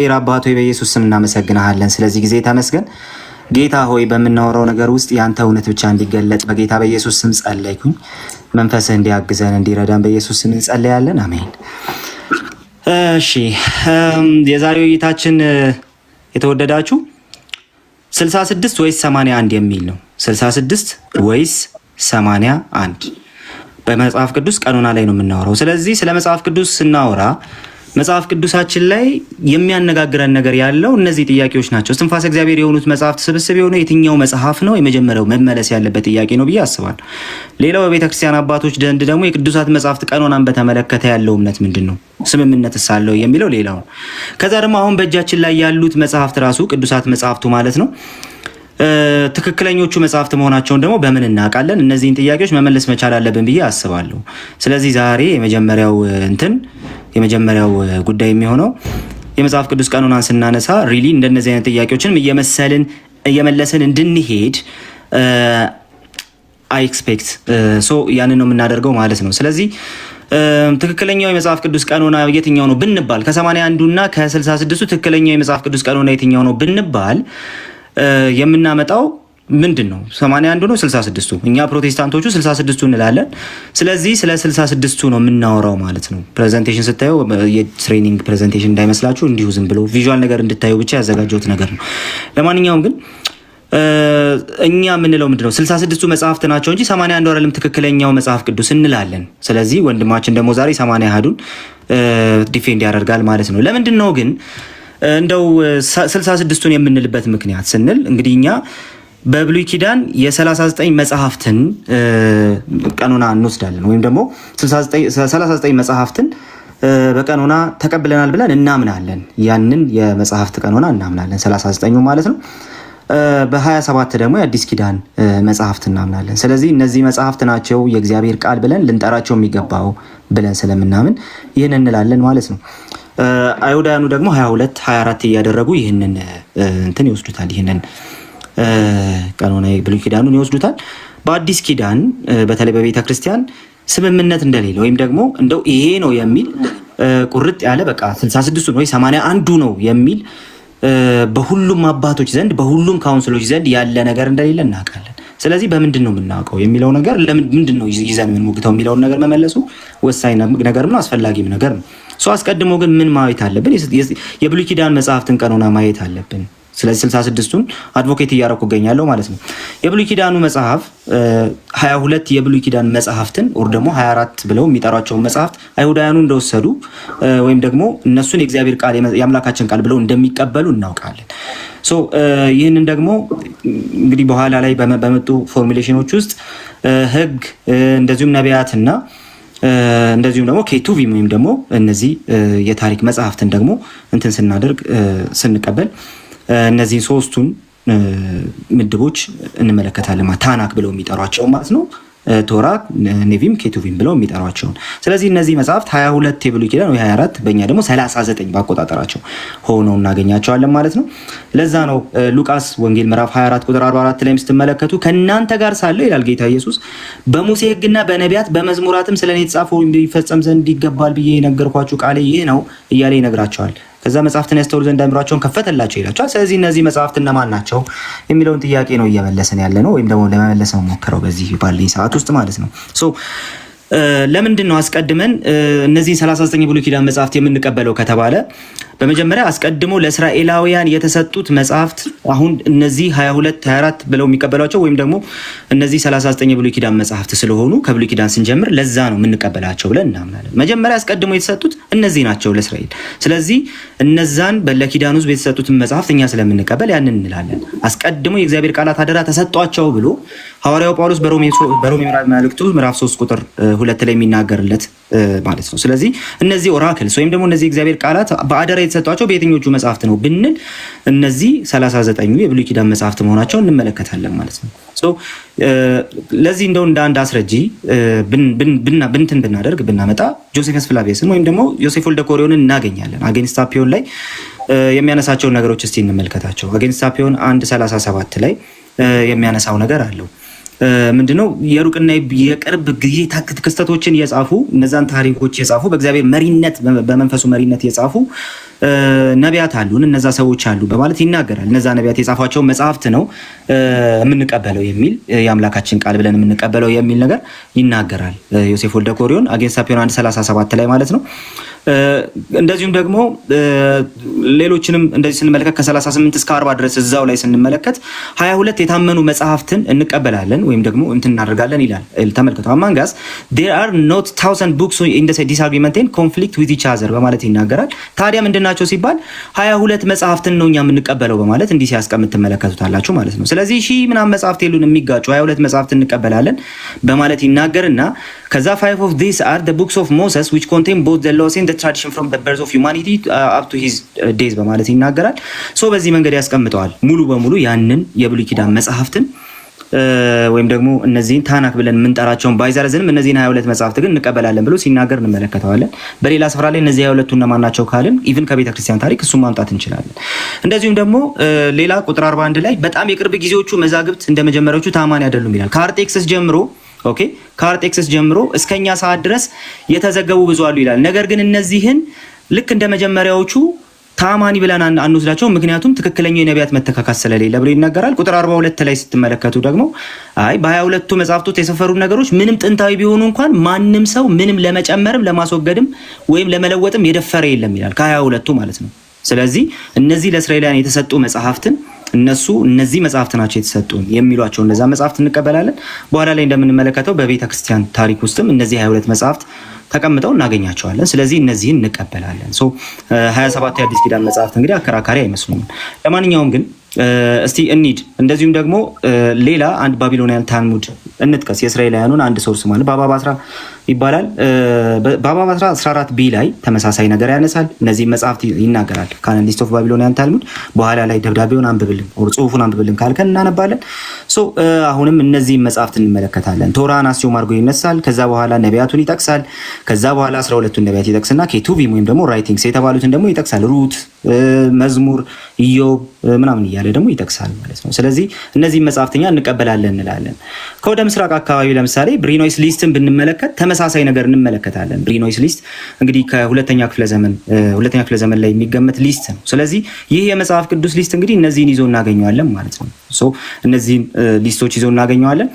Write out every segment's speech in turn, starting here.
ጌታ አባት ሆይ በኢየሱስ ስም እናመሰግናለን። ስለዚህ ጊዜ ተመስገን። ጌታ ሆይ በምናወራው ነገር ውስጥ ያንተ እውነት ብቻ እንዲገለጥ በጌታ በኢየሱስ ስም ጸለይኩኝ። መንፈስህ እንዲያግዘን እንዲረዳን በኢየሱስ ስም እንጸልያለን። አሜን። እሺ የዛሬው ውይይታችን የተወደዳችሁ 66 ወይስ 81 የሚል ነው። 66 ወይስ 81 በመጽሐፍ ቅዱስ ቀኖና ላይ ነው የምናወራው። ስለዚህ ስለ መጽሐፍ ቅዱስ ስናወራ መጽሐፍ ቅዱሳችን ላይ የሚያነጋግረን ነገር ያለው እነዚህ ጥያቄዎች ናቸው። እስትንፋሰ እግዚአብሔር የሆኑት መጽሐፍት ስብስብ የሆነ የትኛው መጽሐፍ ነው የመጀመሪያው መመለስ ያለበት ጥያቄ ነው ብዬ አስባለሁ። ሌላው በቤተክርስቲያን አባቶች ዘንድ ደግሞ የቅዱሳት መጽሐፍት ቀኖናን በተመለከተ ያለው እምነት ምንድን ነው? ስምምነትስ አለው የሚለው ሌላው ነው። ከዛ ደግሞ አሁን በእጃችን ላይ ያሉት መጽሐፍት ራሱ ቅዱሳት መጽሐፍቱ ማለት ነው ትክክለኞቹ መጽሐፍት መሆናቸውን ደግሞ በምን እናውቃለን? እነዚህን ጥያቄዎች መመለስ መቻል አለብን ብዬ አስባለሁ። ስለዚህ ዛሬ የመጀመሪያው ጉዳይ የሚሆነው የመጽሐፍ ቅዱስ ቀኖናን ስናነሳ ሪሊ እንደነዚህ አይነት ጥያቄዎችን እየመለስን እንድንሄድ አይ ኤክስፔክት ያንን ነው የምናደርገው ማለት ነው። ስለዚህ ትክክለኛው የመጽሐፍ ቅዱስ ቀኖና የትኛው ነው ብንባል ከ81 እና ከ66ቱ ትክክለኛው የመጽሐፍ ቅዱስ ቀኖና የትኛው ነው ብንባል የምናመጣው ምንድን ነው? 81 ነው 66ቱ? እኛ ፕሮቴስታንቶቹ 66ቱ እንላለን። ስለዚህ ስለ 66ቱ ነው የምናወራው ማለት ነው። ፕሬዘንቴሽን ስታዩ የትሬኒንግ ፕሬዘንቴሽን እንዳይመስላችሁ እንዲሁ ዝም ብሎ ቪዥዋል ነገር እንድታዩ ብቻ ያዘጋጀሁት ነገር ነው። ለማንኛውም ግን እኛ የምንለው ምንድነው 66ቱ መጽሐፍት ናቸው እንጂ 81 አይደለም ትክክለኛው መጽሐፍ ቅዱስ እንላለን። ስለዚህ ወንድማችን ደግሞ ዛሬ 81ዱን ዲፌንድ ያደርጋል ማለት ነው። ለምንድን ነው ግን እንደው 66ቱን የምንልበት ምክንያት ስንል እንግዲህ እኛ በብሉይ ኪዳን የ39 መጽሐፍትን ቀኖና እንወስዳለን ወይም ደግሞ 39 መጽሐፍትን በቀኖና ተቀብለናል ብለን እናምናለን። ያንን የመጽሐፍት ቀኖና እናምናለን 39ኙ ማለት ነው። በ27 ደግሞ የአዲስ ኪዳን መጽሐፍት እናምናለን። ስለዚህ እነዚህ መጽሐፍት ናቸው የእግዚአብሔር ቃል ብለን ልንጠራቸው የሚገባው ብለን ስለምናምን ይህን እንላለን ማለት ነው። አይሁዳውያኑ ደግሞ 22 24 እያደረጉ ይህንን እንትን ይወስዱታል። ይህንን ቀኖና ብሉይ ኪዳኑን ይወስዱታል። በአዲስ ኪዳን በተለይ በቤተ ክርስቲያን ስምምነት እንደሌለ ወይም ደግሞ እንደው ይሄ ነው የሚል ቁርጥ ያለ በቃ 66ቱ ወይ 81ዱ ነው የሚል በሁሉም አባቶች ዘንድ በሁሉም ካውንስሎች ዘንድ ያለ ነገር እንደሌለ እናውቃለን። ስለዚህ በምንድን ነው የምናውቀው የሚለው ነገር ለምንድን ነው ይዘን የምንሞግተው የሚለውን ነገር መመለሱ ወሳኝ ነገር ነው፣ አስፈላጊም ነገር ነው። አስቀድሞ ግን ምን ማየት አለብን? የብሉይ ኪዳን መጽሐፍትን ቀኖና ማየት አለብን። ስለዚህ 66ቱን አድቮኬት እያደረኩ እገኛለሁ ማለት ነው። የብሉይ ኪዳኑ መጽሐፍ 22 የብሉይ ኪዳን መጽሐፍትን ወር ደግሞ 24 ብለው የሚጠሯቸውን መጽሐፍት አይሁዳውያኑ እንደወሰዱ ወይም ደግሞ እነሱን የእግዚአብሔር ቃል የአምላካችን ቃል ብለው እንደሚቀበሉ እናውቃለን። ይህንን ደግሞ እንግዲህ በኋላ ላይ በመጡ ፎርሙሌሽኖች ውስጥ ሕግ እንደዚሁም ነቢያትና እንደዚሁም ደግሞ ኬቱቪም ወይም ደግሞ እነዚህ የታሪክ መጽሐፍትን ደግሞ እንትን ስንቀበል እነዚህን ሶስቱን ምድቦች እንመለከታለን። ታናክ ብለው የሚጠሯቸው ማለት ነው። ቶራ፣ ኔቪም፣ ኬቱቪም ብለው የሚጠሯቸውን። ስለዚህ እነዚህ መጽሐፍት 22 የብሉይ ኪዳን ወይ 24 በእኛ ደግሞ 39 ባቆጣጠራቸው ሆነው እናገኛቸዋለን ማለት ነው። ለዛ ነው ሉቃስ ወንጌል ምዕራፍ 24 ቁጥር 44 ላይ ስትመለከቱ ከእናንተ ጋር ሳለሁ ይላል ጌታ ኢየሱስ በሙሴ ሕግና በነቢያት በመዝሙራትም ስለኔ የተጻፈው ይፈጸም ዘንድ ይገባል ብዬ የነገርኳችሁ ቃሌ ይህ ነው እያለ ይነግራቸዋል። ከዛ መጽሐፍትን ያስተውሉ ዘንድ አእምሯቸውን ከፈተላቸው ይላቸዋል። ስለዚህ እነዚህ መጽሐፍት እነማን ናቸው የሚለውን ጥያቄ ነው እየመለስን ያለ ነው፣ ወይም ደግሞ ለመመለስ ነው ሞክረው በዚህ ባለኝ ሰዓት ውስጥ ማለት ነው። ለምንድን ነው አስቀድመን እነዚህ 39 የብሉይ ኪዳን መጽሐፍት የምንቀበለው ከተባለ በመጀመሪያ አስቀድሞ ለእስራኤላውያን የተሰጡት መጽሐፍት አሁን እነዚህ 22 24 ብለው የሚቀበሏቸው ወይም ደግሞ እነዚህ 39 የብሉይ ኪዳን መጽሐፍት ስለሆኑ ከብሉይ ኪዳን ስንጀምር ለዛ ነው የምንቀበላቸው ብለን እናምናለን። መጀመሪያ አስቀድሞ የተሰጡት እነዚህ ናቸው ለእስራኤል። ስለዚህ እነዛን በለኪዳን ውስጥ የተሰጡትን መጽሐፍት እኛ ስለምንቀበል ያንን እንላለን። አስቀድሞ የእግዚአብሔር ቃላት አደራ ተሰጧቸው ብሎ ሐዋርያው ጳውሎስ በሮሜ መልእክቱ ምዕራፍ 3 ቁጥር 2 ላይ የሚናገርለት ማለት ነው። ስለዚህ እነዚህ ኦራክልስ ወይም ደግሞ እነዚህ እግዚአብሔር ቃላት በአደራ የተሰጧቸው በየትኞቹ መጽሐፍት ነው ብንል እነዚህ 39ኙ የብሉይ ኪዳን መጽሐፍት መሆናቸውን እንመለከታለን ማለት ነው። ለዚህ እንደው እንደ አንድ አስረጂ ብናመጣ ጆሴፈስ ፍላቪየስን ወይም ደግሞ ዮሴፍ ወልደ ኮሪዮንን እናገኛለን። አጌንስታፒዮን ላይ የሚያነሳቸውን ነገሮች እስቲ እንመልከታቸው። አጌንስታፒዮን 1:37 ላይ የሚያነሳው ነገር አለው። ምንድነው የሩቅና የቅርብ ጊዜ ክስተቶችን የጻፉ እነዛን ታሪኮች የጻፉ በእግዚአብሔር መሪነት በመንፈሱ መሪነት የጻፉ ነቢያት አሉን እነዛ ሰዎች አሉ በማለት ይናገራል። እነዛ ነቢያት የጻፏቸው መጽሐፍት ነው የምንቀበለው የሚል የአምላካችን ቃል ብለን የምንቀበለው የሚል ነገር ይናገራል ዮሴፍ ወልደ ኮሪዮን አጌንስት ሳፒዮን 1:37 ላይ ማለት ነው። እንደዚሁም ደግሞ ሌሎችንም እንደዚህ ስንመለከት ከ38 እስከ 40 ድረስ እዛው ላይ ስንመለከት 22 የታመኑ መጽሐፍትን እንቀበላለን ወይም ደግሞ እንትን እናደርጋለን ይላል። ተመልከቱ among us there are not 1000 books in the disagreement and conflict with each other በማለት ይናገራል። ታዲያ ምንድናቸው ሲባል 22 መጽሐፍትን ነው እኛ የምንቀበለው በማለት እንዲህ ሲያስቀምጥ ትመለከቱታላችሁ ማለት ነው። ስለዚህ ሺህ ምናምን መጽሐፍት የሉን የሚጋጩ 22 መጽሐፍት እንቀበላለን በማለት ይናገርና ከዛ 5 of these are the books of Moses which contain both the laws and the tradition from the birth of humanity up to his days በማለት ይናገራል። ሶ በዚህ መንገድ ያስቀምጠዋል ሙሉ በሙሉ ያንን የብሉይ ኪዳን መጽሐፍትን ወይም ደግሞ እነዚህን ታናክ ብለን የምንጠራቸውን ባይዘረዝንም እነዚህን 22 መጽሐፍት ግን እንቀበላለን ብሎ ሲናገር እንመለከተዋለን። በሌላ ስፍራ ላይ እነዚህ 22ቱ እነማን ናቸው ካልን ኢቭን ከቤተ ክርስቲያን ታሪክ እሱን ማምጣት እንችላለን። እንደዚሁም ደግሞ ሌላ ቁጥር 41 ላይ በጣም የቅርብ ጊዜዎቹ መዛግብት እንደመጀመሪያዎቹ ታማኝ አይደሉም ይላል። ከአርጤክስስ ጀምሮ ከአርጤክስስ ጀምሮ እስከኛ ሰዓት ድረስ የተዘገቡ ብዙ አሉ ይላል። ነገር ግን እነዚህን ልክ እንደ መጀመሪያዎቹ ታማኒ ብለን አንወስዳቸው ምክንያቱም ትክክለኛው የነቢያት መተካካት ስለሌለ ብሎ ይናገራል። ቁጥር 42 ላይ ስትመለከቱ ደግሞ አይ በ22ቱ መጽሐፍቶች የሰፈሩ ነገሮች ምንም ጥንታዊ ቢሆኑ እንኳን ማንም ሰው ምንም ለመጨመርም ለማስወገድም ወይም ለመለወጥም የደፈረ የለም ይላል ከ22ቱ ማለት ነው። ስለዚህ እነዚህ ለእስራኤላውያን የተሰጡ መጽሐፍትን እነዚህ መጽሐፍት ናቸው የተሰጡን የሚሏቸው እነዛ መጽሐፍት እንቀበላለን። በኋላ ላይ እንደምንመለከተው በቤተ ክርስቲያን ታሪክ ውስጥም እነዚህ 22 መጽሐፍት ተቀምጠው እናገኛቸዋለን። ስለዚህ እነዚህን እንቀበላለን። 27 የአዲስ ኪዳን መጽሐፍት እንግዲህ አከራካሪ አይመስሉም። ለማንኛውም ግን እስቲ እንሂድ። እንደዚሁም ደግሞ ሌላ አንድ ባቢሎኒያን ታልሙድ እንጥቀስ። የእስራኤላውያኑን አንድ ሶርስ ማለት ባባ ባስራ ይባላል። ባባ ባስራ 14 ቢ ላይ ተመሳሳይ ነገር ያነሳል። እነዚህ መጽሐፍት ይናገራል። ካኖን ሊስት ኦፍ ባቢሎኒያን ታልሙድ በኋላ ላይ ደብዳቤውን አንብብልን ወር ጽሁፉን አንብብልን ካልከን እናነባለን። አሁንም እነዚህ መጽሐፍት እንመለከታለን። ቶራን አስዮም አድርጎ ይነሳል። ከዛ በኋላ ነቢያቱን ይጠቅሳል። ከዛ በኋላ 12ቱን ነቢያት ይጠቅስና ኬቱቪም ወይም ደግሞ ራይቲንግስ የተባሉትን ደግሞ ይጠቅሳል። ሩት፣ መዝሙር፣ ኢዮብ ምናምን እያለ ደግሞ ይጠቅሳል ማለት ነው። ስለዚህ እነዚህ መጽሐፍተኛ እንቀበላለን እንላለን። ከወደ ምስራቅ አካባቢ ለምሳሌ ብሪኖይስ ሊስትን ብንመለከት ተመሳሳይ ነገር እንመለከታለን። ብሪኖይስ ሊስት እንግዲህ ከሁለተኛ ክፍለ ዘመን ላይ የሚገመት ሊስት ነው። ስለዚህ ይህ የመጽሐፍ ቅዱስ ሊስት እንግዲህ እነዚህን ይዞ እናገኘዋለን ማለት ነው። እነዚህን ሊስቶች ይዞ እናገኘዋለን።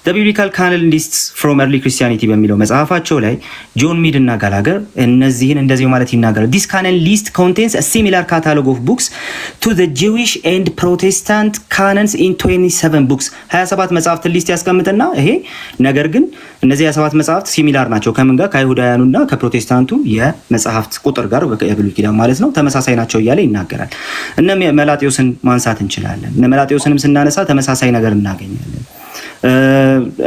The Biblical Canon Lists from Early Christianity በሚለው መጽሐፋቸው ላይ ጆን ሚድ እና ጋላገር እነዚህን እንደዚህ ማለት ይናገራል። This canon list contains a similar catalog of books to the Jewish and Protestant canons in 27 books 27 መጽሐፍትን ሊስት ያስቀምጥና ይሄ ነገር ግን እነዚህ 27 መጽሐፍት ሲሚላር ናቸው ከምን ጋር ከአይሁዳውያኑና ከፕሮቴስታንቱ የመጽሐፍት ቁጥር ጋር በብሉይ ኪዳን ማለት ነው ተመሳሳይ ናቸው እያለ ይናገራል። እነ መላጤዎስን ማንሳት እንችላለን። እነ መላጤዎስንም ስናነሳ ተመሳሳይ ነገር እናገኛለን።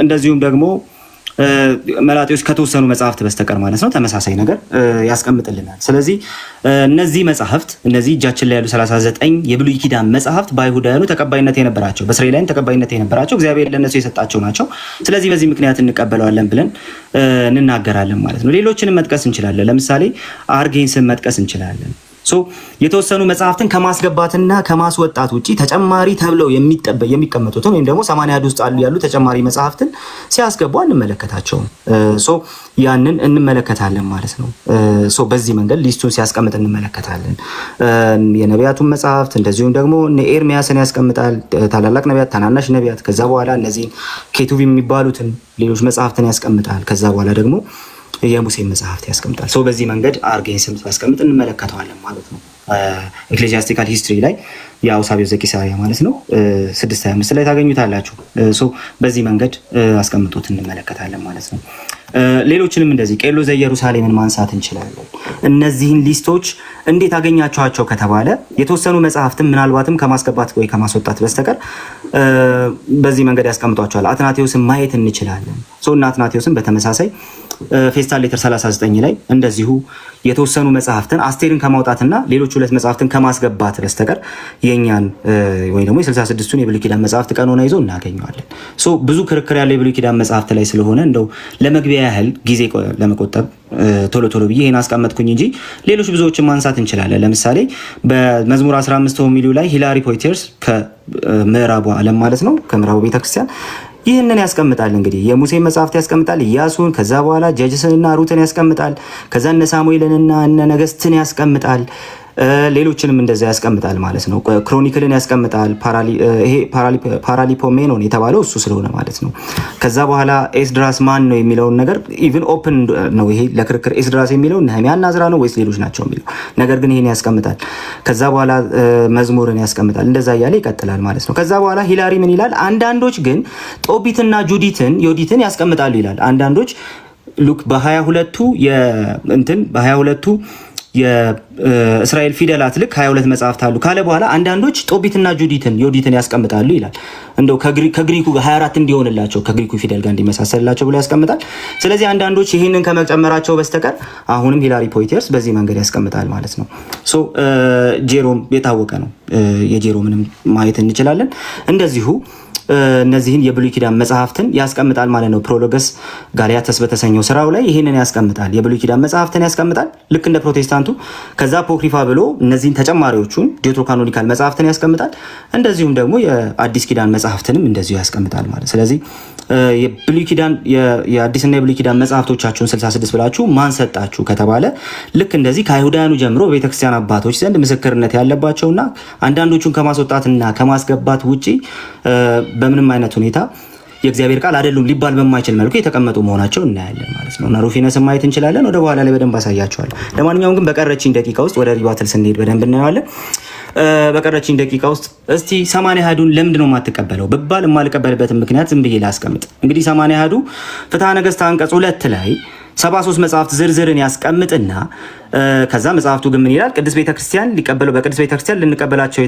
እንደዚሁም ደግሞ መላጤዎስ ከተወሰኑ መጽሐፍት በስተቀር ማለት ነው ተመሳሳይ ነገር ያስቀምጥልናል። ስለዚህ እነዚህ መጽሐፍት እነዚህ እጃችን ላይ ያሉ 39 የብሉይ ኪዳን መጽሐፍት በአይሁዳውያኑ ተቀባይነት የነበራቸው በእስራኤላውያን ተቀባይነት የነበራቸው እግዚአብሔር ለነሱ የሰጣቸው ናቸው። ስለዚህ በዚህ ምክንያት እንቀበለዋለን ብለን እንናገራለን ማለት ነው። ሌሎችንም መጥቀስ እንችላለን። ለምሳሌ አርጌንስን መጥቀስ እንችላለን። የተወሰኑ መጽሐፍትን ከማስገባትና ከማስወጣት ውጪ ተጨማሪ ተብለው የሚቀመጡትን ወይም ደግሞ 80 ውስጥ ያሉ ተጨማሪ መጽሐፍትን ሲያስገቡ እንመለከታቸውም። ያንን እንመለከታለን ማለት ነው። በዚህ መንገድ ሊስቱን ሲያስቀምጥ እንመለከታለን። የነቢያቱን መጽሐፍት እንደዚሁም ደግሞ ኤርሚያስን ያስቀምጣል። ታላላቅ ነቢያት፣ ታናናሽ ነቢያት፣ ከዛ በኋላ እነዚህን ኬቱብ የሚባሉትን ሌሎች መጽሐፍትን ያስቀምጣል። ከዛ በኋላ ደግሞ የሙሴን መጽሐፍት ያስቀምጣል። በዚህ መንገድ አርጌንስም ሲያስቀምጥ እንመለከተዋለን ማለት ነው። ኤክሌሲያስቲካል ሂስትሪ ላይ የአውሳቢዮ ዘቂሳርያ ማለት ነው 625 ላይ ታገኙታላችሁ። በዚህ መንገድ አስቀምጦት እንመለከታለን ማለት ነው። ሌሎችንም እንደዚህ ቄሎ ዘኢየሩሳሌምን ማንሳት እንችላለን። እነዚህን ሊስቶች እንዴት አገኛቸዋቸው ከተባለ የተወሰኑ መጽሐፍትን ምናልባትም ከማስገባት ወይ ከማስወጣት በስተቀር በዚህ መንገድ ያስቀምጧቸዋል። አትናቴዎስን ማየት እንችላለን። እና አትናቴዎስን በተመሳሳይ ፌስታል ሌተር 39 ላይ እንደዚሁ የተወሰኑ መጽሐፍትን አስቴርን ከማውጣትና ሌሎች ሁለት መጽሐፍትን ከማስገባት በስተቀር የኛን ወይ ደግሞ የ66ቱን የብሉይ ኪዳን መጽሐፍት ቀኖና ይዞ እናገኘዋለን። ብዙ ክርክር ያለው የብሉይ ኪዳን መጽሐፍት ላይ ስለሆነ እንደው ለመግቢያ ያህል ጊዜ ለመቆጠብ ቶሎ ቶሎ ብዬ ይሄን አስቀመጥኩኝ እንጂ ሌሎች ብዙዎችን ማንሳት እንችላለን። ለምሳሌ በመዝሙር 15 ሚሉ ላይ ሂላሪ ፖይተርስ ከምዕራቡ ዓለም ማለት ነው ከምዕራቡ ቤተክርስቲያን ይህንን ያስቀምጣል። እንግዲህ የሙሴን መጽሐፍት ያስቀምጣል፣ ኢያሱን፣ ከዛ በኋላ ጀጅስንና ሩትን ያስቀምጣል፣ ከዛ እነ ሳሙኤልንና እነ ነገስትን ያስቀምጣል። ሌሎችንም እንደዛ ያስቀምጣል ማለት ነው። ክሮኒክልን ያስቀምጣል። ይሄ ፓራሊፖሜኖን የተባለው እሱ ስለሆነ ማለት ነው። ከዛ በኋላ ኤስድራስ ማን ነው የሚለውን ነገር ኢቭን ኦፕን ነው ይሄ ለክርክር። ኤስድራስ የሚለው ነህምያና ዕዝራ ነው ወይስ ሌሎች ናቸው የሚለው ነገር ግን ይሄን ያስቀምጣል። ከዛ በኋላ መዝሙርን ያስቀምጣል። እንደዛ እያለ ይቀጥላል ማለት ነው። ከዛ በኋላ ሂላሪ ምን ይላል? አንዳንዶች ግን ጦቢትና ዮዲትን ያስቀምጣሉ ይላል። አንዳንዶች ሉክ በ22ቱ የእስራኤል ፊደላት ልክ 22 መጽሐፍት አሉ ካለ በኋላ አንዳንዶች ጦቢትና ዮዲትን ያስቀምጣሉ ይላል። እንደው ከግሪኩ 24 እንዲሆንላቸው ከግሪኩ ፊደል ጋር እንዲመሳሰልላቸው ብሎ ያስቀምጣል። ስለዚህ አንዳንዶች ይህንን ከመጨመራቸው በስተቀር አሁንም ሂላሪ ፖይተርስ በዚህ መንገድ ያስቀምጣል ማለት ነው። ሶ ጄሮም የታወቀ ነው። የጄሮምንም ማየት እንችላለን። እንደዚሁ እነዚህን የብሉይ ኪዳን መጽሐፍትን ያስቀምጣል ማለት ነው። ፕሮሎገስ ጋሊያተስ በተሰኘው ስራው ላይ ይህንን ያስቀምጣል። የብሉይ ኪዳን መጽሐፍትን ያስቀምጣል ልክ እንደ ፕሮቴስታንቱ። ከዛ አፖክሪፋ ብሎ እነዚህን ተጨማሪዎቹን ዴትሮካኖኒካል መጽሐፍትን ያስቀምጣል። እንደዚሁም ደግሞ የአዲስ ኪዳን መጽሐፍትንም እንደዚሁ ያስቀምጣል ማለት። ስለዚህ የብሉይ ኪዳን የአዲስና የብሉይ ኪዳን መጽሐፍቶቻችሁን 66 ብላችሁ ማን ሰጣችሁ ከተባለ ልክ እንደዚህ ከአይሁዳውያኑ ጀምሮ በቤተክርስቲያን አባቶች ዘንድ ምስክርነት ያለባቸውና አንዳንዶቹን ከማስወጣትና ከማስገባት ውጪ በምንም አይነት ሁኔታ የእግዚአብሔር ቃል አይደሉም ሊባል በማይችል መልኩ የተቀመጡ መሆናቸው እናያለን ማለት ነው። እና ሩፊነስን ማየት እንችላለን። ወደ በኋላ ላይ በደንብ አሳያቸዋለሁ። ለማንኛውም ግን በቀረችኝ ደቂቃ ውስጥ ወደ ሪባትል ስንሄድ በደንብ እናየዋለን። በቀረችኝ ደቂቃ ውስጥ እስቲ 80 አሐዱን ለምንድን ነው የማትቀበለው ብባል የማልቀበልበትን ምክንያት ዝም ብዬ ላስቀምጥ። እንግዲህ 80 አሐዱ ፍትሐ ነገሥት አንቀጽ 2 ላይ 73 መጽሐፍት ዝርዝርን ያስቀምጥና ከዛ መጽሐፍቱ ግን ምን ይላል? ቅድስት ቤተክርስቲያን በቅድስት ቤተክርስቲያን ሊቀበላቸው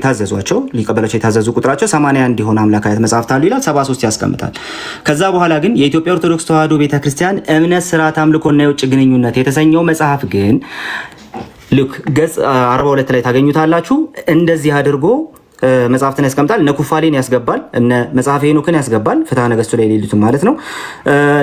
የታዘዙ ቁጥራቸው 81 የሆነ አምላካዊት መጽሐፍት አሉ ይላል። 73 ያስቀምጣል። ከዛ በኋላ ግን የኢትዮጵያ ኦርቶዶክስ ተዋሕዶ ቤተክርስቲያን እምነት፣ ስርዓት፣ አምልኮና የውጭ ግንኙነት የተሰኘው መጽሐፍ ግን ልክ ገጽ 42 ላይ ታገኙታላችሁ። እንደዚህ አድርጎ መጽሐፍትን ያስቀምጣል። እነ ኩፋሌን ያስገባል፣ እነ መጽሐፈ ሄኖክን ያስገባል፣ ፍትሐ ነገሥቱ ላይ የሌሉትን ማለት ነው።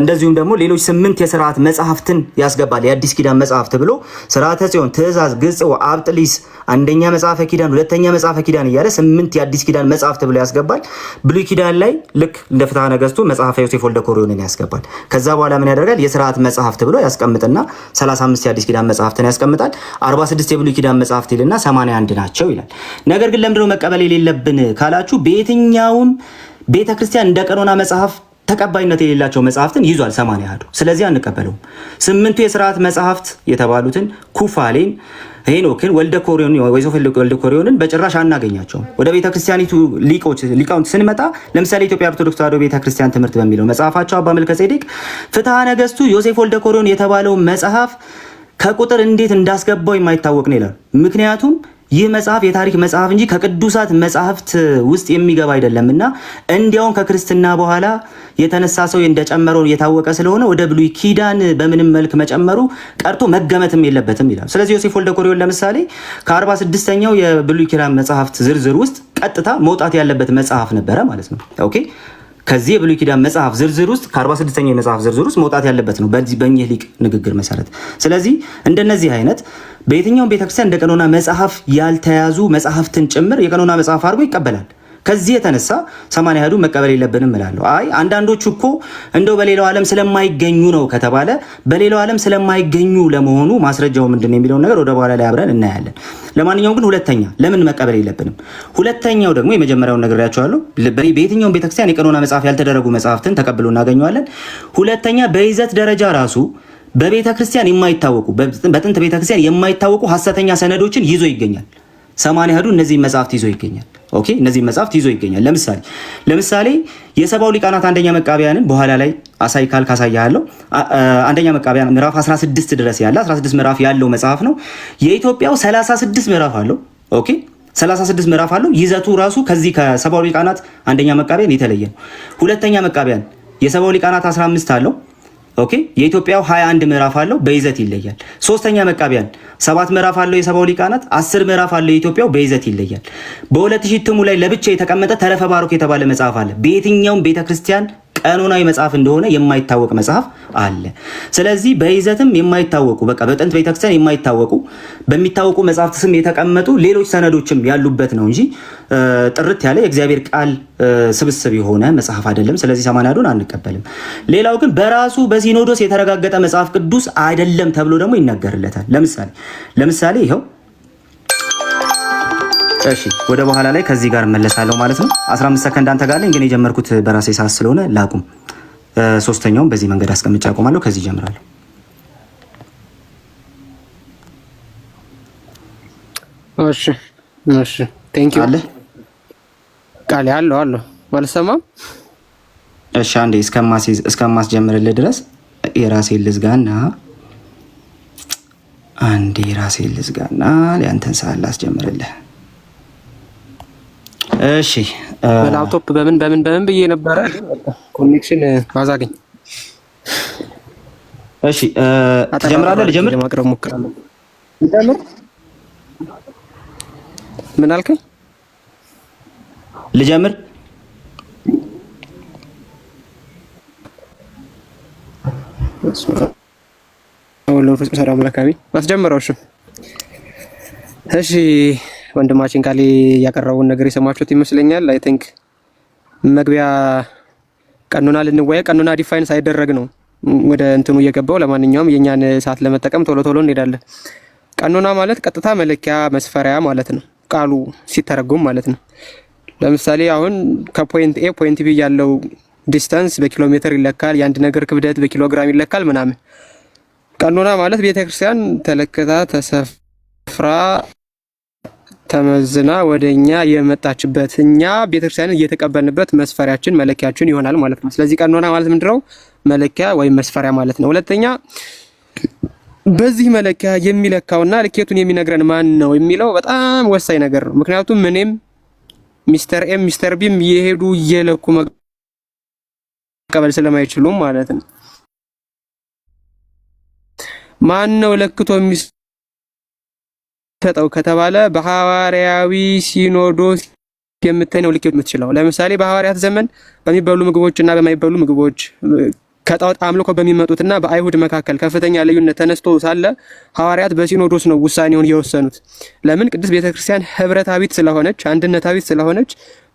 እንደዚሁም ደግሞ ሌሎች 8 የስርዓት መጽሐፍትን ያስገባል። የአዲስ ኪዳን መጽሐፍት ብሎ ስርዓተ ጽዮን፣ ትእዛዝ፣ ግጽው፣ አብጥሊስ፣ አንደኛ መጽሐፈ ኪዳን፣ ሁለተኛ መጽሐፈ ኪዳን እያለ 8 የአዲስ ኪዳን መጽሐፍት ብሎ ያስገባል። ብሉይ ኪዳን ላይ ልክ እንደ ፍትሐ ነገሥቱ መጽሐፈ ዮሴፍ ወልደ ኮሪዮንን ያስገባል። ከዛ በኋላ ምን ያደርጋል? የስርዓት መጽሐፍት ብሎ ያስቀምጥና 35 የአዲስ ኪዳን መጽሐፍትን ያስቀምጣል። 46 የብሉይ ኪዳን መጽሐፍት ይልና 81 ናቸው ይላል። ነገር ግን ለምንድነው መቀበል የሌለብን ካላችሁ በየትኛውም ቤተክርስቲያን እንደ ቀኖና መጽሐፍ ተቀባይነት የሌላቸው መጽሐፍትን ይዟል 80 አሐዱ። ስለዚህ አንቀበለውም። 8ቱ የሥርዓት መጽሐፍት የተባሉትን ኩፋሌን፣ ሄኖክን፣ ወልደ ኮሪዮንን በጭራሽ አናገኛቸውም። ወደ ቤተክርስቲያኒቱ ሊቃውንት ስንመጣ ለምሳሌ ኢትዮጵያ ኦርቶዶክስ ተዋሕዶ ቤተክርስቲያን ትምህርት በሚለው መጽሐፋቸው አባ መልከ ጼዴቅ ፍትሐ ነገሥቱ ዮሴፍ ወልደ ኮሪዮን የተባለው መጽሐፍ ከቁጥር እንዴት እንዳስገባው የማይታወቅ ነው ይላል። ምክንያቱም ይህ መጽሐፍ የታሪክ መጽሐፍ እንጂ ከቅዱሳት መጽሐፍት ውስጥ የሚገባ አይደለምና እንዲያውም ከክርስትና በኋላ የተነሳ ሰው እንደጨመረው የታወቀ ስለሆነ ወደ ብሉይ ኪዳን በምንም መልክ መጨመሩ ቀርቶ መገመትም የለበትም ይላል። ስለዚህ ዮሴፍ ወልደ ኮሪዮን ለምሳሌ ከ46ኛው የብሉይ ኪዳን መጽሐፍት ዝርዝር ውስጥ ቀጥታ መውጣት ያለበት መጽሐፍ ነበረ ማለት ነው። ኦኬ፣ ከዚህ የብሉይ ኪዳን መጽሐፍ ዝርዝር ውስጥ ከ46ኛው የመጽሐፍ ዝርዝር ውስጥ መውጣት ያለበት ነው በእኚህ ሊቅ ንግግር መሰረት። ስለዚህ እንደነዚህ አይነት በየትኛውም ቤተክርስቲያን እንደ ቀኖና መጽሐፍ ያልተያዙ መጽሐፍትን ጭምር የቀኖና መጽሐፍ አድርጎ ይቀበላል። ከዚህ የተነሳ 80 አሐዱ መቀበል የለብንም እላለሁ። አይ አንዳንዶቹ እኮ እንደው በሌላው ዓለም ስለማይገኙ ነው ከተባለ በሌላው ዓለም ስለማይገኙ ለመሆኑ ማስረጃው ምንድነው የሚለውን ነገር ወደ በኋላ ላይ አብረን እናያለን። ለማንኛውም ግን ሁለተኛ ለምን መቀበል የለብንም? ሁለተኛው ደግሞ የመጀመሪያውን ነግሬያቸዋለሁ። በየትኛውም ቤተክርስቲያን የቀኖና መጽሐፍ ያልተደረጉ መጽሐፍትን ተቀብሎ እናገኘዋለን። ሁለተኛ በይዘት ደረጃ ራሱ በቤተክርስቲያን የማይታወቁ በጥንት ቤተክርስቲያን የማይታወቁ ሐሰተኛ ሰነዶችን ይዞ ይገኛል። 80 አሐዱ እነዚህ መጽሐፍት ይዞ ይገኛል። ኦኬ፣ እነዚህ መጽሐፍት ይዞ ይገኛል። ለምሳሌ የሰባው ሊቃናት አንደኛ መቃብያንን በኋላ ላይ ካሳያለሁ። አንደኛ መቃብያን ምዕራፍ 16 ድረስ ያለ 16 ምዕራፍ ያለው መጽሐፍ ነው። የኢትዮጵያው 36 ምዕራፍ አለው። ኦኬ፣ 36 ምዕራፍ አለው። ይዘቱ ራሱ ከዚህ ከሰባው ሊቃናት አንደኛ መቃብያን የተለየ ነው። ሁለተኛ መቃብያን የሰባው ሊቃናት 15 አለው። ኦኬ፣ የኢትዮጵያው 21 ምዕራፍ አለው፣ በይዘት ይለያል። ሶስተኛ መቃብያን 7 ምዕራፍ አለው የሰባው ሊቃናት፣ 10 ምዕራፍ አለው የኢትዮጵያው፣ በይዘት ይለያል። በ2000 እትሙ ላይ ለብቻ የተቀመጠ ተረፈ ባሮክ የተባለ መጽሐፍ አለ። በየትኛውም ቤተክርስቲያን ቀኖናዊ መጽሐፍ እንደሆነ የማይታወቅ መጽሐፍ አለ። ስለዚህ በይዘትም የማይታወቁ በቃ በጥንት ቤተክርስቲያን የማይታወቁ በሚታወቁ መጽሐፍት ስም የተቀመጡ ሌሎች ሰነዶችም ያሉበት ነው እንጂ ጥርት ያለ የእግዚአብሔር ቃል ስብስብ የሆነ መጽሐፍ አይደለም። ስለዚህ 80 አሐዱን አንቀበልም። ሌላው ግን በራሱ በሲኖዶስ የተረጋገጠ መጽሐፍ ቅዱስ አይደለም ተብሎ ደግሞ ይነገርለታል። ለምሳሌ ይኸው እሺ ወደ በኋላ ላይ ከዚህ ጋር እመለሳለሁ ማለት ነው። 15 ሰከንድ አንተ ጋር አለኝ፣ ግን የጀመርኩት በራሴ ሰዓት ስለሆነ ላቁም። ሶስተኛውን በዚህ መንገድ አስቀምጬ አቆማለሁ። ከዚህ ጀምራለሁ። እሺ እሺ ቴንክ ዩ አለ ቃል ያለው አልሰማም። እሺ አንዴ እስከማስጀምርልህ ድረስ የራሴን ልዝጋና ያንተን ሰዓት ላስጀምርልህ። እሺ በላፕቶፕ በምን ብዬ ነበረ ኮኔክሽን አዛገኝ። እሺ ትጀምራለህ? ልጀምር? ማቅረብ ሞክራለሁ። ልጀምር? ምን አልከኝ? ልጀምር? ሰላም ለካቢ አስጀምረው። እሺ ወንድማችን ቃል ያቀረበውን ነገር የሰማችሁት ይመስለኛል። አይ ቲንክ መግቢያ ቀኖና ልንወያይ ቀኖና ዲፋይን ሳይደረግ ነው ወደ እንትኑ እየገባው። ለማንኛውም የኛን ሰዓት ለመጠቀም ቶሎ እንሄዳለን። ቀኖና ማለት ቀጥታ መለኪያ መስፈሪያ ማለት ነው፣ ቃሉ ሲተረጎም ማለት ነው። ለምሳሌ አሁን ከፖይንት ኤ ፖይንት ቢ ያለው ዲስታንስ በኪሎ ሜትር ይለካል፣ የአንድ ነገር ክብደት በኪሎ ግራም ይለካል ምናምን። ቀኖና ማለት ቤተክርስቲያን ተለክታ ተሰፍራ ተመዝና ወደኛ የመጣችበት እኛ ቤተክርስቲያንን እየተቀበልንበት መስፈሪያችን መለኪያችን ይሆናል ማለት ነው። ስለዚህ ቀኖና ማለት ምንድነው? መለኪያ ወይም መስፈሪያ ማለት ነው። ሁለተኛ በዚህ መለኪያ የሚለካውና ልኬቱን የሚነግረን ማን ነው የሚለው በጣም ወሳኝ ነገር ነው። ምክንያቱም እኔም ሚስተር ኤም ሚስተር ቢም እየሄዱ እየለኩ መቀበል ስለማይችሉም ማለት ነው። ማን ነው ለክቶ የሚሰጠው ከተባለ በሐዋርያዊ ሲኖዶስ የምትነው ልኬት የምትችለው። ለምሳሌ በሐዋርያት ዘመን በሚበሉ ምግቦችና በማይበሉ ምግቦች ከጣዖት አምልኮ በሚመጡትና በአይሁድ መካከል ከፍተኛ ልዩነት ተነስቶ ሳለ ሐዋርያት በሲኖዶስ ነው ውሳኔውን የወሰኑት። ለምን? ቅድስት ቤተክርስቲያን ህብረታዊት ስለሆነች አንድነታዊት ስለሆነች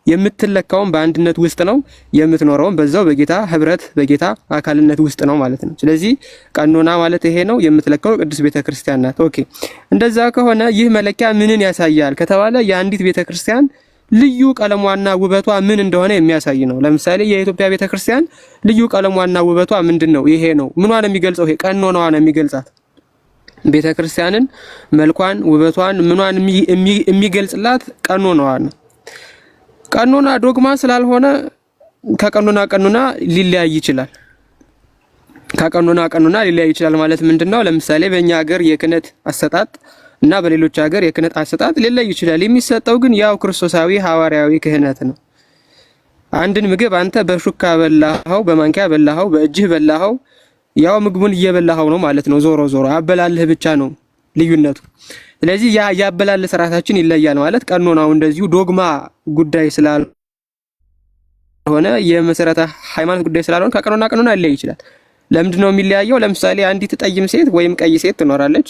የምትለካውም በአንድነት ውስጥ ነው፣ የምትኖረውም በዛው በጌታ ህብረት በጌታ አካልነት ውስጥ ነው ማለት ነው። ስለዚህ ቀኖና ማለት ይሄ ነው፣ የምትለካው ቅድስት ቤተክርስቲያን ናት። ኦኬ፣ እንደዛ ከሆነ ይህ መለኪያ ምንን ያሳያል ከተባለ የአንዲት ቤተክርስቲያን ልዩ ቀለሟና ውበቷ ምን እንደሆነ የሚያሳይ ነው። ለምሳሌ የኢትዮጵያ ቤተክርስቲያን ልዩ ቀለሟና ውበቷ ምንድነው? ይሄ ነው። ምኗን ነው የሚገልጸው? ይሄ ቀኖናዋ ነው የሚገልጻት። ቤተክርስቲያንን መልኳን፣ ውበቷን፣ ምኗን የሚገልጽላት ቀኖናዋ ነው። ቀኖና ዶግማ ስላልሆነ ከቀኖና ሊለያይ ይችላል። ከቀኖና ሊለያይ ይችላል ማለት ምንድነው? ለምሳሌ በእኛ ሀገር የክህነት አሰጣጥ እና በሌሎች ሀገር የክህነት አሰጣጥ ሊለይ ይችላል። የሚሰጠው ግን ያው ክርስቶሳዊ ሐዋርያዊ ክህነት ነው። አንድን ምግብ አንተ በሹካ በላኸው፣ በማንኪያ በላኸው፣ በእጅህ በላኸው፣ ያው ምግቡን እየበላኸው ነው ማለት ነው። ዞሮ አበላልህ ብቻ ነው ልዩነቱ። ስለዚህ ያበላልህ ስርዓታችን ይለያል ማለት ቀኖናው እንደዚሁ ዶግማ ጉዳይ ስላልሆነ የመሰረተ ሃይማኖት ጉዳይ ስላልሆነ ከቀኖና ሊለይ ይችላል። ለምንድነው የሚለያየው? ለምሳሌ አንዲት ጠይም ሴት ወይም ቀይ ሴት ትኖራለች።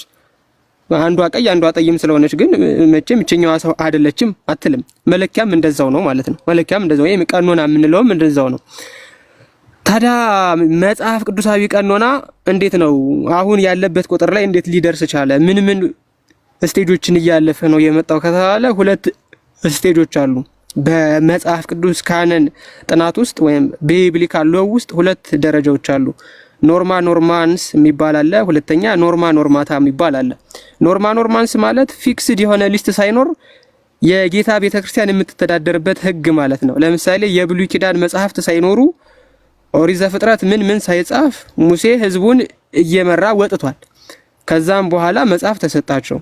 አንዷ ቀይ አንዷ ጠይም ስለሆነች ግን መቼም እችኛዋ ሰው አይደለችም አትልም። መለኪያም እንደዛው ነው ማለት ነው። መለኪያም እንደዛው ወይም ቀኖና የምንለውም እንደዛው ነው። ታዲያ መጽሐፍ ቅዱሳዊ ቀኖና እንዴት ነው አሁን ያለበት ቁጥር ላይ እንዴት ሊደርስ ቻለ? ምን ስቴጆችን እያለፈ ነው የመጣው ከተባለ ሁለት ስቴጆች አሉ። በመጽሐፍ ቅዱስ ካነን ጥናት ውስጥ ወይም በቢብሊካል ሎው ውስጥ ሁለት ደረጃዎች አሉ። ኖርማ ኖርማንስ የሚባል አለ። ሁለተኛ ኖርማ ኖርማታ የሚባል አለ። ኖርማ ኖርማንስ ማለት ፊክስድ የሆነ ሊስት ሳይኖር የጌታ ቤተክርስቲያን የምትተዳደርበት ህግ ማለት ነው። ለምሳሌ የብሉይ ኪዳን መጽሐፍት ሳይኖሩ ኦሪት ዘፍጥረት ምን ሳይጻፍ ሙሴ ህዝቡን እየመራ ወጥቷል። ከዛም በኋላ መጽሐፍ ተሰጣቸው።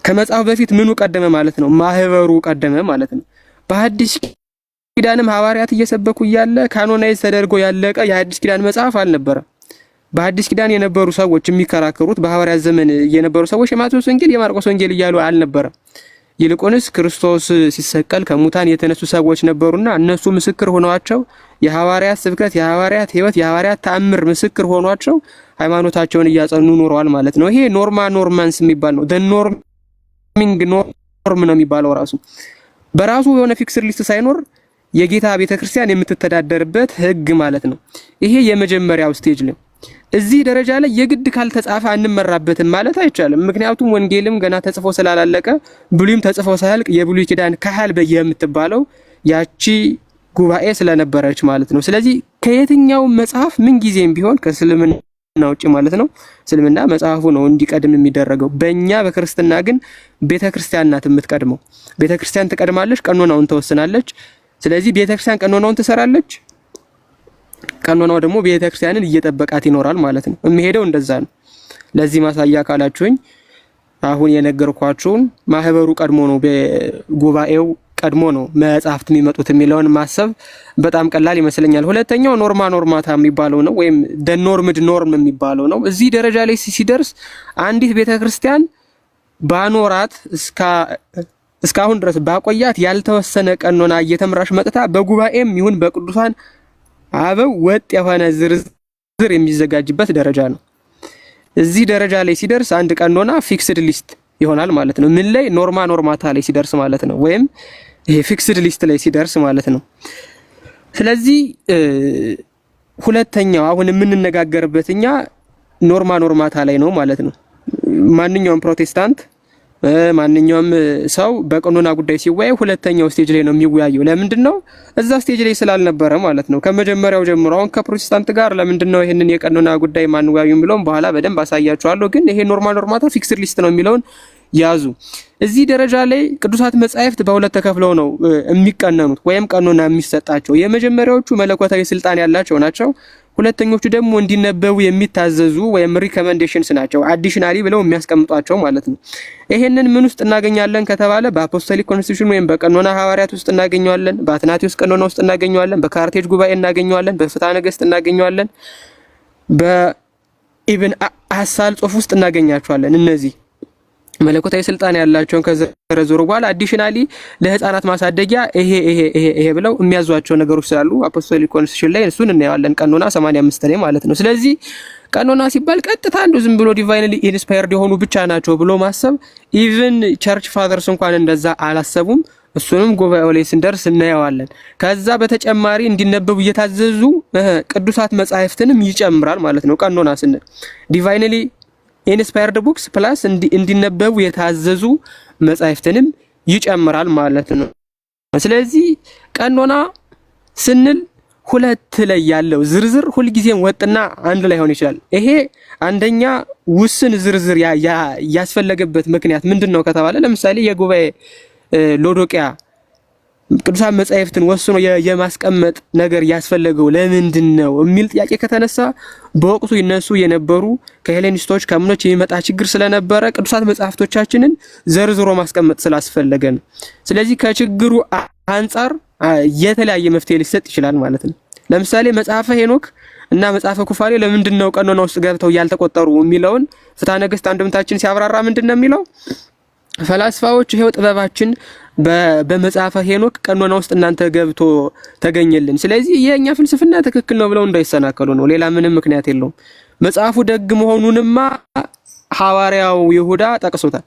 ከመጽሐፍ በፊት ምኑ ቀደመ ማለት ነው? ማህበሩ ቀደመ ማለት ነው። በሐዲስ ኪዳንም ሐዋርያት እየሰበኩ እያለ ካኖናይዝ ተደርጎ ያለቀ የሐዲስ ኪዳን መጽሐፍ አልነበረም። በሐዲስ ኪዳን የነበሩ ሰዎች የሚከራከሩት በሐዋርያት ዘመን የነበሩ ሰዎች የማቴዎስ ወንጌል የማርቆስ ወንጌል እያሉ አልነበረም። ይልቁንስ ክርስቶስ ሲሰቀል ከሙታን የተነሱ ሰዎች ነበሩና እነሱ ምስክር ሆነዋቸው የሐዋርያት ስብከት፣ የሐዋርያት ህይወት፣ የሐዋርያት ተአምር ምስክር ሆኗቸው ሃይማኖታቸውን እያጸኑ ኖረዋል ማለት ነው። ይሄ ኖርማ ኖርማንስ የሚባል ነው። ኖርሚንግ ኖርም ነው የሚባለው ራሱ በራሱ የሆነ ፊክስድ ሊስት ሳይኖር የጌታ ቤተክርስቲያን የምትተዳደርበት ህግ ማለት ነው። ይሄ የመጀመሪያው ስቴጅ ነው። እዚህ ደረጃ ላይ የግድ ካልተጻፈ አንመራበትም ማለት አይቻልም። ምክንያቱም ወንጌልም ገና ተጽፎ ስላላለቀ ብሉይም ተጽፎ ሳያልቅ የብሉይ ኪዳን ካህል የምትባለው ያቺ ጉባኤ ስለነበረች ማለት ነው። ስለዚህ ከየትኛው መጽሐፍ ምን ጊዜም ቢሆን ከእስልምና ውጪ ማለት ነው እስልምና መጽሐፉ ነው እንዲቀድም የሚደረገው። በእኛ በክርስትና ግን ቤተክርስቲያን ናት የምትቀድመው። ቤተክርስቲያን ትቀድማለች፣ ቀኖናውን ተወስናለች። ስለዚህ ቤተክርስቲያን ቀኖናውን ትሰራለች፣ ቀኖናው ደግሞ ቤተክርስቲያንን እየጠበቃት ይኖራል ማለት ነው። የሚሄደው እንደዛ ነው። ለዚህ ማሳያ ካላችሁኝ አሁን የነገርኳችሁን ማህበሩ ቀድሞ ነው በጉባኤው ቀድሞ ነው መጽሐፍት የሚመጡት የሚለውን ማሰብ በጣም ቀላል ይመስለኛል። ሁለተኛው ኖርማታ የሚባለው ነው ወይም ኖርምድ ኖርም የሚባለው ነው። እዚህ ደረጃ ላይ ሲደርስ አንዲት ቤተክርስቲያን ባኖራት እስካሁን ድረስ ባቆያት ያልተወሰነ ቀኖና እየተመራሽ መጥታ በጉባኤም ይሁን በቅዱሳን አበው ወጥ የሆነ ዝርዝር የሚዘጋጅበት ደረጃ ነው። እዚህ ደረጃ ላይ ሲደርስ አንድ ቀኖና ፊክስድ ሊስት ይሆናል ማለት ነው። ምን ላይ ኖርማታ ላይ ሲደርስ ማለት ነው። ወይም ይሄ ፊክስድ ሊስት ላይ ሲደርስ ማለት ነው። ስለዚህ ሁለተኛው አሁን የምንነጋገርበት እኛ ኖርማታ ላይ ነው ማለት ነው። ማንኛውም ፕሮቴስታንት ማንኛውም ሰው በቀኖና ጉዳይ ሲወያይ ሁለተኛው ስቴጅ ላይ ነው የሚወያየው። ለምንድነው? እዛ ስቴጅ ላይ ስላልነበረ ማለት ነው። ከመጀመሪያው ጀምሮ አሁን ከፕሮቴስታንት ጋር ለምንድነው ይሄንን የቀኖና ጉዳይ ማንወያዩ የሚለውን በኋላ በደንብ አሳያችኋለሁ። ግን ይሄ ኖርማታ ፊክስድ ሊስት ነው የሚለውን ያዙ። እዚህ ደረጃ ላይ ቅዱሳት መጻሕፍት በሁለት ተከፍለው ነው የሚቀነኑት ወይም ቀኖና የሚሰጣቸው። የመጀመሪያዎቹ መለኮታዊ ስልጣን ያላቸው ናቸው። ሁለተኞቹ ደግሞ እንዲነበቡ የሚታዘዙ ወይም ሪኮመንዴሽንስ ናቸው፣ አዲሽናሊ ብለው የሚያስቀምጧቸው ማለት ነው። ይሄንን ምን ውስጥ እናገኛለን ከተባለ በአፖስቶሊክ ኮንስቲቱሽን ወይም በቀኖና ሐዋርያት ውስጥ እናገኘዋለን፣ በአትናቴዎስ ቀኖና ውስጥ እናገኘዋለን፣ በካርቴጅ ጉባኤ እናገኘዋለን፣ በፍትሐ ነገሥት እናገኘዋለን፣ በኢብን አሳል ጽሑፍ ውስጥ እናገኛቸዋለን። እነዚህ መለኮታዊ ስልጣን ያላቸውን ከዘረዘሩ በኋላ አዲሽናሊ ለህፃናት ማሳደጊያ ይሄ ብለው የሚያዟቸው ነገሮች ስላሉ አፖስቶሊክ ኮንስቲቱሽን ላይ እሱን እናያለን። ቀኖና 85 ላይ ማለት ነው። ስለዚህ ቀኖና ሲባል ቀጥታ አንዱ ዝም ብሎ ዲቫይንሊ ኢንስፓየርድ የሆኑ ብቻ ናቸው ብሎ ማሰብ ኢቭን ቸርች ፋዘርስ እንኳን እንደዛ አላሰቡም። እሱንም ጉባኤው ላይ ስንደርስ እናየዋለን። ከዛ በተጨማሪ እንዲነበቡ እየታዘዙ ቅዱሳት መጻሕፍትንም ይጨምራል ማለት ነው። ቀኖና ስንል ዲቫይንሊ ኢንስፓየርድ ቡክስ ፕላስ እንዲነበቡ የታዘዙ መጻሕፍትንም ይጨምራል ማለት ነው። ስለዚህ ቀኖና ስንል ሁለት ላይ ያለው ዝርዝር ሁልጊዜም ወጥና አንድ ላይ ሆን ይችላል። ይሄ አንደኛ ውስን ዝርዝር ያስፈለገበት ምክንያት ምንድነው ከተባለ ለምሳሌ የጉባኤ ሎዶቅያ ቅዱሳት መጻሕፍትን ወስኖ የማስቀመጥ ነገር ያስፈለገው ለምንድን ነው የሚል ጥያቄ ከተነሳ በወቅቱ ይነሱ የነበሩ ከሄሌኒስቶች ከምኖች የሚመጣ ችግር ስለነበረ ቅዱሳት መጻሕፍቶቻችንን ዘርዝሮ ማስቀመጥ ስላስፈለገ ነው። ስለዚህ ከችግሩ አንጻር የተለያየ መፍትሄ ሊሰጥ ይችላል ማለት ነው። ለምሳሌ መጽሐፈ ሄኖክ እና መጽሐፈ ኩፋሌ ለምንድን ነው ቀኖና ውስጥ ገብተው ያልተቆጠሩ የሚለውን ፍትሐ ነገሥት አንድምታችን ሲያብራራ ምንድን ነው የሚለው? ፈላስፋዎች ይሄው ጥበባችን በመጽሐፈ ሄኖክ ቀኖና ውስጥ እናንተ ገብቶ ተገኘልን፣ ስለዚህ የኛ ፍልስፍና ትክክል ነው ብለው እንዳይሰናከሉ ነው። ሌላ ምንም ምክንያት የለውም። መጽሐፉ ደግ መሆኑንማ ሐዋርያው ይሁዳ ጠቅሶታል።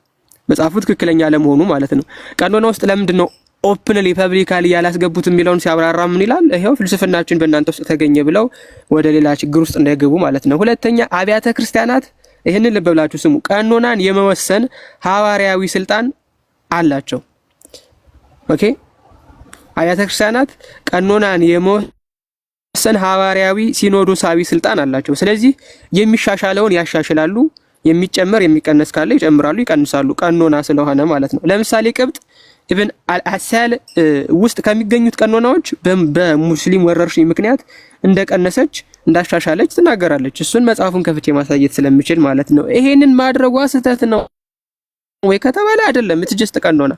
መጽሐፉ ትክክለኛ ለመሆኑ ማለት ነው። ቀኖና ውስጥ ለምንድን ነው ኦፕንሊ ፐብሊካሊ ያላስገቡት የሚለውን ሲያብራራ ምን ይላል? ይሄው ፍልስፍናችን በእናንተ ውስጥ ተገኘ ብለው ወደ ሌላ ችግር ውስጥ እንዳይገቡ ማለት ነው። ሁለተኛ አብያተ ክርስቲያናት ይህንን ልብ ብላችሁ ስሙ። ቀኖናን የመወሰን ሐዋርያዊ ስልጣን አላቸው። ኦኬ፣ አብያተ ክርስቲያናት ቀኖናን የመወሰን ሐዋርያዊ ሲኖዶሳዊ ስልጣን አላቸው። ስለዚህ የሚሻሻለውን ያሻሽላሉ፣ የሚጨመር የሚቀነስ ካለ ይጨምራሉ፣ ይቀንሳሉ። ቀኖና ስለሆነ ማለት ነው። ለምሳሌ ቅብጥ ኢብን አልአሳል ውስጥ ከሚገኙት ቀኖናዎች በሙስሊም ወረርሽኝ ምክንያት እንደቀነሰች እንዳሻሻለች ትናገራለች። እሱን መጽሐፉን ከፍቼ ማሳየት ስለምችል ማለት ነው። ይሄንን ማድረጓ ስህተት ነው ወይ ከተባለ አይደለም። እትጀስት ቀኖና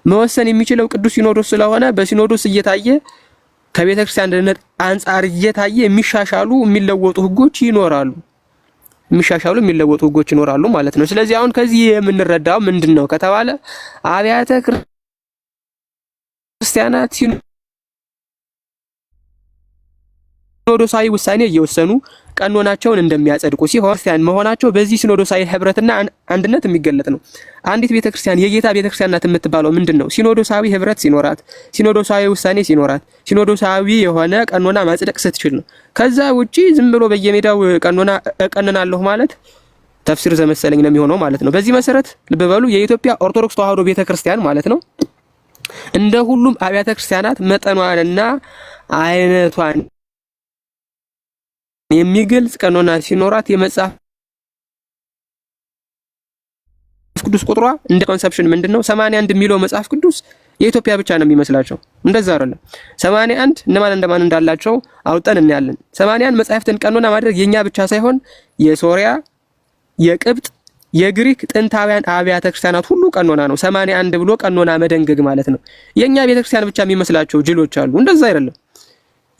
መወሰን የሚችለው ቅዱስ ሲኖዶስ ስለሆነ በሲኖዶስ እየታየ ከቤተ ክርስቲያን አንድነት አንጻር እየታየ የሚሻሻሉ የሚለወጡ ህጎች ይኖራሉ። የሚለወጡ ህጎች ይኖራሉ ማለት ነው። ስለዚህ አሁን ከዚህ የምንረዳው ምንድነው ከተባለ አብያተ ክርስቲያናት ሲኖዶሳዊ ውሳኔ እየወሰኑ ቀኖናቸውን እንደሚያጸድቁ ሲሆን ክርስቲያን መሆናቸው በዚህ ሲኖዶሳዊ ህብረትና አንድነት የሚገለጥ ነው። አንዲት ቤተክርስቲያን የጌታ ቤተክርስቲያን ናት የምትባለው ምንድነው? ሲኖዶሳዊ ህብረት ሲኖራት፣ ሲኖዶሳዊ ውሳኔ ሲኖራት፣ ሲኖዶሳዊ የሆነ ቀኖና ማጽደቅ ስትችል ነው። ከዛ ውጪ ዝም ብሎ በየሜዳው ቀኖና እቀንናለሁ ማለት ተፍሲር ዘመሰለኝ ነው የሚሆነው ማለት ነው። በዚህ መሰረት ልብ በሉ የኢትዮጵያ ኦርቶዶክስ ተዋሕዶ ቤተክርስቲያን ማለት ነው እንደ ሁሉም አብያተ ክርስቲያናት መጠኗንና አይነቷን የሚገልጽ ቀኖና ሲኖራት የመጽሐፍ ቅዱስ ቁጥሯ እንደ ኮንሰፕሽን ምንድነው 81 የሚለው መጽሐፍ ቅዱስ የኢትዮጵያ ብቻ ነው የሚመስላቸው። እንደዛ አይደለም። 81 እንደማን እንዳላቸው አውጠን እናያለን። 81 መጽሐፍትን ቀኖና ማድረግ የኛ ብቻ ሳይሆን የሶሪያ፣ የቅብጥ፣ የግሪክ ጥንታውያን አብያተ ክርስቲያናት ሁሉ ቀኖና ነው። 81 ብሎ ቀኖና መደንገግ ማለት ነው። የኛ ቤተክርስቲያን ብቻ የሚመስላቸው ጅሎች አሉ። እንደዛ አይደለም።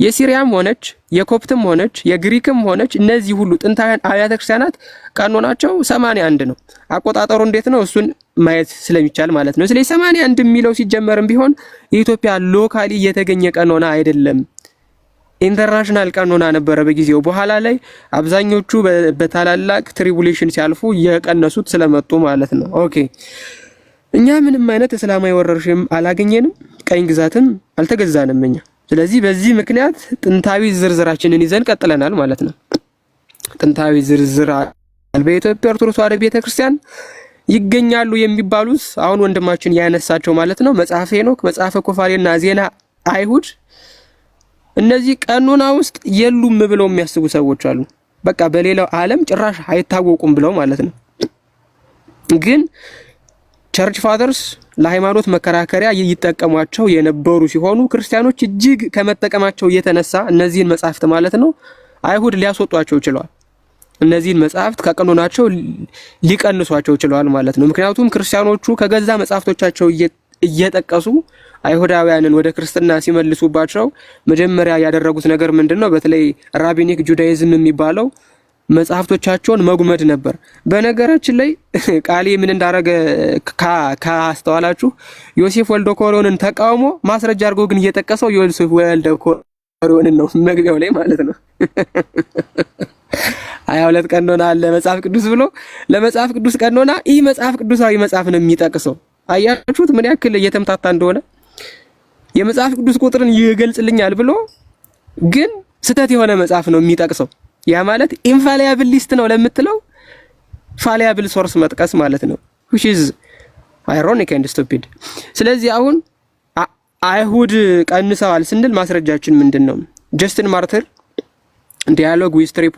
የሲሪያም ሆነች የኮፕትም ሆነች የግሪክም ሆነች እነዚህ ሁሉ ጥንታውያን አብያተ ክርስቲያናት ቀኖናቸው 81 ነው። አቆጣጠሩ እንዴት ነው? እሱን ማየት ስለሚቻል ማለት ነው። ስለዚህ 81 የሚለው ሲጀመርም ቢሆን የኢትዮጵያ ሎካሊ የተገኘ ቀኖና አይደለም። ኢንተርናሽናል ቀኖና ነበረ በጊዜው። በኋላ ላይ አብዛኞቹ በታላላቅ ትሪቡሌሽን ሲያልፉ እየቀነሱት ስለመጡ ማለት ነው። ኦኬ እኛ ምንም አይነት እስላማዊ ወረርሽም አላገኘንም፣ ቀኝ ግዛትም አልተገዛንም እኛ። ስለዚህ በዚህ ምክንያት ጥንታዊ ዝርዝራችንን ይዘን ቀጥለናል ማለት ነው። ጥንታዊ ዝርዝር በኢትዮጵያ ኦርቶዶክስ ተዋሕዶ ቤተክርስቲያን ይገኛሉ የሚባሉት አሁን ወንድማችን ያነሳቸው ማለት ነው መጽሐፈ ሄኖክ፣ መጽሐፈ ኩፋሌና ዜና አይሁድ እነዚህ ቀኖና ውስጥ የሉም ብለው የሚያስቡ ሰዎች አሉ። በቃ በሌላው ዓለም ጭራሽ አይታወቁም ብለው ማለት ነው። ግን ቸርች ፋዘርስ ለሃይማኖት መከራከሪያ ይጠቀሟቸው የነበሩ ሲሆኑ ክርስቲያኖች እጅግ ከመጠቀማቸው የተነሳ እነዚህን መጻሕፍት ማለት ነው አይሁድ ሊያስወጧቸው ችለዋል። እነዚህን መጻሕፍት ከቀኖናቸው ሊቀንሷቸው ችለዋል ማለት ነው። ምክንያቱም ክርስቲያኖቹ ከገዛ መጻሕፍቶቻቸው እየጠቀሱ አይሁዳውያንን ወደ ክርስትና ሲመልሱባቸው መጀመሪያ ያደረጉት ነገር ምንድነው? በተለይ ራቢኒክ ጁዳይዝም የሚባለው መጽሐፍቶቻቸውን መጉመድ ነበር። በነገራችን ላይ ቃሌ ምን እንዳረገ ካስተዋላችሁ ዮሴፍ ወልደ ኮሪዮንን ተቃውሞ ማስረጃ አድርጎ ግን እየጠቀሰው ዮሴፍ ወልደ ኮሪዮንን ነው መግቢያው ላይ ማለት ነው። 22 ቀኖና አለ መጽሐፍ ቅዱስ ብሎ ለመጽሐፍ ቅዱስ ቀኖና ይህ መጽሐፍ ቅዱሳዊ መጽሐፍ ነው የሚጠቅሰው። አያችሁት ምን ያክል እየተምታታ እንደሆነ? የመጽሐፍ ቅዱስ ቁጥርን ይገልጽልኛል ብሎ ግን ስተት የሆነ መጽሐፍ ነው የሚጠቅሰው። ያ ማለት ኢንፋሊያብል ሊስት ነው ለምትለው ፋሊያብል ሶርስ መጥቀስ ማለት ነው። which is ironic and stupid። ስለዚህ አሁን አይሁድ ቀንሰዋል ስንል ማስረጃችን ምንድነው? ጀስቲን ማርትር ዲያሎግ ዊዝ ትሪፖ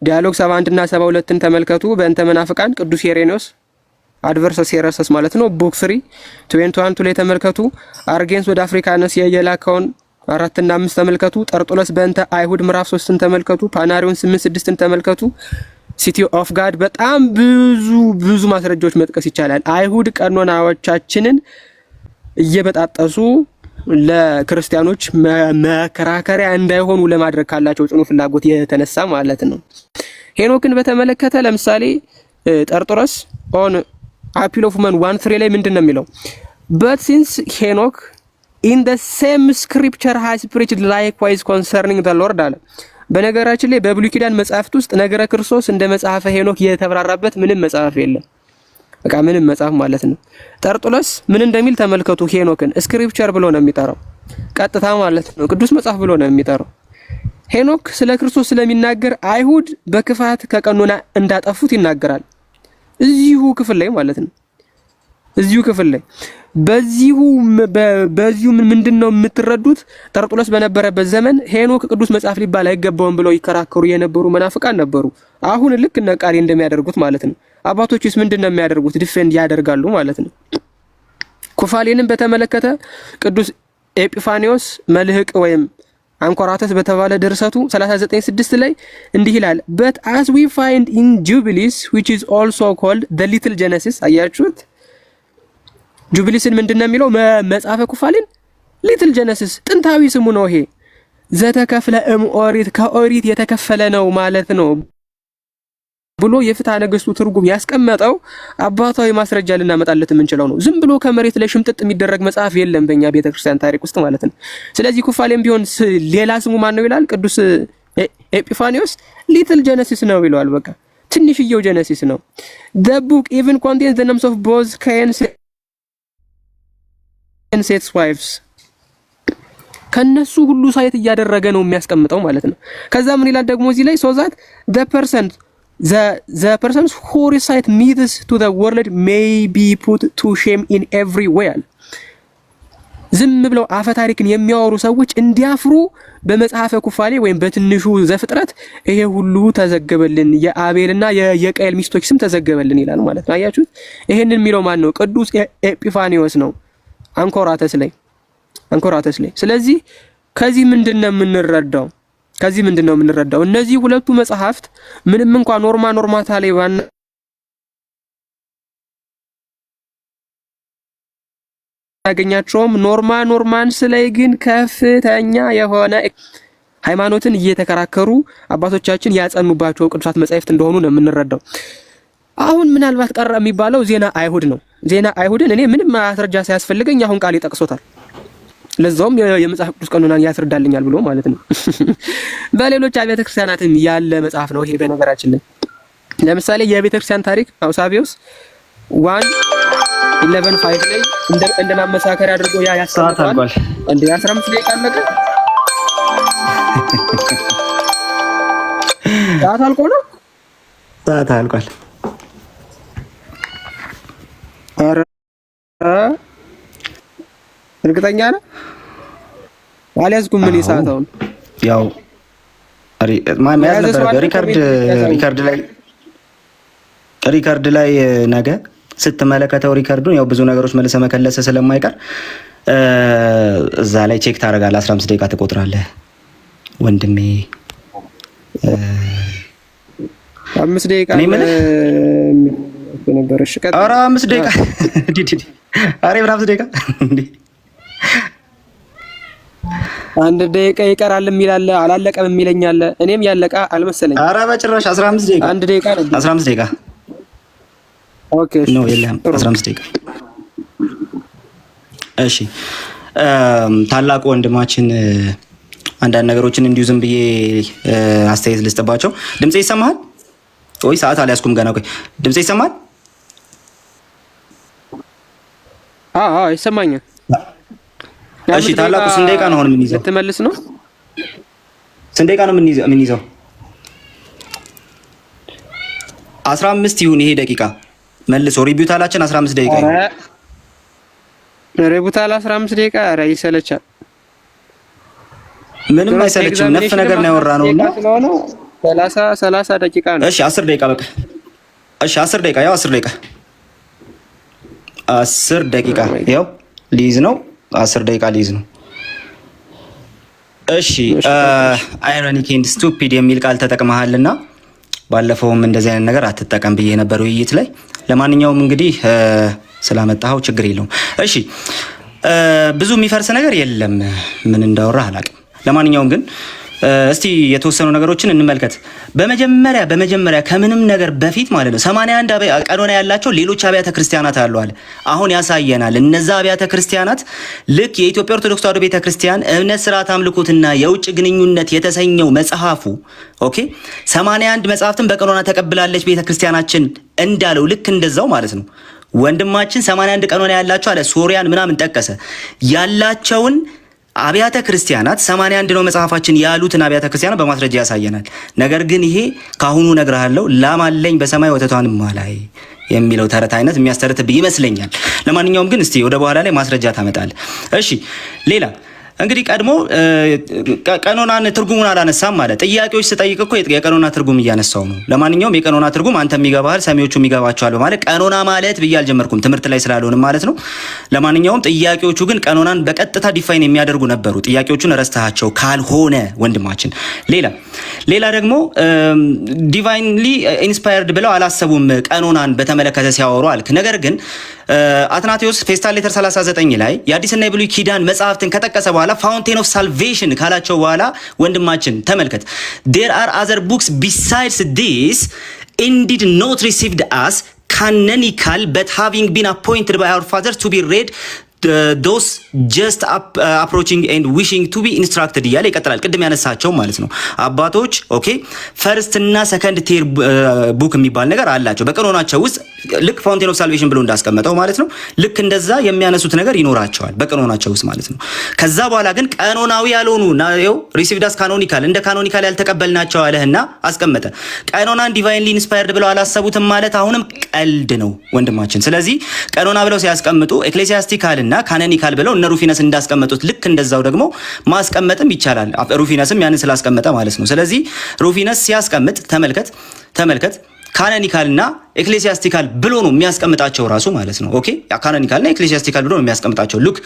ዲያሎግ 71 እና 72ን ተመልከቱ። በእንተ መናፍቃን ቅዱስ ሄሬኒዮስ አድቨርሰስ ሄረሰስ ማለት ነው ቡክ 3 21 ላይ ተመልከቱ። አርጌንስ ወደ አፍሪካነስ የየላከውን 4 እና 5 ተመልከቱ። ጠርጡለስ በእንተ አይሁድ ምዕራፍ 3ን ተመልከቱ። ፓናሪዮን 8:6ን ተመልከቱ። ሲቲ ኦፍ ጋድ በጣም ብዙ ማስረጃዎች መጥቀስ ይቻላል። አይሁድ ቀኖናዎቻችንን እየበጣጠሱ ለክርስቲያኖች መከራከሪያ እንዳይሆኑ ለማድረግ ካላቸው ጽኑ ፍላጎት የተነሳ ማለት ነው። ሄኖክን በተመለከተ ለምሳሌ ጠርጡለስ ኦን አፒል ኦፍ መን 1:3 ላይ ምንድነው የሚለው? but since Enoch in the same scripture has preached likewise concerning the Lord አለ። በነገራችን ላይ በብሉይ ኪዳን መጽሐፍት ውስጥ ነገረ ክርስቶስ እንደ መጽሐፈ ሄኖክ የተብራራበት ምንም መጽሐፍ የለም። በቃ ምንም መጽሐፍ ማለት ነው። ጠርጡለስ ምን እንደሚል ተመልከቱ። ሄኖክን ስክሪፕቸር ብሎ ነው የሚጠራው፣ ቀጥታ ማለት ነው። ቅዱስ መጽሐፍ ብሎ ነው የሚጠራው። ሄኖክ ስለ ክርስቶስ ስለሚናገር አይሁድ በክፋት ከቀኖና እንዳጠፉት ይናገራል። እዚሁ ክፍል ላይ ማለት ነው። እዚሁ ክፍል ላይ በዚሁ ምንድነው የምትረዱት? ጠርጡለስ በነበረበት ዘመን ሄኖክ ቅዱስ መጽሐፍ ሊባል አይገባውም ብለው ይከራከሩ የነበሩ መናፍቃን ነበሩ። አሁን ልክ እነ ቃሌ እንደሚያደርጉት ማለት ነው። አባቶችስ ምንድነው የሚያደርጉት? ዲፌንድ ያደርጋሉ ማለት ነው። ኩፋሌንን በተመለከተ ቅዱስ ኤጲፋኒዮስ መልህቅ ወይም አንኮራተስ በተባለ ድርሰቱ 39:6 ላይ እንዲህ ይላል but as we find in Jubilees which is also called the little Genesis። አያችሁት? ጁቢሊስን ምንድነው የሚለው? መጽሐፈ ኩፋሌን ሊትል ጀነሲስ ጥንታዊ ስሙ ነው። ይሄ ዘተከፍለ ኦሪት ከኦሪት የተከፈለ ነው ማለት ነው ብሎ የፍትሐ ነገሥቱ ትርጉም ያስቀመጠው አባታዊ ማስረጃ ልናመጣለት የምንችለው ነው። ዝም ብሎ ከመሬት ላይ ሽምጥጥ የሚደረግ መጽሐፍ የለም በእኛ ቤተክርስቲያን ታሪክ ውስጥ ማለት ነው። ስለዚህ ኩፋሌም ቢሆን ሌላ ስሙ ማን ነው ይላል? ቅዱስ ኤጲፋኒዎስ ሊትል ጀነሲስ ነው ይለዋል። በቃ ትንሽየው ጀነሲስ ነው። the book even contains the names of both Cain and Seth's wives ከነሱ ሁሉ ሳይት እያደረገ ነው የሚያስቀምጠው ማለት ነው። ከዛ ምን ይላል ደግሞ እዚህ ላይ so that the persons who recite myths to the world may be put to shame in every way. ዝም ብለው አፈ ታሪክን የሚያወሩ ሰዎች እንዲያፍሩ በመጽሐፈ ኩፋሌ ወይም በትንሹ ዘፍጥረት ይሄ ሁሉ ተዘገበልን፣ የአቤልና የቃየል ሚስቶች ስም ተዘገበልን ይላል ማለት ነው። አያችሁት? ይሄንን የሚለው ማን ነው? ቅዱስ ኤጲፋኒዎስ ነው አንኮራተስ ላይ። ስለዚህ ከዚህ ምንድነው የምንረዳው? እነዚህ ሁለቱ መጽሐፍት ምንም እንኳን ኖርማታ ላይ ያገኛቸውም ኖርማንስ ላይ ግን ከፍተኛ የሆነ ሃይማኖትን እየተከራከሩ አባቶቻችን ያጸኑባቸው ቅዱሳት መጻሕፍት እንደሆኑ ነው የምንረዳው። አሁን ምናልባት ቀረ የሚባለው ዜና አይሁድ ነው። ዜና አይሁድን እኔ ምንም ማስረጃ ሳያስፈልገኝ አሁን ቃል ይጠቅሶታል። ለዛውም የመጽሐፍ ቅዱስ ቀኖናን ያስረዳልኛል ብሎ ማለት ነው። በሌሎች አብያተ ክርስቲያናትም ያለ መጽሐፍ ነው ይሄ። በነገራችን ላይ ለምሳሌ የቤተ ክርስቲያን ታሪክ አውሳቢዮስ 1:11:5 ላይ እንደ ማመሳከሪያ አድርጎ ያስተምራል። እንደ 15 ደቂቃ አለቀ። ሰዓት አልቆ ነው። ሰዓት አልቋል። ኧረ እርግጠኛ ነህ? አልያዝኩም። ምን ይሳታውን ያው ሪካርድ ላይ ነገ ስትመለከተው ሪካርዱን ያው ብዙ ነገሮች መልሰ መከለሰ ስለማይቀር እዛ ላይ ቼክ ታደርጋለህ። 15 ደቂቃ ትቆጥራለህ ወንድሜ። 5 ደቂቃ ነበር። እሺ ቀጥ ኧረ 5 ደቂቃ ኧረ 5 ደቂቃ እንዴ! 1 ደቂቃ ይቀራል የሚላል አላለቀም የሚለኛል። እኔም ያለቀ አልመሰለኝ። ኧረ በጭራሽ 15 ደቂቃ 1 ደቂቃ ነው። 15 ደቂቃ ኦኬ ነው የለም 15 ደቂቃ። እሺ ታላቁ ወንድማችን አንዳንድ ነገሮችን እንዲሁ ዝም ብዬ አስተያየት ልስጥባቸው። ድምጼ ይሰማሃል ወይ? ሰዓት አልያዝኩም ገና። ቆይ ድምጼ ይሰማሃል? አዎ ይሰማኛል። እሺ ታላቁ ስንት ደቂቃ ነው አሁን የምንይዘው? ልትመልስ ነው? ስንት ደቂቃ ነው የምንይዘው? 15 ይሁን ይሄ ደቂቃ መልሶ ሪቢዩታላችን 15 ደቂቃ ይሁን። ሪቢዩታል 15 ደቂቃ ኧረ ይሰለቻል። ምንም አይሰለችም። ነፍ ነገር ነው ያወራነውና 30 ደቂቃ ነው። እሺ 10 ደቂቃ በቃ። እሺ 10 ደቂቃ ያው 10 ደቂቃ 10 ደቂቃ ያው ሊይዝ ነው። 10 ደቂቃ ሊይዝ ነው። እሺ አይሮኒክ ኤንድ ስቱፒድ የሚል ቃል ተጠቅመሃልና ባለፈውም እንደዚህ አይነት ነገር አትጠቀም ብዬ ነበር ውይይት ላይ። ለማንኛውም እንግዲህ ስላመጣኸው ችግር የለውም። እሺ ብዙ የሚፈርስ ነገር የለም። ምን እንዳወራህ አላውቅም። ለማንኛውም ግን እስቲ የተወሰኑ ነገሮችን እንመልከት። በመጀመሪያ ከምንም ነገር በፊት ማለት ነው 81 ቀኖና ያላቸው ሌሎች አብያተ ክርስቲያናት አሉ አለ። አሁን ያሳየናል። እነዛ አብያተ ክርስቲያናት ልክ የኢትዮጵያ ኦርቶዶክስ ተዋሕዶ ቤተክርስቲያን እምነት፣ ስርዓት፣ አምልኮትና የውጭ ግንኙነት የተሰኘው መጽሐፉ ኦኬ 81 መጽሐፍትን በቀኖና ተቀብላለች ቤተክርስቲያናችን እንዳለው ልክ እንደዛው ማለት ነው ወንድማችን 81 ቀኖና ያላቸው አለ። ሶሪያን ምናምን ጠቀሰ ያላቸውን አብያተ ክርስቲያናት 81 ነው መጽሐፋችን ያሉትን አብያተ ክርስቲያናት በማስረጃ ያሳየናል። ነገር ግን ይሄ ካሁኑ እነግርሃለሁ ላም አለኝ በሰማይ ወተቷንም ማላይ የሚለው ተረት አይነት የሚያስተርትብህ ይመስለኛል። ለማንኛውም ግን እስቲ ወደ በኋላ ላይ ማስረጃ ታመጣለህ። እሺ ሌላ እንግዲህ ቀድሞ ቀኖናን ትርጉሙን አላነሳም ማለት ጥያቄዎች ስጠይቅ እኮ የቀኖና ትርጉም እያነሳው ነው። ለማንኛውም የቀኖና ትርጉም አንተ የሚገባሃል ሰሚዎቹ የሚገባቸዋል በማለት ቀኖና ማለት ብዬ አልጀመርኩም ትምህርት ላይ ስላልሆንም ማለት ነው። ለማንኛውም ጥያቄዎቹ ግን ቀኖናን በቀጥታ ዲፋይን የሚያደርጉ ነበሩ። ጥያቄዎቹን ረስተሃቸው ካልሆነ ወንድማችን። ሌላ ደግሞ ዲቫይንሊ ኢንስፓየርድ ብለው አላሰቡም ቀኖናን በተመለከተ ሲያወሩ አልክ። ነገር ግን አትናቴዎስ ፌስታል ሌተር 39 ላይ የአዲስና የብሉይ ኪዳን መጽሐፍትን ከጠቀሰ በኋላ ፋውንቴን ኦፍ ሳልቬሽን ካላቸው በኋላ ወንድማችን ተመልከት there are other books besides this indeed not received as canonical but having been appointed by our fathers to be read ዶስ ጀስት አፕሮቺንግ ኤንድ ዊሽንግ ቱ ቢ ኢንስትራክትድ እያለ ይቀጥላል። ቅድም ያነሳቸው ማለት ነው አባቶች። ኦኬ ፈርስት እና ሰከንድ ቲር ቡክ የሚባል ነገር አላቸው በቀኖናቸው ውስጥ ልክ ፋውንቴን ኦፍ ሳልቬሽን ብሎ እንዳስቀመጠው ማለት ነው። ልክ እንደዛ የሚያነሱት ነገር ይኖራቸዋል በቀኖናቸው ውስጥ ማለት ነው። ከዛ በኋላ ግን ቀኖናዊ ያልሆኑ ናው ሪሲቭድ አስ ካኖኒካል እንደ ካኖኒካል ያልተቀበልናቸው አለህና አስቀመጠ። ቀኖናን ዲቫይንሊ ኢንስፓየርድ ብለው አላሰቡትም ማለት አሁንም ቀልድ ነው ወንድማችን። ስለዚህ ቀኖና ብለው ሲያስቀምጡ ኤክሌሲያስቲካል እና ካኖኒካል ብለው እነ ሩፊነስ እንዳስቀመጡት ልክ እንደዛው ደግሞ ማስቀመጥም ይቻላል። ሩፊነስም ያንን ስላስቀመጠ ማለት ነው። ስለዚህ ሩፊነስ ሲያስቀምጥ ተመልከት ካኖኒካል እና ኤክሌሲያስቲካል ብሎ ነው የሚያስቀምጣቸው ራሱ ማለት ነው። ኦኬ ካኖኒካል እና ኤክሌሲያስቲካል ብሎ ነው የሚያስቀምጣቸው። ሉክ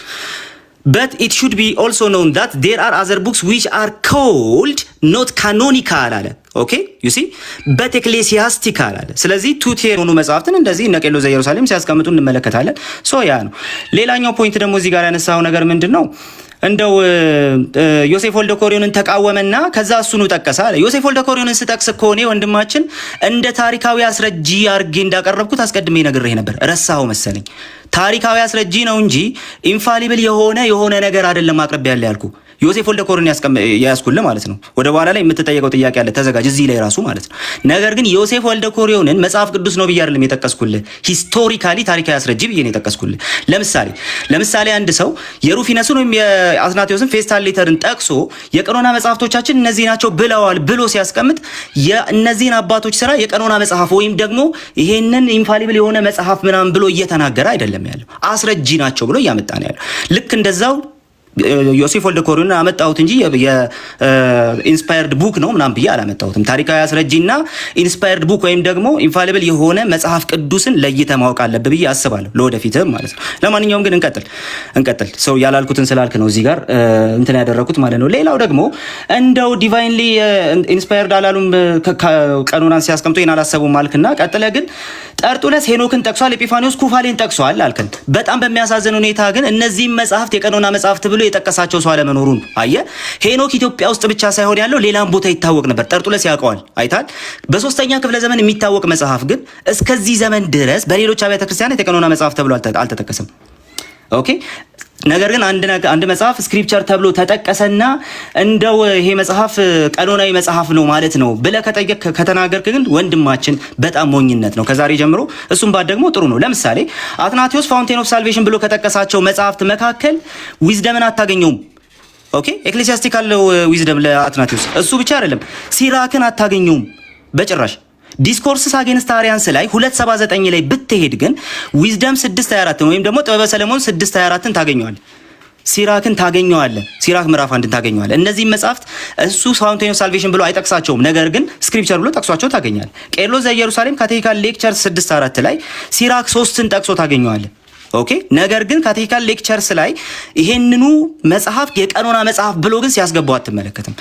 but it should be also known that there are other books which are called not canonical አለ። ኦኬ you see but ecclesiastical አለ። ስለዚህ ቱ ቲር ሆኑ መጽሐፍትን እንደዚህ እነ ቄርሎስ ዘኢየሩሳሌም ሲያስቀምጡ እንመለከታለን። ሶ ያ ነው። ሌላኛው ፖይንት ደግሞ እዚህ ጋር ያነሳው ነገር ምንድነው? እንደው ዮሴፍ ወልደ ኮሪዮንን ተቃወመና ከዛ እሱኑ ጠቀሰ አለ። ዮሴፍ ወልደ ኮሪዮንን ስጠቅስ እኮ እኔ ወንድማችን እንደ ታሪካዊ አስረጂ አርጌ እንዳቀረብኩት አስቀድሜ ነግሬህ ነበር። ረሳኸው መሰለኝ። ታሪካዊ አስረጂ ነው እንጂ ኢንፋሊብል የሆነ ነገር አይደለም አቅርቤ ያለ ያልኩ። ዮሴፍ ወልደ ኮሪዮን ያስኩልህ ማለት ነው። ወደ በኋላ ላይ የምትጠየቀው ጥያቄ አለ፣ ተዘጋጅ እዚህ ላይ ራሱ ማለት ነው። ነገር ግን ዮሴፍ ወልደ ኮሪዮንን መጽሐፍ ቅዱስ ነው ብዬ አይደለም የጠቀስኩልህ፣ ሂስቶሪካሊ ታሪካዊ አስረጂ ብዬ ነው የጠቀስኩልህ። ለምሳሌ አንድ ሰው የሩፊነስን ወይም የአትናቴዎስን ፌስታል ሌተርን ጠቅሶ የቀኖና መጽሐፍቶቻችን እነዚህ ናቸው ብለዋል ብሎ ሲያስቀምጥ የእነዚህን አባቶች ስራ የቀኖና መጽሐፍ ወይም ደግሞ ይሄንን ኢንፋሊብል የሆነ መጽሐፍ ምናምን ብሎ እየተናገረ አይደለም ያለው፣ አስረጂ ናቸው ብሎ እያመጣ ነው ያለው። ልክ እንደዛው ዮሴፍ ወልደ ኮሪዮንን አመጣሁት እንጂ የኢንስፓየርድ ቡክ ነው ምናምን ብዬ አላመጣሁትም። ታሪካዊ አስረጂና ኢንስፓየርድ ቡክ ወይም ደግሞ ኢንፋሊብል የሆነ መጽሐፍ ቅዱስን ለይተህ ማወቅ አለብህ ብዬ አስባለሁ፣ ለወደፊትም ማለት ነው። ለማንኛውም ግን እንቀጥል። ሰው ያላልኩትን ስላልክ ነው እዚህ ጋር እንትን ያደረኩት ማለት ነው። ሌላው ደግሞ እንደው ዲቫይንሊ ኢንስፓየርድ አላሉም ቀኖናን ሲያስቀምጡ ይሄን አላሰቡም አልክና ቀጥለህ ግን ጠርጡለስ ሄኖክን ጠቅሷል፣ ኤጲፋኒዎስ ኩፋሌን ጠቅሷል አልከን። በጣም በሚያሳዝን ሁኔታ ግን እነዚህም መጽሐፍት የቀኖና መጽሐፍት ብሎ የጠቀሳቸው ሰው አለመኖሩን አየህ። ሄኖክ ኢትዮጵያ ውስጥ ብቻ ሳይሆን ያለው ሌላም ቦታ ይታወቅ ነበር። ጠርጡለስ ያውቀዋል፣ አይታል። በሶስተኛ ክፍለ ዘመን የሚታወቅ መጽሐፍ ግን እስከዚህ ዘመን ድረስ በሌሎች አብያተ ክርስቲያናት የቀኖና መጽሐፍ ተብሎ አልተጠቀሰም። ኦኬ ነገር ግን አንድ መጽሐፍ ስክሪፕቸር ተብሎ ተጠቀሰና እንደው ይሄ መጽሐፍ ቀኖናዊ መጽሐፍ ነው ማለት ነው ብለህ ከተናገርክ ግን ወንድማችን በጣም ሞኝነት ነው። ከዛሬ ጀምሮ እሱም ባድ ደግሞ ጥሩ ነው። ለምሳሌ አትናቴዎስ ፋውንቴን ኦፍ ሳልቬሽን ብሎ ከጠቀሳቸው መጽሐፍት መካከል ዊዝደምን አታገኘውም። ኦኬ ኤክሌሲያስቲካል ዊዝደም ለአትናቴዎስ እሱ ብቻ አይደለም፣ ሲራክን አታገኘውም በጭራሽ። ዲስኮርስስ አጌንስት አሪያንስ ላይ 279 ላይ ብትሄድ ግን ዊዝደም 624 ወይም ደግሞ ጥበበ ሰለሞን 624ን ታገኘዋለህ። ሲራክን ታገኘዋለህ። ሲራክ ምዕራፍ 1ን ታገኘዋለህ። እነዚህ መጽሐፍት እሱ ፋውንቴን ኦፍ ሳልቬሽን ብሎ አይጠቅሳቸውም፣ ነገር ግን ስክሪፕቸር ብሎ ጠቅሷቸው ታገኛለህ። ቄርሎስ ዘኢየሩሳሌም ካቴኪካል ሌክቸር 64 ላይ ሲራክ 3ን ጠቅሶ ታገኘዋለህ። ኦኬ ነገር ግን ካቴኪካል ሌክቸርስ ላይ ይሄንኑ መጽሐፍ የቀኖና መጽሐፍ ብሎ ግን ሲያስገባው አትመለከትም።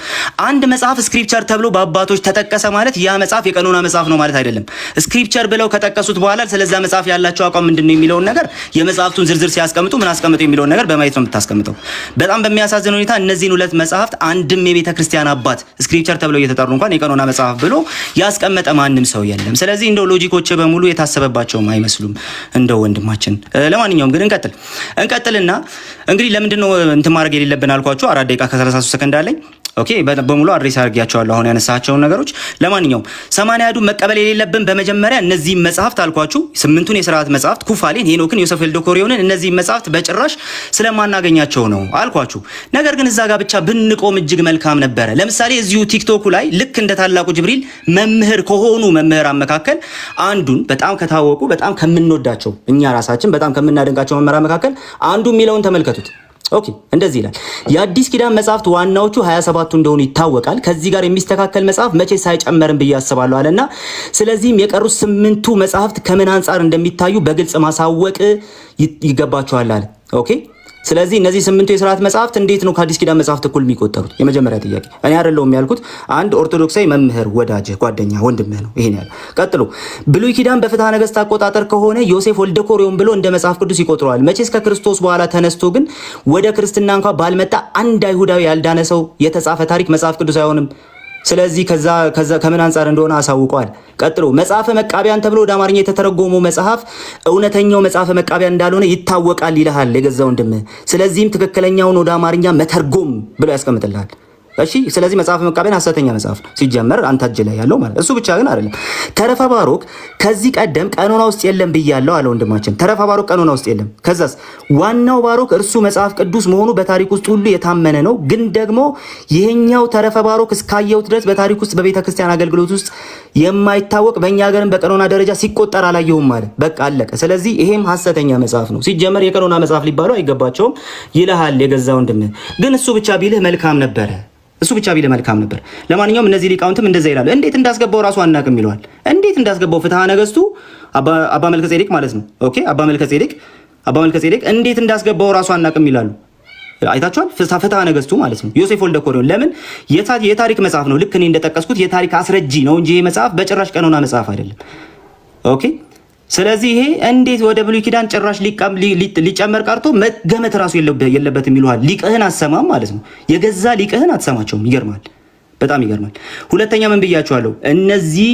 አንድ መጽሐፍ ስክሪፕቸር ተብሎ በአባቶች ተጠቀሰ ማለት ያ መጽሐፍ የቀኖና መጽሐፍ ነው ማለት አይደለም። ስክሪፕቸር ብለው ከጠቀሱት በኋላ ስለዛ መጽሐፍ ያላቸው አቋም ምንድነው የሚለውን ነገር የመጽሐፍቱን ዝርዝር ሲያስቀምጡ ምን አስቀምጡ የሚለውን ነገር በማየት ነው የምታስቀምጠው። በጣም በሚያሳዝን ሁኔታ እነዚህን ሁለት መጽሐፍት አንድም የቤተ ክርስቲያን አባት ስክሪፕቸር ተብለው እየተጠሩ እንኳን የቀኖና መጽሐፍ ብሎ ያስቀመጠ ማንም ሰው የለም። ስለዚህ እንደው ሎጂኮች በሙሉ የታሰበባቸውም አይመስሉም እንደው ወንድማችን። ለማንኛውም ግን እንቀጥልና እንግዲህ ለምንድነው እንትን ማድረግ የሌለብን አልኳችሁ። 4 ደቂቃ ከ33 ሰከንድ አለኝ። ኦኬ በሙሉ አድሬስ አድርጊያቸዋለሁ አሁን ያነሳቸውን ነገሮች። ለማንኛውም 80 መቀበል የሌለብን በመጀመሪያ እነዚህ መጽሐፍት አልኳችሁ 8ቱን የሥርዓት መጽሐፍት ኩፋሌን፣ ሄኖክን፣ ዮሴፍ ወልደ ኮሪዮንን እነዚህ መጽሐፍት በጭራሽ ስለማናገኛቸው ነው አልኳችሁ። ነገር ግን እዛ ጋር ብቻ ብንቆም እጅግ መልካም ነበረ። ለምሳሌ እዚሁ ቲክቶኩ ላይ ልክ እንደ ታላቁ ጅብሪል መምህር ከሆኑ መምህራን መካከል አንዱን በጣም ከታወቁ በጣም ከምንወዳቸው እኛ ራሳችን በጣም ከምናደንቃቸው መምህራን መካከል አንዱ የሚለውን ተመልከቱት። ኦኬ እንደዚህ ይላል። የአዲስ ኪዳን መጽሐፍት ዋናዎቹ 27ቱ እንደሆኑ ይታወቃል። ከዚህ ጋር የሚስተካከል መጽሐፍ መቼ ሳይጨመርም ብዬ አስባለሁ አለና ስለዚህም የቀሩት 8ቱ መጽሐፍት ከምን አንጻር እንደሚታዩ በግልጽ ማሳወቅ ይገባቸዋል አለ። ኦኬ ስለዚህ እነዚህ 8ቱ የሥርዓት መጽሐፍት እንዴት ነው ከአዲስ ኪዳን መጽሐፍት እኩል የሚቆጠሩት? የመጀመሪያ ጥያቄ። እኔ አይደለሁም ያልኩት፣ አንድ ኦርቶዶክሳዊ መምህር ወዳጅህ፣ ጓደኛ፣ ወንድምህ ነው ይሄን ያለው። ቀጥሎ ብሉይ ኪዳን በፍትሐ ነገሥት አቆጣጠር ከሆነ ዮሴፍ ወልደ ኮሪዮን ብሎ እንደ መጽሐፍ ቅዱስ ይቆጥረዋል። መቼስ ከክርስቶስ በኋላ ተነስቶ ግን ወደ ክርስትና እንኳን ባልመጣ አንድ አይሁዳዊ ያልዳነ ሰው የተጻፈ ታሪክ መጽሐፍ ቅዱስ አይሆንም። ስለዚህ ከዛ ከምን አንጻር እንደሆነ አሳውቀዋል። ቀጥሎ መጽሐፈ መቃቢያን ተብሎ ወደ አማርኛ የተተረጎመው መጽሐፍ እውነተኛው መጽሐፈ መቃቢያን እንዳልሆነ ይታወቃል ይልሃል የገዛ ወንድምህ። ስለዚህም ትክክለኛውን ወደ አማርኛ መተርጎም ብሎ ያስቀምጥልሃል። እሺ ስለዚህ መጽሐፈ መቃቢያን ሐሰተኛ መጽሐፍ ነው ሲጀመር አንተ እጅ ላይ ያለው ማለት እሱ ብቻ ግን አይደለም። ተረፈ ባሮክ ከዚህ ቀደም ቀኖና ውስጥ የለም ብያለሁ አለ ወንድማችን። ተረፈ ባሮክ ቀኖና ውስጥ የለም። ከዛስ ዋናው ባሮክ እርሱ መጽሐፍ ቅዱስ መሆኑ በታሪክ ውስጥ ሁሉ የታመነ ነው። ግን ደግሞ ይሄኛው ተረፈ ባሮክ እስካየሁት ድረስ በታሪክ ውስጥ በቤተ ክርስቲያን አገልግሎት ውስጥ የማይታወቅ በእኛ ሀገርም በቀኖና ደረጃ ሲቆጠር አላየሁም ማለት በቃ አለቀ። ስለዚህ ይሄም ሐሰተኛ መጽሐፍ ነው ሲጀመር የቀኖና መጽሐፍ ሊባለው አይገባቸውም ይልሃል የገዛ ወንድምህ። ግን እሱ ብቻ ቢልህ መልካም ነበረ። እሱ ብቻ ቢለ መልካም ነበር። ለማንኛውም እነዚህ ሊቃውንትም እንደዛ ይላሉ። እንዴት እንዳስገባው ራሱ አናቅም ይለዋል። እንዴት እንዳስገባው ፍትሐ ነገስቱ አባ መልከ ጼዴቅ ማለት ነው። ኦኬ አባ መልከ ጼዴቅ እንዴት እንዳስገባው ራሱ አናቅም ይላሉ። አይታችኋል። ፍትሐ ነገስቱ ማለት ነው ዮሴፍ ወልደ ኮሪዮን። ለምን የታሪክ መጽሐፍ ነው። ልክ እኔ እንደጠቀስኩት የታሪክ አስረጂ ነው እንጂ ይሄ መጽሐፍ በጭራሽ ቀኖና መጽሐፍ አይደለም። ኦኬ ስለዚህ ይሄ እንዴት ወደ ብሉይ ኪዳን ጭራሽ ሊጨመር ቀርቶ መገመት ራሱ የለበትም ይሉሃል። ሊቅህን አሰማም ማለት ነው። የገዛ ሊቅህን አትሰማቸውም። ይገርማል፣ በጣም ይገርማል። ሁለተኛ ምን ብያቸዋለሁ? እነዚህ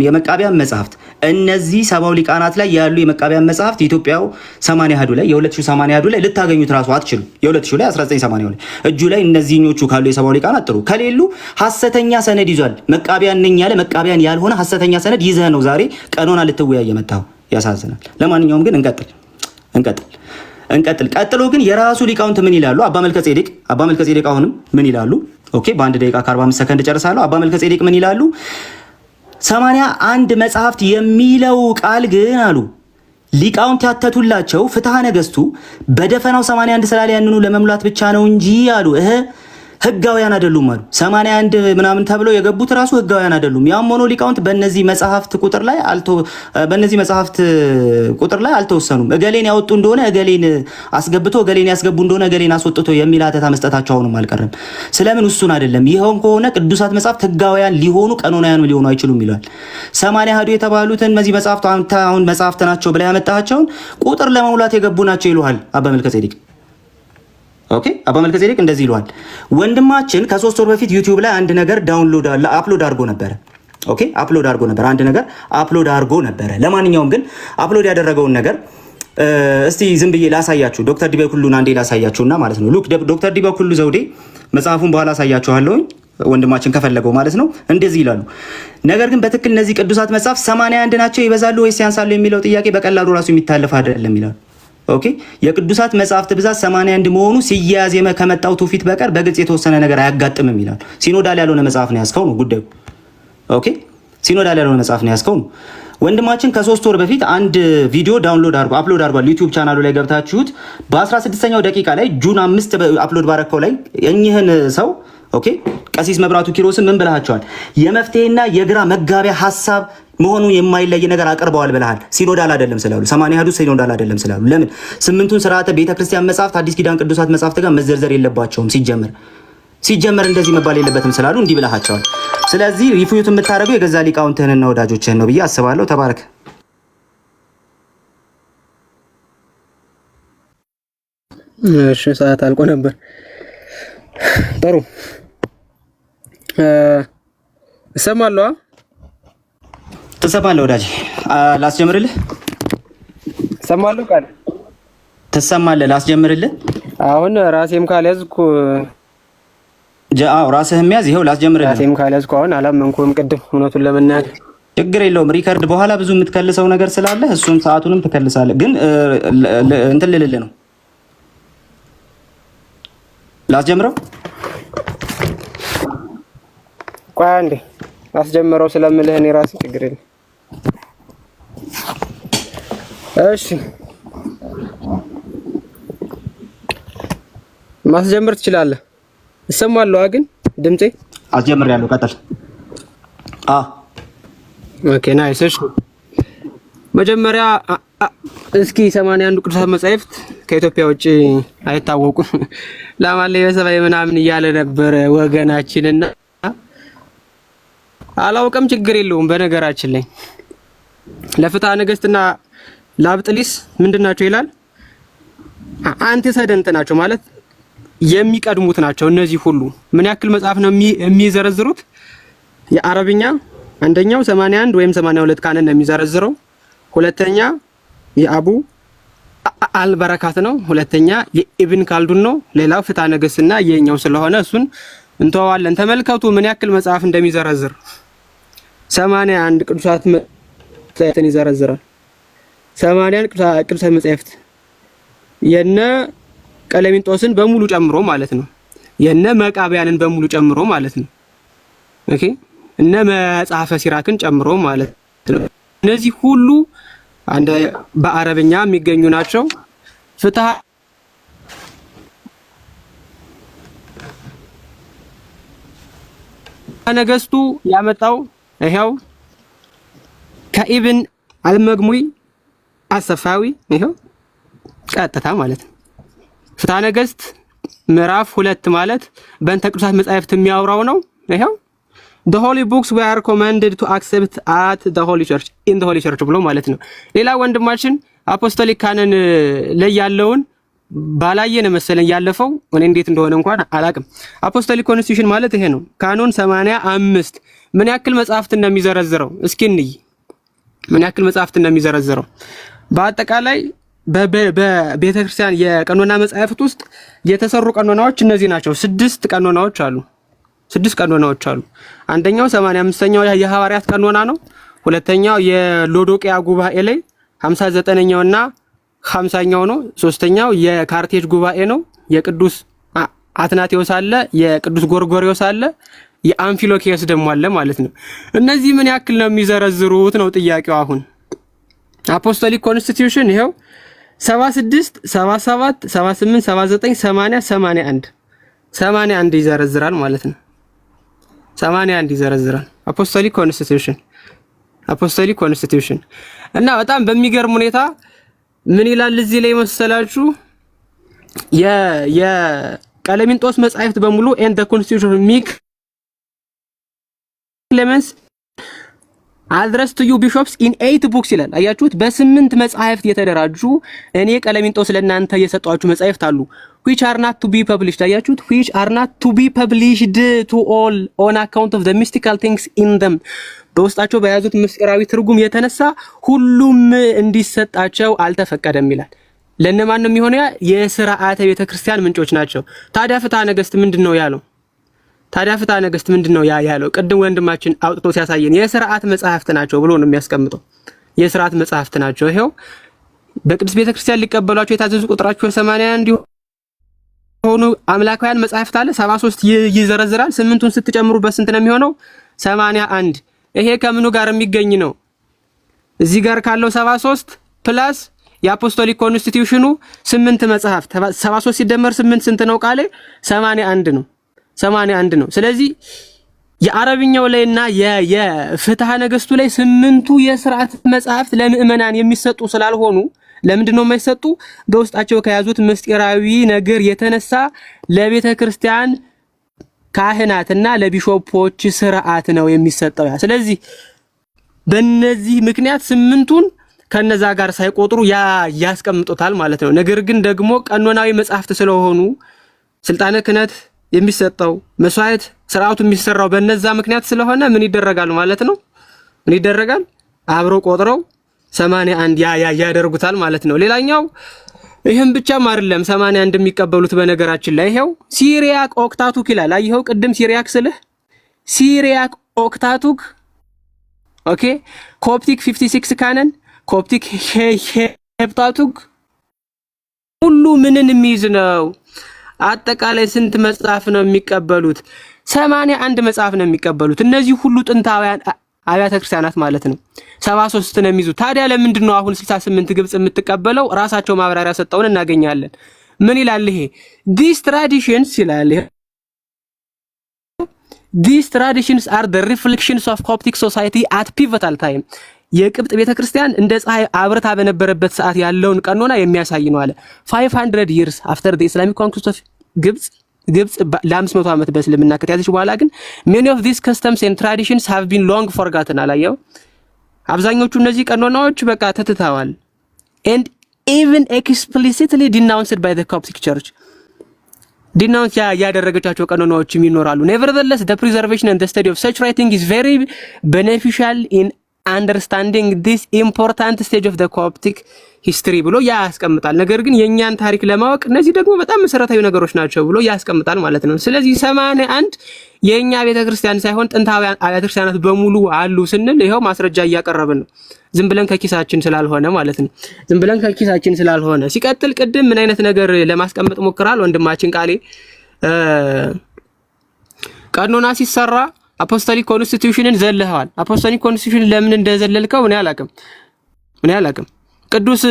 የመቃቢያን መጽሐፍት እነዚህ ሰባው ሊቃናት ላይ ያሉ የመቃቢያን መጽሐፍት ኢትዮጵያው 80 አሐዱ ላይ የ2080 አሐዱ ላይ ልታገኙት ራሱ አትችሉ። የ2000 ላይ 1980 ላይ እጁ ላይ እነዚህኞቹ ካሉ የሰባው ሊቃናት ጥሩ ከሌሉ ሐሰተኛ ሰነድ ይዟል። መቃቢያን ነኝ ያለ መቃቢያን ያልሆነ ሐሰተኛ ሰነድ ይዘህ ነው ዛሬ ቀኖና ልትወያይ የመጣው። ያሳዝናል። ለማንኛውም ግን እንቀጥል። ቀጥሎ ግን የራሱ ሊቃውንት ምን ይላሉ? አባ መልከ ጼዴቅ አሁንም ምን ይላሉ? ኦኬ በአንድ ደቂቃ ከ45 ሰከንድ ጨርሳለሁ። አባ መልከ ጼዴቅ ምን ይላሉ? 81 መጽሐፍት የሚለው ቃል ግን አሉ ሊቃውንት ያተቱላቸው ፍትሐ ነገስቱ በደፈናው 81 ስላለ ያንኑ ለመሙላት ብቻ ነው እንጂ አሉ ህጋውያን አይደሉም አሉ። 81 ምናምን ተብለው የገቡት ራሱ ህጋውያን አይደሉም። ያም ሆኖ ሊቃውንት በእነዚህ መጽሐፍት ቁጥር ላይ አልተወሰኑም። እገሌን ያወጡ እንደሆነ እገሌን አስገብቶ እገሌን ያስገቡ እንደሆነ እገሌን አስወጥቶ የሚል አተታ መስጠታቸው አሁንም አልቀረም። ስለምን እሱን አይደለም። ይኸውም ከሆነ ቅዱሳት መጽሐፍት ህጋውያን ሊሆኑ ቀኖናውያን ሊሆኑ አይችሉም ይላል። 80 አሐዱ የተባሉትን እነዚህ መጽሐፍት አሁን መጽሐፍት ናቸው ብላ ያመጣቸውን ቁጥር ለመሙላት የገቡ ናቸው ይሉሃል አባ መልከ ጼዴቅ። ኦኬ አባ መልከ ጼዴቅ እንደዚህ ይሏል። ወንድማችን ከ3 ወር በፊት ዩቲዩብ ላይ አንድ ነገር አፕሎድ አድርጎ ነበር። ኦኬ አፕሎድ አድርጎ ነበር፣ አንድ ነገር አፕሎድ አድርጎ ነበር። ለማንኛውም ግን አፕሎድ ያደረገውን ነገር እስቲ ዝም ብዬ ላሳያችሁ። ዶክተር ዲበኩሉን አንዴ ላሳያችሁና ማለት ነው። ሉክ ዶክተር ዲበኩሉ ዘውዴ መጽሐፉን በኋላ አሳያችኋለሁ ወንድማችን ከፈለገው ማለት ነው። እንደዚህ ይላሉ። ነገር ግን በትክክል እነዚህ ቅዱሳት መጽሐፍ 81 ናቸው ይበዛሉ ወይስ ያንሳሉ የሚለው ጥያቄ በቀላሉ ራሱ የሚታለፍ አይደለም ይላሉ። ኦኬ የቅዱሳት መጽሐፍት ብዛት 81 መሆኑ ሲያያዝ ከመጣው ትውፊት በቀር በግልጽ የተወሰነ ነገር አያጋጥምም ይላል። ሲኖዳል ያልሆነ መጽሐፍ ነው ያስከው ነው ጉዳዩ። ኦኬ ሲኖዳል ያልሆነ መጽሐፍ ነው ያስከው ነው። ወንድማችን ከ3 ወር በፊት አንድ ቪዲዮ አፕሎድ አድርጓል ዩቲዩብ ቻናሉ ላይ ገብታችሁት በ16ኛው ደቂቃ ላይ ጁን 5 አፕሎድ ባረከው ላይ እኚህን ሰው ኦኬ ቀሲስ መብራቱ ኪሮስን ምን ብለሃቸዋል? የመፍትሄና የግራ መጋቢያ ሐሳብ መሆኑን የማይለይ ነገር አቅርበዋል ብለሃል። ሲኖዳል አይደለም ስላሉ 80 አሐዱ ሲኖዳል አይደለም ስላሉ ለምን 8ቱን ስርዓተ ቤተክርስቲያን መጽሐፍት አዲስ ኪዳን ቅዱሳት መጽሐፍት ጋር መዘርዘር የለባቸውም ሲጀመር እንደዚህ መባል የለበትም ስላሉ እንዲህ ብለሃቸዋል። ስለዚህ ሪፉዩት የምታደርገው የገዛ ሊቃውንትህንና ወዳጆችህን ነው ብዬ አስባለሁ። ተባረክ። እሺ ሰዓት አልቆ ነበር። ጥሩ እሰማለሁ። ትሰማለህ ወዳጅ? ላስጀምርልህ? እሰማለሁ ቃል ትሰማለህ? ላስጀምርልህ? አሁን ራሴም ካልያዝኩ ራስህም ያዝ። ይኸው ላስጀምርልህ። ራሴም ካልያዝኩ አሁን አላመንኩም። ቅድም እውነቱን ለመናገር ችግር የለውም። ሪከርድ በኋላ ብዙ የምትከልሰው ነገር ስላለ እሱን ሰዓቱንም ትከልሳለህ። ግን እንትን ልልህ ነው። ላስጀምረው? ቆይ አንዴ አስጀምረው ስለምልህ እኔ ራሴ ችግር የለም። እሺ ማስጀምር ትችላለህ። እሰማለሁ ግን ድምጼ አስጀምሬያለሁ። ቀጥል። ኦኬ ናይስ። እሺ መጀመሪያ እስኪ 81 ቅዱሳት መጻሕፍት ከኢትዮጵያ ውጪ አይታወቁም ለማለ የሰባይ ምናምን እያለ ነበር ወገናችንና አላውቅም። ችግር የለውም። በነገራችን ላይ ለፍትሐ ነገሥትና ለአብጥሊስ ምንድናቸው ይላል? አንቲሰደንት ናቸው ማለት የሚቀድሙት ናቸው። እነዚህ ሁሉ ምን ያክል መጽሐፍ ነው የሚዘረዝሩት? የአረብኛ አንደኛው 81 ወይም 82 ካንን ነው የሚዘረዝረው። ሁለተኛ የአቡ አልበረካት ነው። ሁለተኛ የኢብን ካልዱን ነው። ሌላው ፍትሐ ነገሥትና የኛው ስለሆነ እሱን እንተዋለን። ተመልከቱ ምን ያክል መጽሐፍ እንደሚዘረዝር 81 ቅዱሳት መጻሕፍትን ይዘረዝራል። 81 ቅዱሳት መጻሕፍት የነ ቀለሚንጦስን በሙሉ ጨምሮ ማለት ነው። የነ መቃብያንን በሙሉ ጨምሮ ማለት ነው። ኦኬ እነ መጽሐፈ ሲራክን ጨምሮ ማለት ነው። እነዚህ ሁሉ አንድ በአረብኛ የሚገኙ ናቸው። ፍትሐ ነገሥቱ ያመጣው ይሄው ከኢብን አልመግሙይ አሰፋዊ ይሄው ቀጥታ ማለት ነው። ፍትሐ ነገሥት ምዕራፍ 2 ማለት በእንተ ቅዱሳት መጻሕፍት የሚያወራው ነው። ይሄው the holy books we are commanded to accept at the holy church in the holy church ብሎ ማለት ነው። ሌላ ወንድማችን አፖስቶሊክ ካኖን ላይ ያለውን ባላየነ መሰለኝ ያለፈው እኔ እንዴት እንደሆነ እንኳን አላቅም። አፖስቶሊክ ኮንስቲቱሽን ማለት ይሄ ነው። ካኖን 85 ምን ያክል መጽሐፍት እንደሚዘረዝረው እስኪ እንይ። ምን ያክል መጽሐፍት እንደሚዘረዝረው በአጠቃላይ በቤተ ክርስቲያን የቀኖና መጽሐፍት ውስጥ የተሰሩ ቀኖናዎች እነዚህ ናቸው። 6 ቀኖናዎች አሉ። 6 ቀኖናዎች አሉ። አንደኛው 85ኛው የሐዋርያት ቀኖና ነው። ሁለተኛው የሎዶቅያ ጉባኤ ላይ 59ኛውና 50ኛው ነው። ሶስተኛው የካርቴጅ ጉባኤ ነው። የቅዱስ አትናቴዎስ አለ፣ የቅዱስ ጎርጎርዮስ አለ፣ የአንፊሎኪዮስ ደግሞ አለ ማለት ነው። እነዚህ ምን ያክል ነው የሚዘረዝሩት ነው ጥያቄው። አሁን አፖስቶሊክ ኮንስቲቱሽን ይሄው 76 77 78 79 80 81 81 ይዘረዝራል ማለት ነው። 81 ይዘረዝራል አፖስቶሊክ ኮንስቲቱሽን እና በጣም በሚገርም ሁኔታ ምን ይላል እዚህ ላይ መሰላችሁ? የቀለሚንጦስ መጻሕፍት በሙሉ and the constitution make Clemens address to you bishops in 8 books ይላል። አያችሁት? በ8 መጻሕፍት የተደራጁ እኔ ቀለሚንጦስ ለእናንተ የሰጧችሁ መጻሕፍት አሉ which are not to be published። አያችሁት? which are not to be published to all on account of the mystical things in them። በውስጣቸው በያዙት ምስጢራዊ ትርጉም የተነሳ ሁሉም እንዲሰጣቸው አልተፈቀደም ይላል። ለነማን ነው የሚሆነው? የሥርዓተ ቤተክርስቲያን ምንጮች ናቸው። ታዲያ ፍትሐ ነገሥት ምንድነው ያለው? ቅድም ወንድማችን አውጥቶ ሲያሳየን የሥርዓት መጽሐፍት ናቸው ብሎ ነው የሚያስቀምጠው። የሥርዓት መጽሐፍት ናቸው። ይሄው በቅዱስ ቤተክርስቲያን ሊቀበሏቸው የታዘዙ ቁጥራቸው 81 ሆኑ አምላካውያን መጽሐፍት አለ 73 ይዘረዝራል። 8ቱን ስትጨምሩበት ስንት ነው የሚሆነው? 81። ይሄ ከምኑ ጋር የሚገኝ ነው? እዚህ ጋር ካለው 73 ፕላስ የአፖስቶሊክ ኮንስቲቱሽኑ 8 መጽሐፍት 73 ሲደመር 8 ስንት ነው? ቃሌ 81 ነው። 81 ነው። ስለዚህ የአረብኛው ላይና የፍትሐ ነገሥቱ ላይ 8ቱ የሥርዓት መጽሐፍት ለምእመናን የሚሰጡ ስላልሆኑ ለምንድን ነው የማይሰጡ? በውስጣቸው ከያዙት ምስጢራዊ ነገር የተነሳ ለቤተ ክርስቲያን ካህናትና ለቢሾፖች ሥርዓት ነው የሚሰጠው። ስለዚህ በእነዚህ ምክንያት 8ቱን ከነዛ ጋር ሳይቆጥሩ ያስቀምጡታል ማለት ነው። ነገር ግን ደግሞ ቀኖናዊ መጽሐፍት ስለሆኑ ስልጣነ ክህነት የሚሰጠው መስዋዕት ስርዓቱ የሚሰራው በእነዛ ምክንያት ስለሆነ ምን ይደረጋል ማለት ነው? አብረው ቆጥረው 81 ያደርጉታል ማለት ነው። ሌላኛው ይሄን ብቻም አይደለም 81 የሚቀበሉት በነገራችን ላይ ይሄው ሲሪያክ ኦክታቱክ ይላል። አይሄው ቅድም ሲሪያክ ስልህ ሲሪያክ ኦክታቱክ ኦኬ፣ ኮፕቲክ 56 ካነን፣ ኮፕቲክ ሄፕታቱክ ሁሉ ምንን የሚይዝ ነው? አጠቃላይ ስንት መጽሐፍ ነው የሚቀበሉት? 81 መጽሐፍ ነው የሚቀበሉት። እነዚህ ሁሉ ጥንታውያን አብያተ ክርስቲያናት ማለት ነው 73 ነው የሚይዙ። ታዲያ ለምንድን ነው አሁን 68 ግብጽ የምትቀበለው? ራሳቸው ማብራሪያ ሰጠውን እናገኛለን። ምን ይላል ይሄ? these traditions ይላል። these traditions are the reflections of Coptic society at pivotal time። የቅብጥ ቤተክርስቲያን እንደ ፀሐይ አብረታ በነበረበት ሰዓት ያለውን ቀኖና የሚያሳይ ነው አለ። 500 years after the Islamic conquest of ግብጽ ለ500 ዓመት በእስልምና ከተያዘች በኋላ ግን many of these customs and traditions have been long forgotten አላየው። አብዛኞቹ እነዚህ ቀኖናዎች በቃ ተትተዋል and even explicitly denounced by the Coptic church። ዲናውንስ ያደረገቻቸው ቀኖናዎችም ይኖራሉ። nevertheless the preservation and the study of such writing is very beneficial in understanding this important stage of the Coptic history ብሎ ያስቀምጣል። ነገር ግን የኛን ታሪክ ለማወቅ እነዚህ ደግሞ በጣም መሰረታዊ ነገሮች ናቸው ብሎ ያስቀምጣል ማለት ነው። ስለዚህ 81 የኛ ቤተክርስቲያን ሳይሆን ጥንታውያን አብያተ ክርስቲያናት በሙሉ አሉ ስንል ይሄው ማስረጃ እያቀረብን ነው። ዝም ብለን ከኪሳችን ስላልሆነ ማለት ነው። ዝም ብለን ከኪሳችን ስላልሆነ ሲቀጥል ቅድም ምን አይነት ነገር ለማስቀመጥ ሞክራል ወንድማችን ቃሌ ቀኖና ሲሰራ አፖስቶሊክ ኮንስቲቲዩሽንን ዘለህዋል። አፖስቶሊክ ኮንስቲቲዩሽን ለምን እንደዘለልከው እኔ አላውቅም። ቅዱስ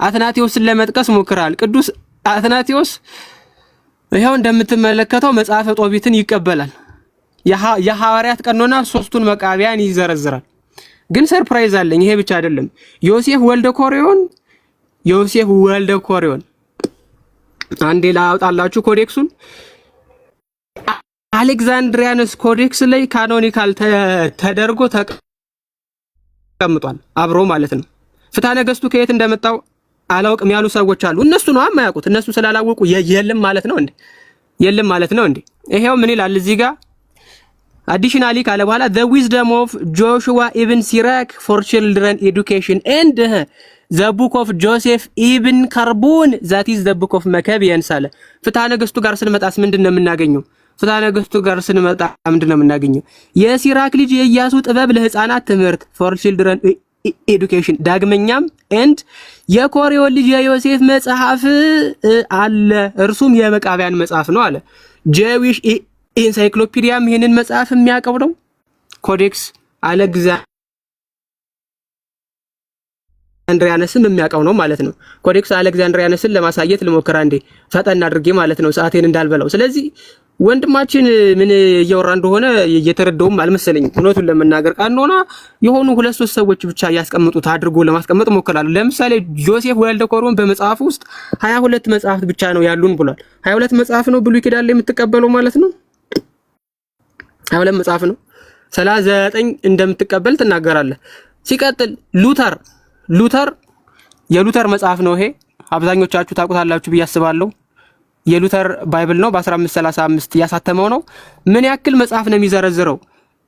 አትናቴዎስን ለመጥቀስ ሞክራል። ቅዱስ አትናቴዎስ ይሄው እንደምትመለከተው መጽሐፈ ጦቢትን ይቀበላል። የሐዋርያት ቀኖና ሶስቱን መቃቢያን ይዘረዝራል። ግን ሰርፕራይዝ አለኝ። ይሄ ብቻ አይደለም። ዮሴፍ ወልደ ኮሪዮን አንዴ ላውጣላችሁ ኮዴክሱን። አሌክዛንድሪያንስ ኮዴክስ ላይ ካኖኒካል ተደርጎ ተቀምጧል አብሮ ማለት ነው። ፍትሐ ነገሥቱ ከየት እንደመጣው አላውቅም ያሉ ሰዎች አሉ። እነሱ ነው የማያውቁት። እነሱ ስላላወቁ የለም ማለት ነው እንዴ? ይሄው ምን ይላል እዚህ ጋር አዲሽናሊ ካለ በኋላ the wisdom of Joshua ibn Sirach for children education and the book of Joseph ibn Karbun that is the book of Maccabees አለ። ፍትሐ ነገሥቱ ጋር ስንመጣስ ምንድነው የምናገኘው? የሲራክ ልጅ የኢያሱ ጥበብ ለህፃናት ትምህርት for children education። ዳግመኛም and የኮሪዮን ልጅ የዮሴፍ መጽሐፍ አለ፣ እርሱም የመቃቢያን መጽሐፍ ነው አለ። ጄዊሽ ኢንሳይክሎፒዲያም ይሄንን መጽሐፍ የሚያቀው ነው። ኮዴክስ አሌክዛንድሪያንስም የሚያቀው ነው ማለት ነው። ኮዴክስ አሌክዛንድሪያንስን ለማሳየት ልሞክር አንዴ ፈጠን አድርጌ ማለት ነው ሰዓቴን እንዳልበላው። ስለዚህ ወንድማችን ምን እያወራ እንደሆነ እየተረዳውም አልመሰለኝም። እውነቱን ለመናገር ቀኖና የሆኑ 2-3 ሰዎች ብቻ ያስቀምጡት አድርጎ ለማስቀመጥ ሞክራለሁ። ለምሳሌ ጆሴፍ ወልደ ኮሪዮን በመጽሐፉ ውስጥ 22 መጽሐፍት ብቻ ነው ያሉን ብሏል። 22 መጽሐፍ ነው ብሉይ ኪዳን ላይ የምትቀበለው ማለት ነው። 22 መጽሐፍ ነው። 39 እንደምትቀበል ትናገራለህ። ሲቀጥል ሉተር የሉተር መጽሐፍ ነው ይሄ። አብዛኞቻችሁ ታውቁታላችሁ ብዬ አስባለሁ። የሉተር ባይብል ነው በ1535 ያሳተመው ነው። ምን ያክል መጽሐፍ ነው የሚዘረዝረው?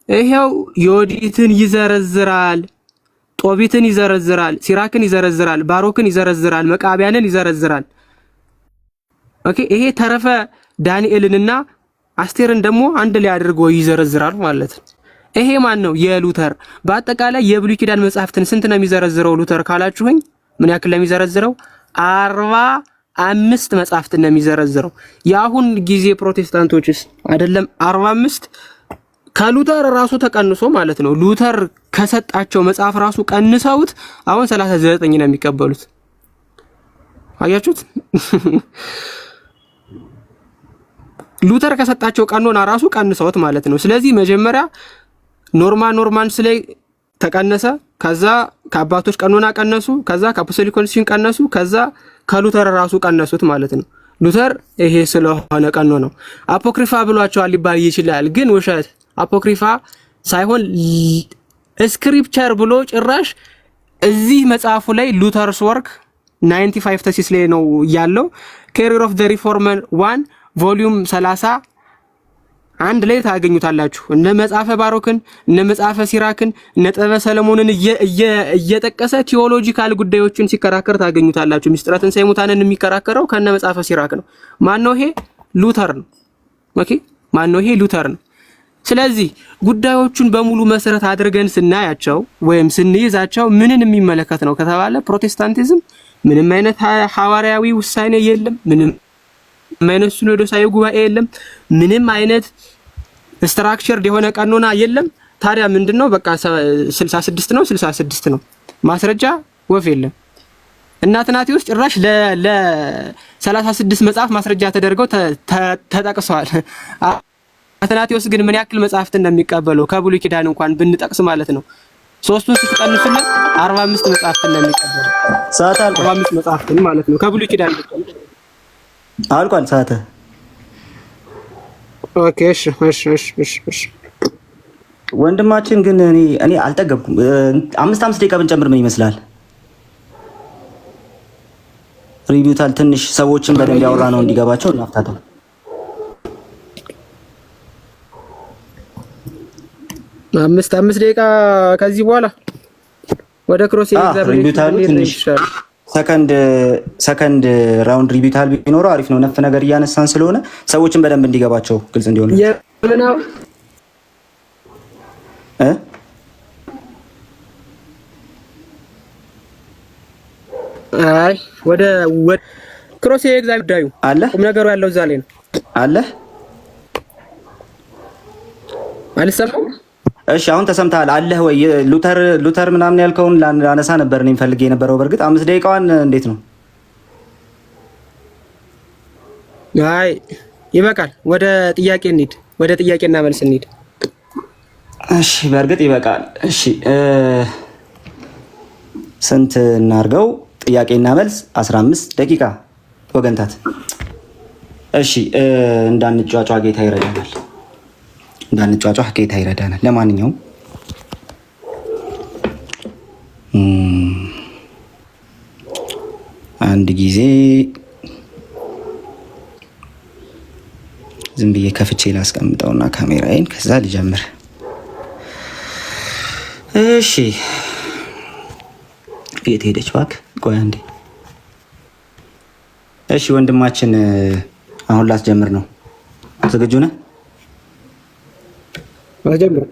ይሄው ዮዲትን ይዘረዝራል፣ ጦቢትን ይዘረዝራል፣ ሲራክን ይዘረዝራል፣ ባሮክን ይዘረዝራል፣ መቃቢያንን ይዘረዝራል። ኦኬ ይሄ ተረፈ ዳንኤልንና አስቴርን ደግሞ አንድ ላይ አድርጎ ይዘረዝራል ማለት ነው። ይሄ ማን ነው? የሉተር። በአጠቃላይ የብሉይ ኪዳን መጽሐፍትን ስንት ነው የሚዘረዝረው ሉተር ካላችሁኝ ምን ያክል ነው የሚዘረዝረው? 45 መጽሐፍትን ነው የሚዘረዝረው። የአሁን ጊዜ ፕሮቴስታንቶችስ አይደለም 45 ከሉተር ራሱ ተቀንሶ ማለት ነው። ሉተር ከሰጣቸው መጽሐፍ ራሱ ቀንሰውት አሁን 39 ነው የሚቀበሉት። አያችሁት? ሉተር ከሰጣቸው ቀኖና ራሱ ቀንሰውት ማለት ነው። ስለዚህ መጀመሪያ ኖርማንስ ላይ ተቀነሰ፣ ከዛ ከአባቶች ቀኖና ቀነሱ፣ ከዛ ከአፖስቶሊክ ኮንስቲቱሽን ቀነሱ፣ ከዛ ከሉተር ራሱ ቀነሱት ማለት ነው። ሉተር ይሄ ስለሆነ ቀኖ ነው አፖክሪፋ ብሏቸዋል ሊባል ይችላል፣ ግን ውሸት። አፖክሪፋ ሳይሆን ስክሪፕቸር ብሎ ጭራሽ እዚህ መጽሐፉ ላይ ሉተርስ ወርክ 95 ተሲስ ላይ ነው ያለው። ካሪየር ኦፍ ዘ ሪፎርመር 1 ቮሊዩም 30 አንድ ላይ ታገኙታላችሁ። እነ መጽሐፈ ባሮክን እነ መጽሐፈ ሲራክን እነ ጥበበ ሰለሞንን እየጠቀሰ ቲዮሎጂካል ጉዳዮችን ሲከራከር ታገኙታላችሁ። ሚስጥራትን ሳይሙታንን የሚከራከረው ከነ መጽሐፈ ሲራክ ነው። ማን ነው ይሄ? ሉተር ነው። ኦኬ ማን ነው ይሄ? ሉተር ነው። ስለዚህ ጉዳዮቹን በሙሉ መሰረት አድርገን ስናያቸው ወይም ስንይዛቸው ምንን የሚመለከት ነው ከተባለ ፕሮቴስታንቲዝም ምንም አይነት ሐዋርያዊ ውሳኔ የለም። ምንም አይነት ሲኖዶሳዊ ጉባኤ የለም። ምንም አይነት ስትራክቸርድ የሆነ ቀኖና የለም። ታዲያ ምንድነው? በቃ 66 ነው። ማስረጃ ወፍ የለም። እና አትናቴዎስ ጭራሽ ለ36 መጽሐፍ ማስረጃ ተደርገው ተጠቅሰዋል። አትናቴዎስ ግን ምን ያክል መጽሐፍት እንደሚቀበለው ከብሉይ ኪዳን እንኳን ብንጠቅስ ማለት ነው 3ቱን ስትቀንሱልን 45 መጽሐፍት እንደሚቀበለው 45 መጽሐፍት ማለት ነው ከብሉይ ኪዳን አልቋል። ሰዓት ኦኬ። እሺ ወንድማችን ግን እኔ አልጠገብኩም። 5 ደቂቃ ብንጨምር ምን ይመስላል? ሪቪውታል ትንሽ ሰዎችን በደንብ ያወራ ነው እንዲገባቸው እናፍታተው። አምስት ደቂቃ ከዚህ በኋላ ወደ ክሮስ ሪቢታሉ ትንሽ ሰከንድ ራውንድ ሪቢታል ቢኖረው አሪፍ ነው። ነፍ ነገር እያነሳን ስለሆነ ሰዎችን በደንብ እንዲገባቸው ግልጽ እንዲሆን አይ ወደ ክሮስ ኤግዛም ዳዩ አለ ቁም ነገሩ ያለው እዛ ላይ ነው አለ አልሰማም። እሺ አሁን ተሰምተሃል አለህ ወይ? ሉተር ምናምን ያልከውን ላነሳ ነበር እኔም ፈልጌ የነበረው። በእርግጥ 5 ደቂቃዋን እንዴት ነው? አይ ይበቃል። ወደ ጥያቄ እንሂድ። ወደ ጥያቄና መልስ እንሂድ። እሺ በእርግጥ ይበቃል። እሺ ስንት እናርገው? ጥያቄና መልስ 15 ደቂቃ ወገንታት። እሺ እንዳንጫጫ ጌታ ይረዳናል። እንዳንጫጫ ጌታ ይረዳናል። ለማንኛውም አንድ ጊዜ ዝም ብዬ ከፍቼ ላስቀምጠውና ካሜራዬን ከዛ ልጀምር። እሺ የት ሄደች እባክህ? ቆይ አንዴ። እሺ ወንድማችን አሁን ላስጀምር ነው። ዝግጁ ነህ? አስጀምር።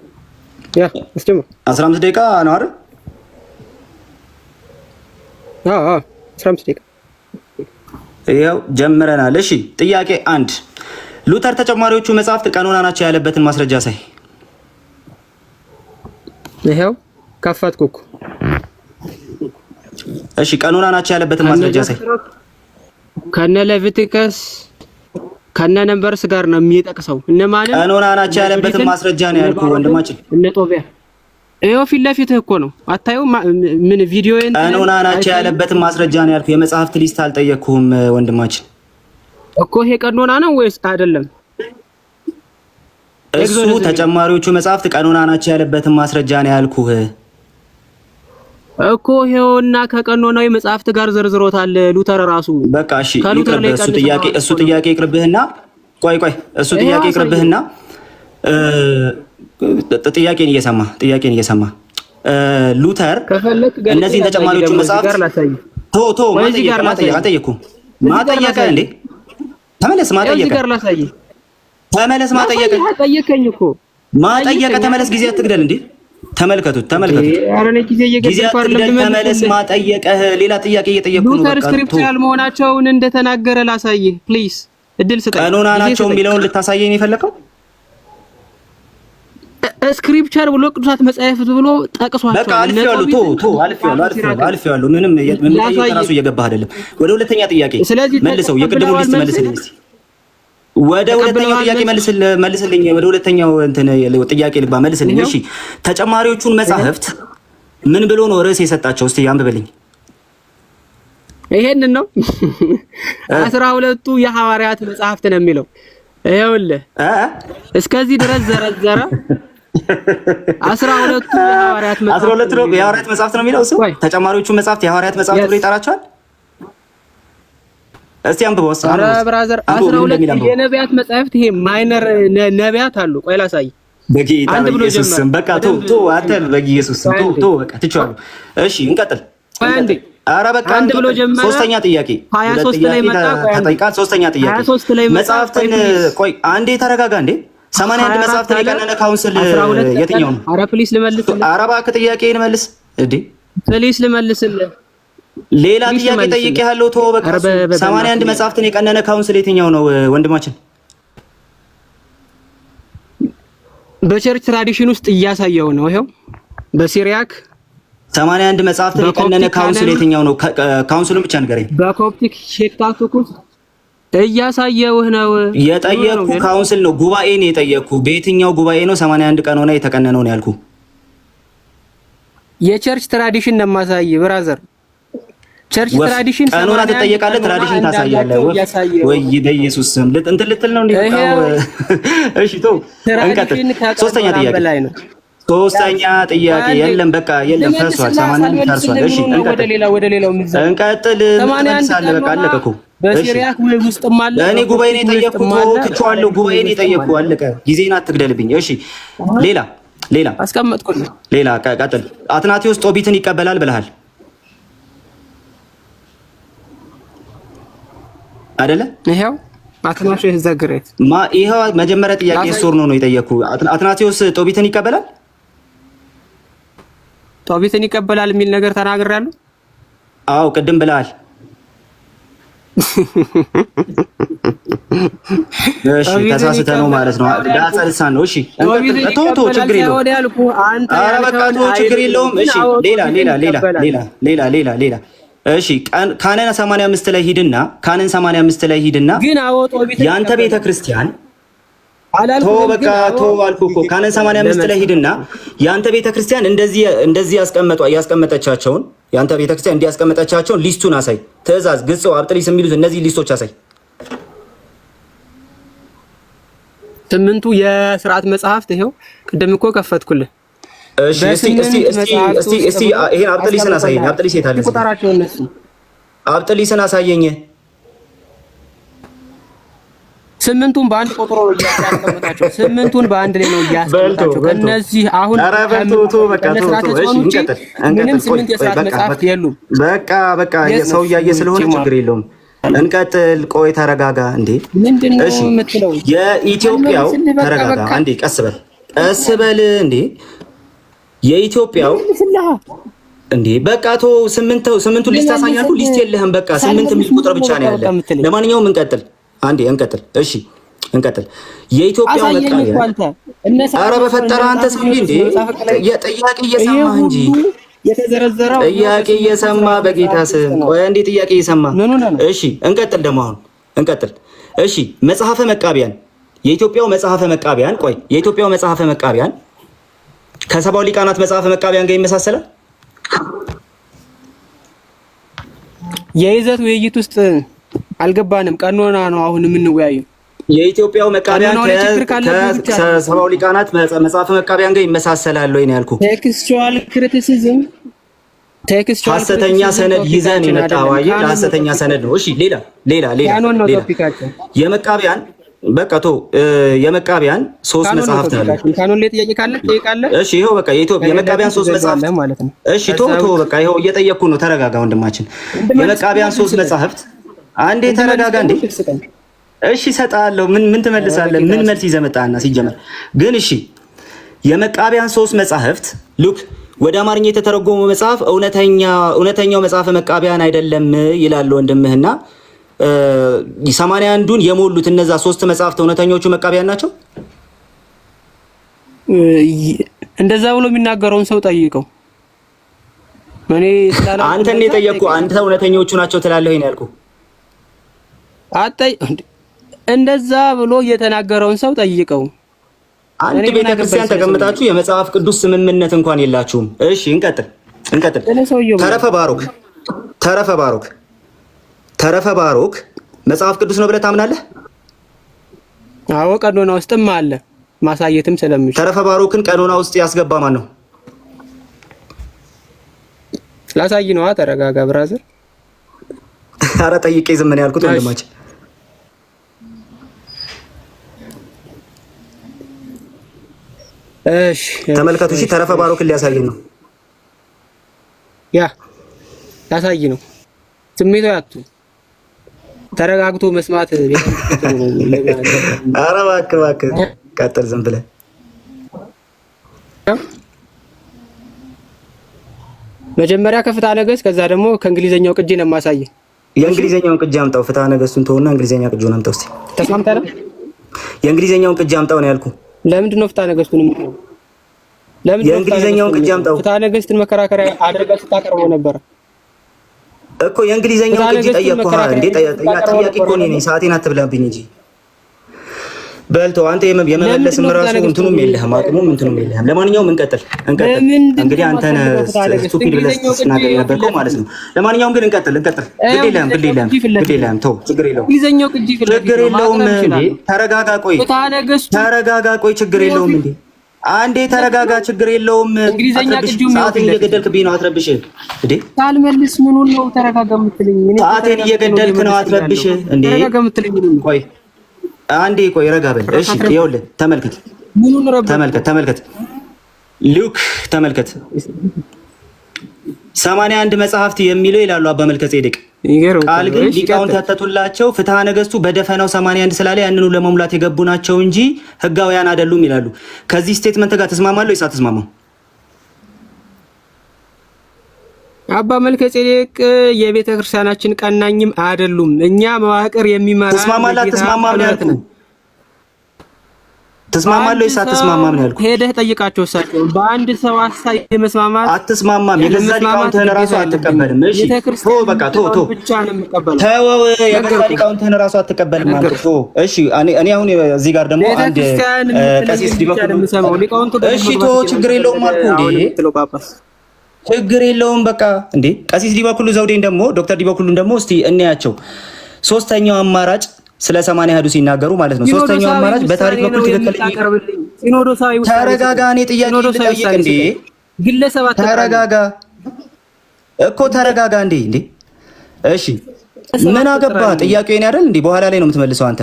ያ አስጀምር። 15 ደቂቃ ነው አይደል? አዎ 15 ደቂቃ ያው ጀምረናል። እሺ ጥያቄ 1 ሉተር ተጨማሪዎቹ መጽሐፍት ቀኖና ናቸው ያለበትን ማስረጃ ሳይ። ይሄው ከፈትኩ እኮ። እሺ ቀኖና ናቸው ያለበትን ማስረጃ ሳይ። ከነ ሌቪቲከስ ከነ ነምበርስ ጋር ነው የሚጠቅሰው። እነማን ቀኖና ናቸው ያለበትን ማስረጃ ነው ያልኩ ወንድማችን። እነ ጦቢያ ይሄው ፊት ለፊትህ እኮ ነው። አታየው? ምን ቪዲዮ ቀኖና ናቸው ያለበትን ማስረጃ ነው ያልኩ። የመጽሐፍት ሊስት አልጠየቅኩህም ወንድማችን እኮ። ይሄ ቀኖና ነው ወይስ አይደለም? እሱ ተጨማሪዎቹ መጽሐፍት ቀኖና ናቸው ያለበትን ማስረጃ ነው ያልኩህ እኮ። ይሄውና ከቀኖናዊ መጽሐፍት ጋር ዘርዝሮታል ሉተር ራሱ። በቃ እሺ እሱ ጥያቄ ይቅርብህና ቆይ እሱ ጥያቄ ይቅርብህና ጥያቄን እየሰማ ሉተር እነዚህን ተጨማሪዎቹ መጽሐፍት ማጠየቀ እንዴ? ተመለስ። ጠየቀኝ እኮ ማጠየቀ። ተመለስ። ጊዜ አትግደል እንዴ? ተመልከቱት። አረ ጊዜ እየገደልኩ አይደለም። ተመለስ። ማጠየቀህ ሌላ ጥያቄ እየጠየቁ ነው። ሉተር ስክሪፕቸራል መሆናቸውን እንደተናገረ ላሳይህ ፕሊዝ። እድል ስጠኝ። ቀኖና ናቸው የሚለውን ልታሳየኝ የፈለከው? ስክሪፕቸር ብሎ ቅዱሳት መጻሕፍት ብሎ ጠቅሷቸዋል። በቃ አልፌዋለሁ። ምንም ራሱ እየገባህ አይደለም። ወደ ሁለተኛ ጥያቄ መልሰው። የቅድሙ ሊስት መልስልኝ እስኪ። ወደ ሁለተኛው ጥያቄ መልስልኝ። ወደ ሁለተኛው ጥያቄ ልግባ። መልስልኝ። እሺ ተጨማሪዎቹን መጻሕፍት ምን ብሎ ነው ርዕስ የሰጣቸው? እስቲ አንብበልኝ። ይሄንን ነው 12ቱ የሐዋርያት መጻሕፍት ነው የሚለው። ይኸውልህ እስከዚህ ድረስ ዘረዘረ። 12ቱ የሐዋርያት መጻሕፍት ነው የሚለው እሱ። ተጨማሪዎቹ መጻሕፍት የሐዋርያት መጻሕፍት ብሎ ይጠራቸዋል። እስቲ አንብበው። ኧረ ብራዘር 12 የነቢያት መጻሕፍት፣ ይሄ ማይነር ነቢያት አሉ። ቆይ ላሳይ። በጌታ በኢየሱስ ስም በቃ አንተ በኢየሱስ ስም በቃ ትችዋለሁ። እሺ እንቀጥል። ኧረ በቃ አንድ ብሎ ጀመረ። ሶስተኛ ጥያቄ 23 ላይ መጣ። ተጠይቃል። ሶስተኛ ጥያቄ 23 ላይ መጣ። መጽሐፍትን ቆይ አንዴ ተረጋጋ እንዴ። 81 መጽሐፍትን የቀነነ ካውንስል የትኛው ነው? ኧረ ፕሊስ ልመልስልህ። ኧረ እባክህ ጥያቄን መልስ እንዴ። ፕሊስ ልመልስልህ። ሌላ ጥያቄ ጠይቄሃለሁ። ተወው በቃ። 81 መጽሐፍትን የቀነነ ካውንስል የትኛው ነው ወንድማችን? በቸርች ትራዲሽን ውስጥ እያሳየው ነው። ይሄው በሲሪያክ 81 መጽሐፍትን የቀነነ ካውንስል የትኛው ነው? ካውንስሉን ብቻ ንገረኝ። በኮፕቲክ ሼክታቱክ ውስጥ እያሳየውህ ነው። የጠየቅኩ ካውንስል ነው፣ ጉባኤ ነው የጠየቅኩ። በየትኛው ጉባኤ ነው 81 ቀኖና የተቀነነው ነው ያልኩ? የቸርች ትራዲሽን ነው የማሳይህ ብራዘር። ቸርች ትራዲሽን ቀኖና ትጠየቃለህ፣ ትራዲሽን ታሳያለህ ወይ? በኢየሱስ ስም እንትን ልትል ነው እንዴ? እሺ ተው እንቀጥል። ሶስተኛ ጥያቄ የለም በቃ የለም፣ ፈርሷል። 81 ፈርሷል። እሺ ወደ ሌላው እንቀጥል። ትመልሳለህ። በቃ አለቀ እኮ። በሲሪያክ ውስጥም አለ። እኔ ጉባኤን የጠየቅኩት ትቼዋለሁ። ጉባኤን የጠየቅኩ አለቀ። ጊዜን አትግደልብኝ። እሺ ሌላ ሌላ አስቀመጥኩልህ። ሌላ ቀጥል። አትናቴዎስ ጦቢትን ይቀበላል ብለሃል አይደለ? ይሄው አትናቴዎስ ዘግሬት ይሄው መጀመሪያ ጥያቄ ሶር ነው የጠየኩ። አትናቴዎስ ጦቢትን ይቀበላል? ጦቢትን ይቀበላል የሚል ነገር ተናግሬያለሁ። አዎ ቅድም ብለሃል። እሺ ተሳስተ ነው ማለት ነው። ዳጸልሳን ነው። እሺ ቶ ችግር የለውም። ኧረ በቃ ቶ ችግር የለውም። እሺ ሌላ እሺ ካነን 85 ላይ ሂድና ካነን 85 ላይ ሂድና ግን አወጦ ቢት ያንተ ቤተክርስቲያን ቶ በቃ ቶ አልኩ እኮ ካነን 85 ላይ ሂድና ያንተ ቤተክርስቲያን እንደዚህ ያስቀመጠቻቸውን ያንተ ቤተክርስቲያን እንዲያስቀመጠቻቸውን ሊስቱን አሳይ። ትእዛዝ፣ ግጽው፣ አብጥሊስ የሚሉት እነዚህ ሊስቶች አሳይ። ስምንቱ የሥርዓት መጽሐፍት ይሄው ቅድም እኮ ከፈትኩልህ። እሺ እስቲ ይሄን አብጥሊስን አሳየኝ። አብጥሊስ የት አለ? ቁጥራቸው እነሱ አብጥሊስን አሳየኝ። ስምንቱን በአንድ ቆጥሮ ነው ያስቀመጣቸው። ስምንቱን በአንድ ላይ ነው ያስቀመጣቸው። ከነዚህ አሁን ምንም ስምንት የሥርዓት መጽሐፍት የሉም። በቃ ሰው እያየ ስለሆነ ችግር የለውም። እንቀጥል። ቆይ ተረጋጋ እንዴ። እሺ የኢትዮጵያው ተረጋጋ አንዴ። ቀስ በል እንዴ። የኢትዮጵያው እንዴ በቃ ቶ ስምንቱን ሊስት አሳያለሁ። ሊስት የለህም። በቃ ስምንት የሚል ቁጥር ብቻ ነው ያለ። ለማንኛውም እንቀጥል። አንዴ እንቀጥል። እሺ እንቀጥል። የኢትዮጵያው መቃቢያ ኧረ በፈጠረ አንተ ሰውዬ እንዴ ጥያቄ እየሰማህ እንጂ የተዘረዘረው ጥያቄ እየሰማ በጌታ ስም ቆይ እንዴ ጥያቄ እየሰማ እሺ እንቀጥል። ደግሞ አሁን እንቀጥል። እሺ መጽሐፈ መቃቢያን የኢትዮጵያው መጽሐፈ መቃቢያን ቆይ የኢትዮጵያው መጽሐፈ መቃቢያን ከሰባው ሊቃናት መጽሐፈ መቃቢያን ጋር ይመሳሰላል? የይዘት ውይይት ውስጥ አልገባንም። ቀኖና ነው አሁን የምንወያየው። የኢትዮጵያው መቃቢያን ከሰባው ሊቃናት መጽሐፈ መቃቢያን ጋር ይመሳሰላል ወይ ነው ያልኩህ። ቴክስቹዋል ክሪቲሲዝም ሐሰተኛ ሰነድ ይዘን የመጣው አየህ፣ ሐሰተኛ ሰነድ ነው። እሺ ሌላ የመቃቢያን በቃ ቶ የመቃቢያን ሶስት መጽሐፍት አሉ። ካኖን ላይ ጥያቄ ካለ ጠይቃለህ። እሺ ይሄው በቃ የኢትዮጵያ የመቃቢያን ሶስት መጽሐፍት ማለት ነው። እሺ ቶ በቃ ይሄው እየጠየቅኩ ነው። ተረጋጋ ወንድማችን። የመቃቢያን ሶስት መጽሐፍት አንዴ ተረጋጋ እንዴ። እሺ እሰጥሃለሁ። ምን ትመልሳለህ? ምን መልስ ይዘህ መጣህና ሲጀመር ግን እሺ የመቃቢያን ሶስት መጽሐፍት ሉክ ወደ አማርኛ የተተረጎመ መጽሐፍ እውነተኛው መጽሐፈ መቃቢያን አይደለም ይላል ወንድምህና 81ዱን የሞሉት እነዛ ሶስት መጽሐፍት እውነተኞቹ መቃቢያን ናቸው። እንደዛ ብሎ የሚናገረውን ሰው ጠይቀው። እኔ አንተን የጠየቅኩህ አንተ እውነተኞቹ ናቸው ትላለህ ወይ ነው ያልኩህ። እንደዛ ብሎ የተናገረውን ሰው ጠይቀው። አንድ ቤተክርስቲያን ተቀምጣችሁ የመጽሐፍ ቅዱስ ስምምነት እንኳን የላችሁም። እሺ እንቀጥል። ተረፈ ባሮክ መጽሐፍ ቅዱስ ነው ብለህ ታምናለህ? አዎ ቀኖና ውስጥም አለ ማሳየትም ስለምችል። ተረፈ ባሮክን ቀኖና ውስጥ ያስገባ ማን ነው? ላሳይ ነዋ። ተረጋጋ ብራዘር። ኧረ ጠይቄ ዝም ነው ያልኩት ወንድማችን። እሺ ተመልከቱ። እሺ ተረፈ ባሮክን ሊያሳይ ነው። ላሳይ ነው። ስሜታዊ አትሁን። ተረጋግቶ መስማት ኧረ እባክህ ቀጥል ዝም ብለህ። መጀመሪያ ከፍትሐ ነገሥት ከዛ ደግሞ ከእንግሊዘኛው ቅጂ ነው የማሳየህ። የእንግሊዘኛውን ቅጂ አምጣው። ፍትሐ ነገሥቱን ተውና እንግሊዘኛ ቅጂውን አምጣው እስቲ። ተስማምተናል? የእንግሊዘኛውን ቅጂ አምጣው ነው ያልኩህ። ለምንድን ነው ፍትሐ ነገሥቱን የምትለው? የእንግሊዘኛውን ቅጂ አምጣው። ፍትሐ ነገሥትን መከራከሪያ አድርገህ ስታቀርበው ነበር እኮ የእንግሊዘኛውን ቅጂ ጠየቅኩህ እንዴ? ጥያቄ እኮ ነኝ። ሰዓቴን አትብላብኝ እንጂ በልቶ አንተ የመመለስም ራሱ እንትኑም የለህም አቅሙም እንትኑም የለህም። ለማንኛውም እንቀጥል። እንግዲህ አንተ ስቱፒድ ብለህ ስትናገር የነበርከው ማለት ነው። ለማንኛውም ግን እንቀጥል። ግድ የለህም ተው፣ ችግር የለውም እንዴ። ተረጋጋ ቆይ ችግር የለውም እንዴ። አንዴ ተረጋጋ፣ ችግር የለውም። ሰዓቴን እየገደልክብኝ ነው፣ አትረብሽ እንዴ። ሳልመልስ ምኑን ነው ተረጋጋ የምትለኝ? ሰዓቴን እየገደልክ ነው፣ አትረብሽ እንዴ። ቆይ አንዴ ረጋ በል። እሺ ይኸውልህ ተመልከት። ሉክ ተመልከት 81 መጽሐፍት የሚለው ይላሉ አባ መልከ ጼዴቅ። ቃል ግን ሊቃውንት ያተቱላቸው ፍትሐ ነገሥቱ በደፈናው 81 ስላለ ያንኑ ለመሙላት የገቡ ናቸው እንጂ ህጋውያን አይደሉም ይላሉ። ከዚህ ስቴትመንት ጋር ተስማማለሁ ወይስ አትስማማም? አባ መልከ ጼዴቅ የቤተ ክርስቲያናችን ቀናኝም አይደሉም። እኛ መዋቅር የሚመራ ተስማማለህ አትስማማም ያልኩህ? ተስማማለህ ወይስ አትስማማም ነው ያልኩህ? ሄደህ ጠይቃቸው እሳቸው። በአንድ ሰው ሐሳብ የመስማማት አትስማማም። የገዛ ሊቃውንትህን ራሱ አትቀበልም። እሺ ቶ በቃ ቶ ብቻ ነው የምቀበለው። ተወው፣ የገዛ ሊቃውንትህን ራሱ አትቀበልም ማለት ቶ። እሺ እኔ አሁን እዚህ ጋር ደግሞ አንድ ቀሲስ ዲበኩሉ እሺ ቶ ችግር የለውም አልኩህ እንዴ። ችግር የለውም በቃ እንዴ። ቀሲስ ዲበኩሉ ዘውዴን ደግሞ ዶክተር ዲበኩሉን ደግሞ እስቲ እንያቸው። ሶስተኛው አማራጭ ስለ 80 አሐዱ ሲናገሩ ማለት ነው። ሶስተኛው አማራጭ በታሪክ በኩል ትክክለኛ ተረጋጋ። እኔ ጥያቄ ልጠይቅ እንዴ። ግለሰብ ተረጋጋ እኮ ተረጋጋ እንዴ። እሺ ምን አገባ? ጥያቄው የኔ አይደል እንዴ? በኋላ ላይ ነው የምትመልሰው አንተ።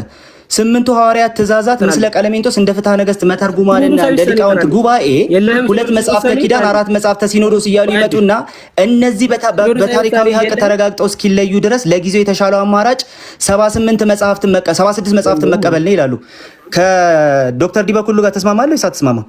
8ቱ ሐዋርያት ትእዛዛት ምስለ ቀለሜንጦስ እንደ ፍትሐ ነገሥት መተርጉማንና እንደ ሊቃውንት ጉባኤ 2 መጽሐፍተ ኪዳን 4 መጽሐፍተ ሲኖዶስ እያሉ ይመጡና እነዚህ በታሪካዊ ሀቅ ተረጋግጠው እስኪለዩ ድረስ ለጊዜው የተሻለው አማራጭ 76 መጽሐፍትን መቀበል ነው ይላሉ። ከዶክተር ዲበኩሉ ጋር ተስማማለህ ወይስ አትስማማም?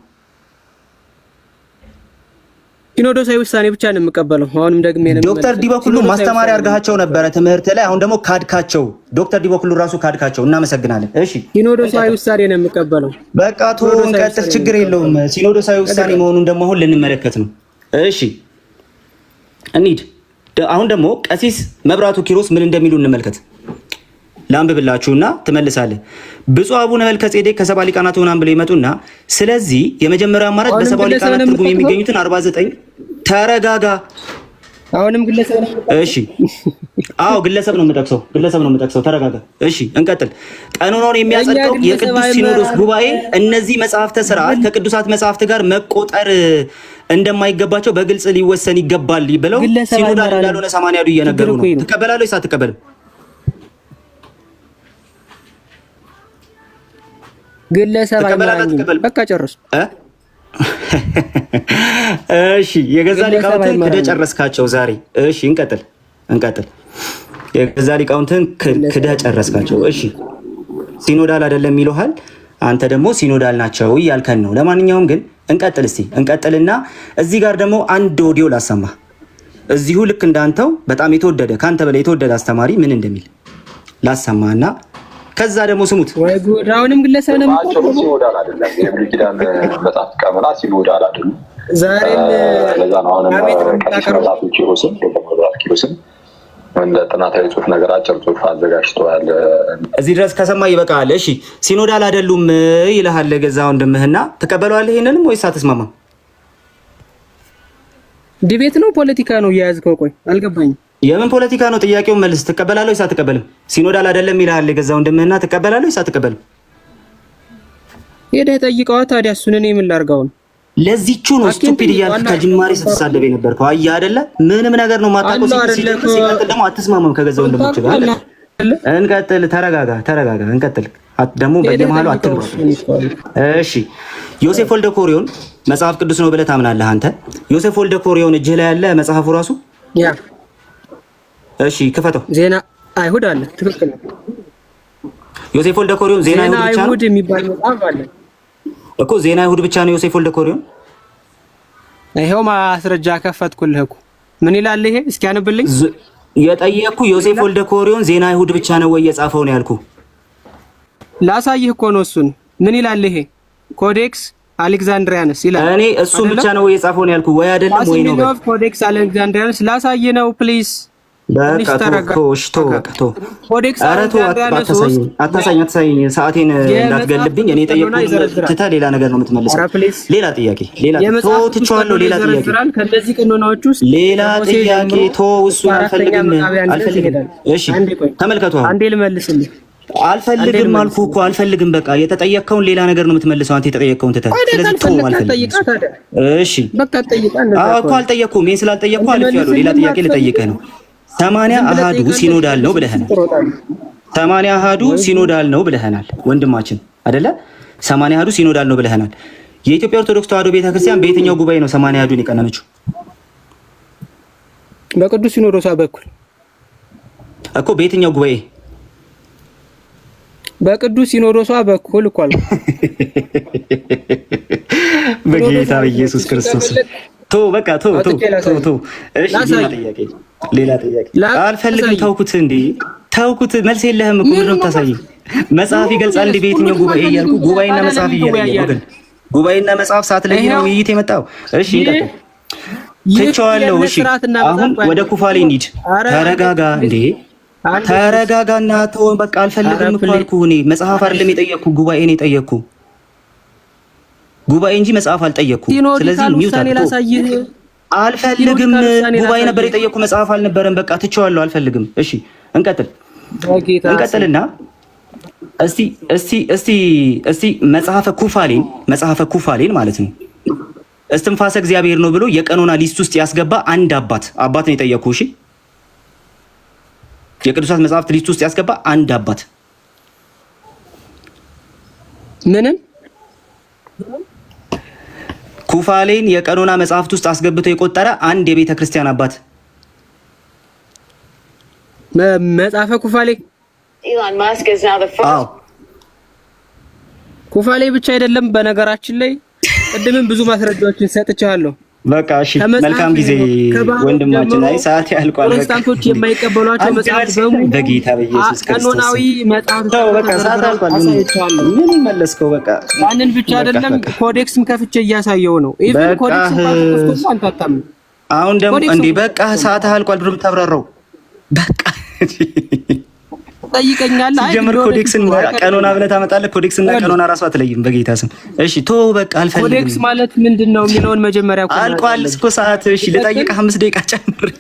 ሲኖዶሳዊ ውሳኔ ብቻ ነው የምቀበለው። አሁንም ደግሜ ነው ዶክተር ዲበኩሉ ማስተማሪያ አድርጋቸው ነበረ ትምህርት ላይ። አሁን ደግሞ ካድካቸው። ዶክተር ዲበኩሉ ራሱ ካድካቸው። እናመሰግናለን። እሺ ሲኖዶሳዊ ውሳኔ ነው የምቀበለው። በቃ ቶ እንቀጥል፣ ችግር የለውም። ሲኖዶሳዊ ውሳኔ መሆኑን ደግሞ አሁን ልንመለከት ነው። እሺ እንሂድ። አሁን ደግሞ ቀሲስ መብራቱ ኪሮስ ምን እንደሚሉ እንመልከት። ላንብብላችሁና ትመልሳለህ። ብፁዕ አቡነ መልከ ጼዴቅ ከሰባ ሊቃናት ሆናን ብለው ይመጡና ስለዚህ የመጀመሪያው አማራጭ በሰባ ሊቃናት ትርጉም የሚገኙትን 49 ተረጋጋ። አሁንም ግለሰብ ነው። እሺ አዎ ግለሰብ ነው የምጠቅሰው። ተረጋጋ። እሺ እንቀጥል። ቀኖናውን የሚያጸድቀው የቅዱስ ሲኖዶስ ጉባኤ እነዚህ መጽሐፍተ ሥርዓት ከቅዱሳት መጽሐፍት ጋር መቆጠር እንደማይገባቸው በግልጽ ሊወሰን ይገባል ብለው ሲኖዳል እንዳልሆነ 80 አሐዱ እየነገሩ ነው። ትቀበላለህ ወይስ አትቀበልም? ግለሰብ አይማኝም። በቃ ጨርሱ። እሺ የገዛ ሊቃውንትን ክደህ ጨረስካቸው ዛሬ። እሺ እንቀጥል። የገዛ ሊቃውንትን ክደህ ጨረስካቸው። እሺ ሲኖዳል አይደለም ይሉሃል። አንተ ደግሞ ሲኖዳል ናቸው እያልከን ነው። ለማንኛውም ግን እንቀጥልና እዚህ ጋር ደግሞ አንድ ኦዲዮ ላሰማ። እዚሁ ልክ እንዳንተው በጣም የተወደደ ካንተ በላይ የተወደደ አስተማሪ ምን እንደሚል ላሰማና ከዛ ደግሞ ስሙት። ወይ ጉድ! አሁንም ግለሰብ ነው የሚቆጠረው። ሲኖዳል አይደለም የብሉይ ኪዳን መጽሐፍ ቀመና ሲኖዳል አይደለም። ዛሬም ለዛ ነው አሁን መጽሐፍ ኪሮስን እንደ ጥናታዊ ጽሑፍ ነገር አጭር ጽሑፍ አዘጋጅተዋል። እዚህ ድረስ ከሰማ ይበቃል። እሺ ሲኖዳል አይደሉም ይልሃል ገዛ ወንድምህና ትቀበለዋለህ? ይሄንንም ወይስ አትስማማም? ዲቤት ነው ፖለቲካ ነው እያያዝከው? ቆይ አልገባኝም። የምን ፖለቲካ ነው? ጥያቄውን መልስ። ትቀበላለህ ወይስ አትቀበልም? ሲኖዳል አይደለም ይልሃል ገዛ ወንድምህና ትቀበላለህ ወይስ አትቀበልም? ሄደህ ጠይቀዋ ታዲያ። እሱን እኔ ምን ላድርገው ነው? ለዚቹ ነው ስቱፒድ እያልክ ከጅማሬ ስትሳደብ የነበርከው። አየህ አይደለ? ምንም ነገር ነው ማታውቀው። ሲቀጥል ደግሞ አትስማማም ከገዛ ወንድሞች ጋር። እንቀጥል። ተረጋጋ። እንቀጥል። ደግሞ በየመሃሉ አትግባ። እሺ ዮሴፍ ወልደ ኮሪዮን መጽሐፍ ቅዱስ ነው ብለህ ታምናለህ አንተ? ዮሴፍ ወልደ ኮሪዮን እጅህ ላይ ያለ መጽሐፉ ራሱ ያ እሺ ክፈተው። ዜና አይሁድ አለ። ትክክል ነው። ዮሴፍ ወልደ ኮሪዮን ዜና አይሁድ ብቻ ነው የሚባል መጽሐፍ አለ እኮ። ዜና አይሁድ ብቻ ነው ዮሴፍ ወልደ ኮሪዮን። ይሄው ማስረጃ ከፈትኩልህ እኮ። ምን ይላል ይሄ? እስኪ አንብልኝ። የጠየቅኩ ዮሴፍ ወልደ ኮሪዮን ዜና አይሁድ ብቻ ነው ወይ የጻፈው ነው ያልኩ። ላሳይህ እኮ ነው እሱን። ምን ይላል ይሄ? ኮዴክስ አሌክዛንድሪያንስ ይላል። እኔ እሱን ብቻ ነው ወይ የጻፈው ነው ያልኩ። ወይ አይደለም ወይ ነው። ኮዴክስ አሌክዛንድሪያንስ ላሳይህ ነው ፕሊዝ። በቃ ቶ አታሳኝ። ሰዓቴን እንዳትገልብኝ። እኔ የጠየቅኩት ትተህ ሌላ ነገር ነው የምትመልሰው። ሌላ ጥያቄ ትቼዋለሁ። ሌላ ጥያቄ እሱን አልፈልግም። እሺ ተመልከቱ። አንዴ ልመልስልህ። አልፈልግም አልኩህ እኮ አልፈልግም። በቃ የተጠየቅከውን ሌላ ነገር ነው የምትመልሰው አንተ የተጠየቅከውን ትተህ። ስለዚህ ቶ አልፈልግም። እሺ በቃ እኮ አልጠየቅኩም። ይሄን ስላልጠየቅኩህ አልፌያለሁ። ሌላ ጥያቄ ልጠይቅህ ነው። 80 አሐዱ ሲኖዳል ነው ብለህናል። 80 አሐዱ ሲኖዳል ነው ብለህናል ወንድማችን አይደለ? 80 አሐዱ ሲኖዳል ነው ብለህናል። የኢትዮጵያ ኦርቶዶክስ ተዋሕዶ ቤተክርስቲያን በየትኛው ጉባኤ ነው 80 አሐዱን የቀነነችው? በቅዱስ ሲኖዶሷ በኩል እኮ። በየትኛው ጉባኤ? በቅዱስ ሲኖዶሷ በኩል እኮ አለ። በጌታ በኢየሱስ ክርስቶስ ቶ በቃ ቶ። እሺ ሌላ ጥያቄ አልፈልግም። ተውኩት እንዴ ተውኩት። መልስ የለህም እኮ ምንድን ነው የምታሳየኝ? መጽሐፍ ይገልጻል እንዴ በየትኛው ጉባኤ እያልኩ ጉባኤና መጽሐፍ እያልኩ ግን ጉባኤና መጽሐፍ ሳትለይ ነው ውይይት የመጣው። እሺ እንቀጥል። ትቼዋለሁ። እሺ አሁን ወደ ኩፋሌ እንሂድ። ተረጋጋ እንዴ ተረጋጋና ተው በቃ። አልፈልግም እኮ አልኩህ። እኔ መጽሐፍ አይደለም የጠየቅኩ ጉባኤ ነው የጠየቅኩ ጉባኤ እንጂ መጽሐፍ አልጠየቅኩ። ስለዚህ ሚውት አልፈልግም። ጉባኤ ነበር የጠየቅኩ መጽሐፍ አልነበረም። በቃ ትቼዋለሁ። አልፈልግም። እሺ እንቀጥልና እስቲ መጽሐፈ ኩፋሌን ማለት ነው እስትንፋሰ እግዚአብሔር ነው ብሎ የቀኖና ሊስት ውስጥ ያስገባ አንድ አባት ነው የጠየቅኩ። እሺ የቅዱሳት መጽሐፍት ሊስት ውስጥ ያስገባ አንድ አባት ምንም ኩፋሌን የቀኖና መጽሐፍት ውስጥ አስገብቶ የቆጠረ አንድ የቤተ ክርስቲያን አባት መጽሐፈ ኩፋሌ Elon Musk is now the first. አዎ ኩፋሌ ብቻ አይደለም። በነገራችን ላይ ቅድምም ብዙ ማስረጃዎችን ሰጥቻለሁ። በቃ እሺ መልካም ጊዜ ወንድማችን። አይ ሰዓት ያልቋል። ፕሮቴስታንቶች የማይቀበሏቸው መጽሐፍት በሙሉ በጌታ በኢየሱስ ክርስቶስ ቀኖናዊ መጽሐፍት ነው። በቃ ሰዓት ያልቋል። ምን ይመለስከው? በቃ ያንን ብቻ አይደለም ኮዴክስም ከፍቼ እያሳየው ነው። ኢቭን ኮዴክስም ከፍቶ አንታታም። አሁን ደግሞ እንዴ በቃ ሰዓት ያልቋል ብሎ ተብራራው። በቃ ጠይቀኛል። አይ ጀመር ኮዴክስን ቀኖና ብለህ ታመጣለህ። ኮዴክስና ቀኖና ራሱ አትለይም በጌታ ስም። እሺ ቶ በቃ አልፈልግም። ኮዴክስ ማለት ምንድነው የሚለውን መጀመሪያ አልቋል እኮ ሰዓት። እሺ ልጠይቅህ 5 ደቂቃ ጨምሬ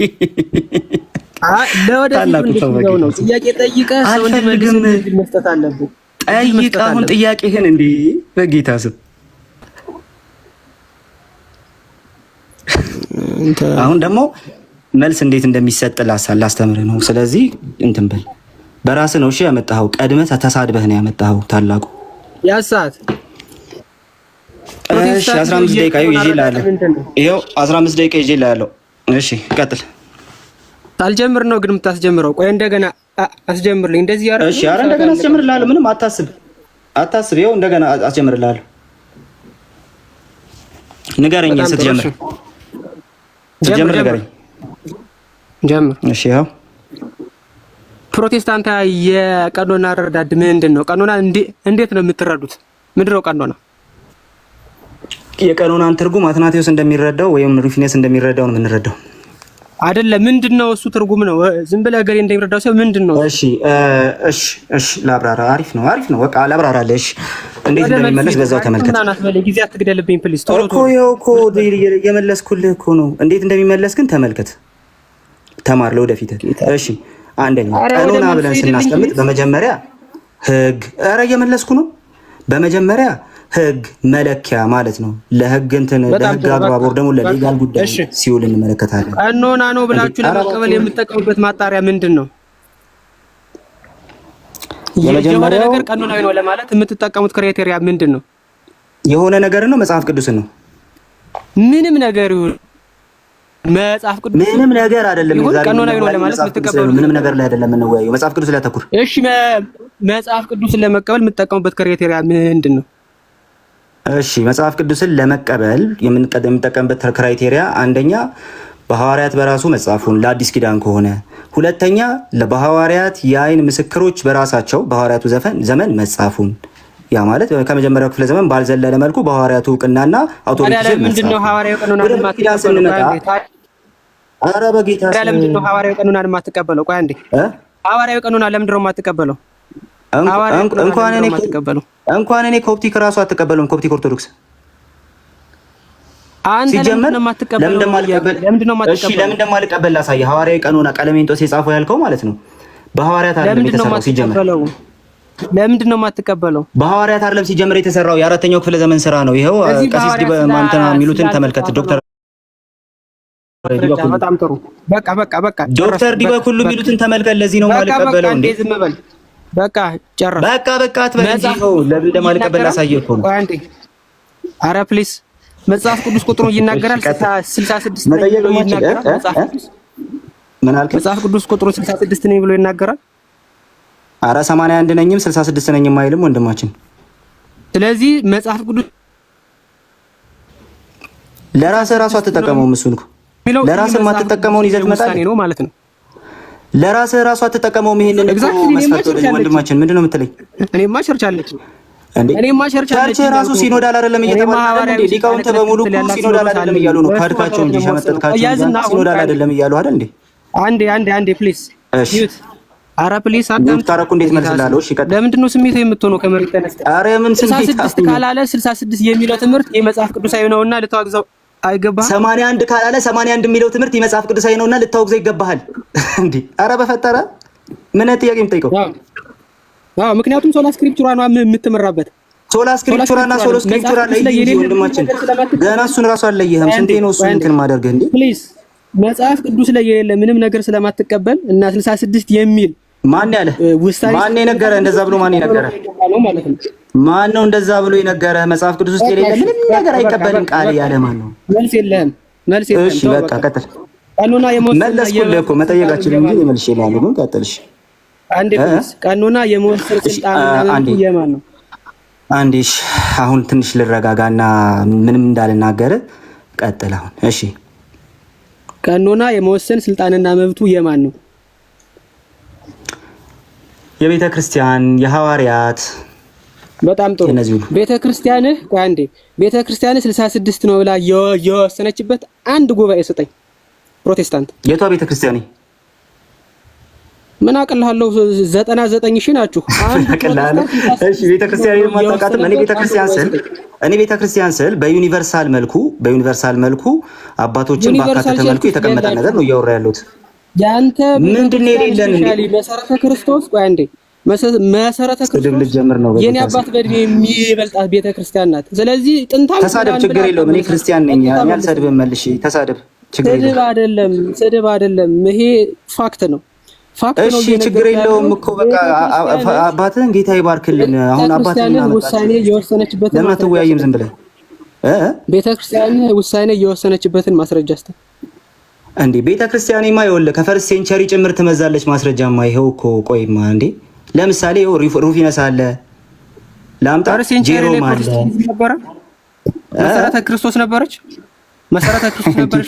ለወደፊት ነው ጥያቄ ጠይቀህ ሰው እንዲመልስ መስጠት አለብህ። ጠይቅ አሁን ጥያቄህን እንዴ በጌታ ስም። አሁን ደግሞ መልስ እንዴት እንደሚሰጥ ላስተምርህ ነው። ስለዚህ እንትን በል በራስህ ነው እሺ ያመጣኸው። ቀድመህ ተሳድበህ ነው ያመጣኸው ታላቁ ያሳት። እሺ 15 ደቂቃ ይዤልሃለሁ። ይኸው 15 ደቂቃ ይዤልሃለሁ። እሺ ቀጥል። ታልጀምር ነው ግን የምታስጀምረው። ቆይ እንደገና አስጀምርልኝ። እንደዚህ ያረጋል። እሺ ኧረ እንደገና አስጀምርልሃለሁ። ምንም አታስብ። ይኸው እንደገና አስጀምርልሃለሁ። ንገረኝ ስትጀምር ንገረኝ። ጀምር። እሺ ያው ፕሮቴስታንት የቀኖና አረዳድ ምንድን ነው? ቀኖና እንዴት ነው የምትረዱት? ምንድነው ቀኖና? የቀኖናን ትርጉም አትናቴዎስ እንደሚረዳው ወይም ሩፊኔስ እንደሚረዳው ነው የምንረዳው አይደለም። ምንድነው እሱ ትርጉም ነው? ዝም ብለህ ገሌ እንደሚረዳው ሰው ምንድነው? እሺ ላብራራ። አሪፍ ነው በቃ ላብራራለህ። እሺ እንዴት እንደሚመለስ በዛው ተመልከት። ጊዜ አትግደልብኝ ፕሊዝ። እኮ የመለስኩልህ እኮ ነው። እንዴት እንደሚመለስ ግን ተመልከት፣ ተማር ለወደፊት። እሺ አንደኛ ቀኖና ብለን ስናስቀምጥ በመጀመሪያ ህግ፣ እየመለስኩ ነው። በመጀመሪያ ህግ መለኪያ ማለት ነው። ለህግ ለህግ አግባብ ወር ደግሞ ለሌጋል ጉዳይ ሲውል እንመለከታለን። ቀኖና ነው ብላችሁ ለመቀበል የምትጠቀሙበት ማጣሪያ ምንድን ነው? የሆነ ነገር ቀኖናዊ ነው ለማለት የምትጠቀሙት ክራይቴሪያ ምንድን ነው? የሆነ ነገር ነው መጽሐፍ ቅዱስን ነው። ምንም ነገር ይሁን መጽሐፍ ቅዱስ ምንም ነገር አይደለም። ቀኖናዊ ነው ለማለት የምትቀበሉት ምንም ነገር ላይ አይደለም የምንወያየው። መጽሐፍ ቅዱስ ላይ አተኩር። እሺ መጽሐፍ ቅዱስን ለመቀበል የምትጠቀሙበት ክራይቴሪያ ምንድን ነው? እሺ መጽሐፍ ቅዱስን ለመቀበል የምንጠቀምበት ክራይቴሪያ አንደኛ በሐዋርያት በራሱ መጽሐፉን ለአዲስ ኪዳን ከሆነ፣ ሁለተኛ በሐዋርያት የአይን ምስክሮች በራሳቸው በሐዋርያቱ ዘመን መጽሐፉን፣ ያ ማለት ከመጀመሪያው ክፍለ ዘመን ባልዘለለ መልኩ በሐዋርያቱ እውቅናና አውቶሪቲ ምንድነው ሐዋርያው ቀኖናን የማትቀበለው? ኧረ በጌታ ለምንድን ነው ሐዋርያው ቀኖናን የማትቀበለው? ቆይ አንዴ ሐዋርያው ቀኖናን ለምንድን ነው የማትቀበለው? እንኳን እኔ ኮፕቲክ ራሱ አትቀበለውም። ኮፕቲክ ኦርቶዶክስ አንተ ለምንድን ነው የማትቀበለው? ለምንድን ነው የማልቀበል? ላሳየህ። ሐዋርያው ቀኖና ቀለሜንጦስ የጻፈው ያልከው ማለት ነው በሐዋርያት አይደለም የተሰራው። ሲጀመር ለምንድን ነው የማትቀበለው? በሐዋርያት አይደለም ሲጀመር የተሰራው የአራተኛው ክፍለ ዘመን ስራ ነው። ይሄው ቀሲስ ዲበማንተና የሚሉትን ተመልከት። ዶክተር በጣም ጥሩ። በቃ ዶክተር ዲበኩሉ የሚሉትን ተመልከት። ለዚህ ነው የማልቀበለው እንዴ። ዝም በል በቃ ጨረስ። በቃ አትበል እንጂ ነው። ለምን እንደማልቀበል ላሳየህ እኮ ነው። አረ ፕሊስ መጽሐፍ ቅዱስ ቁጥሩ ይናገራል። 66 ነው ብሎ ይናገራል። መጽሐፍ ቅዱስ ምን አልከኝ? መጽሐፍ ቅዱስ ቁጥሩ 66 ነው ብሎ ይናገራል። አረ 81 ነኝም 66 ነኝም አይልም ወንድማችን። ስለዚህ መጽሐፍ ቅዱስ ለራስህ ራሱ አትጠቀመውም። እሱን እኮ ለራስህ ማትጠቀመውውን ይዘህ ትመጣለህ ነው ማለት ነው። ለራስህ ራሱ አትጠቀመውም። ይሄንን መስፈርት ወንድማችን ምንድነው የምትለኝ? እኔማ ቸርች አለች እንዴ? ቸርች ራሱ ሲኖዳል አይደለም እየተባለ እንዴ? ሊቃውንት በሙሉ ሲኖዳል አይደለም እያሉ ነው። ካድካቸው እንጂ ሸመጠጥካቸው ሲኖዳል አይደለም እያሉ አይደል እንዴ? አንዴ ፕሊስ እሺ። አረ ፕሊስ አዳም ታረቁ እንዴት መልስላለሁ? እሺ ቀጥል። ለምንድን ነው ስሜት የምትሆነው? ከመሬት ተነስተ አረ ምን ስሜት 66 ካላለ 66 የሚለው ትምህርት የመጽሐፍ ቅዱሳዊ ነውና ልታወግዘው አይገባህ። 81 ካላለ 81 የሚለው ትምህርት የመጽሐፍ ቅዱሳዊ ነውና ልታወግዘው ይገባሃል እንዴ? አረ በፈጠረ ምን ጥያቄ የምጠይቀው? አዎ ምክንያቱም ሶላ ስክሪፕቹራ ነው የምትመራበት። ሶላ ስክሪፕቹራና ሶሎ ስክሪፕቹራ ላይ ወንድማችን ገና እሱን ራሱ አለየህም። ስንቴ ነው እሱ እንትን ማደርግህ እንዴ? ፕሊዝ መጽሐፍ ቅዱስ ላይ የሌለ ምንም ነገር ስለማትቀበል እና 66 የሚል ማን ያለ ማን የነገረ? እንደዛ ብሎ ማን የነገረ? ማን ነው እንደዛ ብሎ የነገረ? መጽሐፍ ቅዱስ ውስጥ የሌለ ምንም ነገር አይቀበልም ቃል ያለ ማን ነው? መልስ የለህም። እሺ በቃ ቀጥል። ቀኑና መለስኩልህ እኮ መጠየቃችን እንጂ መልሼ ማለት ነው። ቀጥልሽ አንዴ ፕሊዝ። ቀኑና የመወሰን ስልጣን የማን ነው? አንዴሽ አሁን ትንሽ ልረጋጋና ምንም እንዳልናገር ቀጥል አሁን። እሺ ቀኖና የመወሰን ስልጣንና መብቱ የማን ነው? የቤተ ክርስቲያን የሐዋርያት። በጣም ጥሩ። ቤተ ክርስቲያንህ ቆይ አንዴ ቤተ ክርስቲያንህ 66 ነው ብላ የወሰነችበት አንድ ጉባኤ ስጠኝ። ፕሮቴስታንት የቷ ቤተ ክርስቲያን? ምን አቀልሃለሁ? 99 ሺህ ናችሁ። አንድ አቀልሃለሁ። እሺ ቤተ ክርስቲያን የማታውቃትም። እኔ ቤተ ክርስቲያን ስል በዩኒቨርሳል መልኩ አባቶችን ባካተተ መልኩ የተቀመጠ ነገር ነው እያወራ ያለሁት። ያንተ ምንድነው የሌለን መሰረተ ክርስቶስ? ቆይ አንዴ መሰረተ ክርስቶስ ልጀምር ነው። የኔ አባት በእድሜ የሚበልጣት ቤተ ክርስቲያን ናት። ስለዚህ ጥንታዊ ተሳደብ፣ ችግር የለውም። እኔ ክርስቲያን ነኝ። አልሰድብም። መልሽ ተሳደብ፣ ችግር የለውም። ስድብ አይደለም፣ ይሄ ፋክት ነው። እሺ ችግር የለውም እኮ በቃ አባትህን ጌታ ይባርክልን። አሁን አባትህን ውሳኔ የወሰነችበትን ለምን አትወያይም? ዝም ብለህ ቤተክርስቲያን ውሳኔ የወሰነችበትን ማስረጃ እስቲ እንዴ። ቤተክርስቲያንማ ይኸውልህ ከፈርስት ሴንቸሪ ጭምር ትመዛለች ማስረጃማ። ይኸው እኮ ቆይማ እንዴ ለምሳሌ ሩፊነስ አለ ላምጣ፣ ጄሮም አለ። መሰረተ ክርስቶስ ነበረች።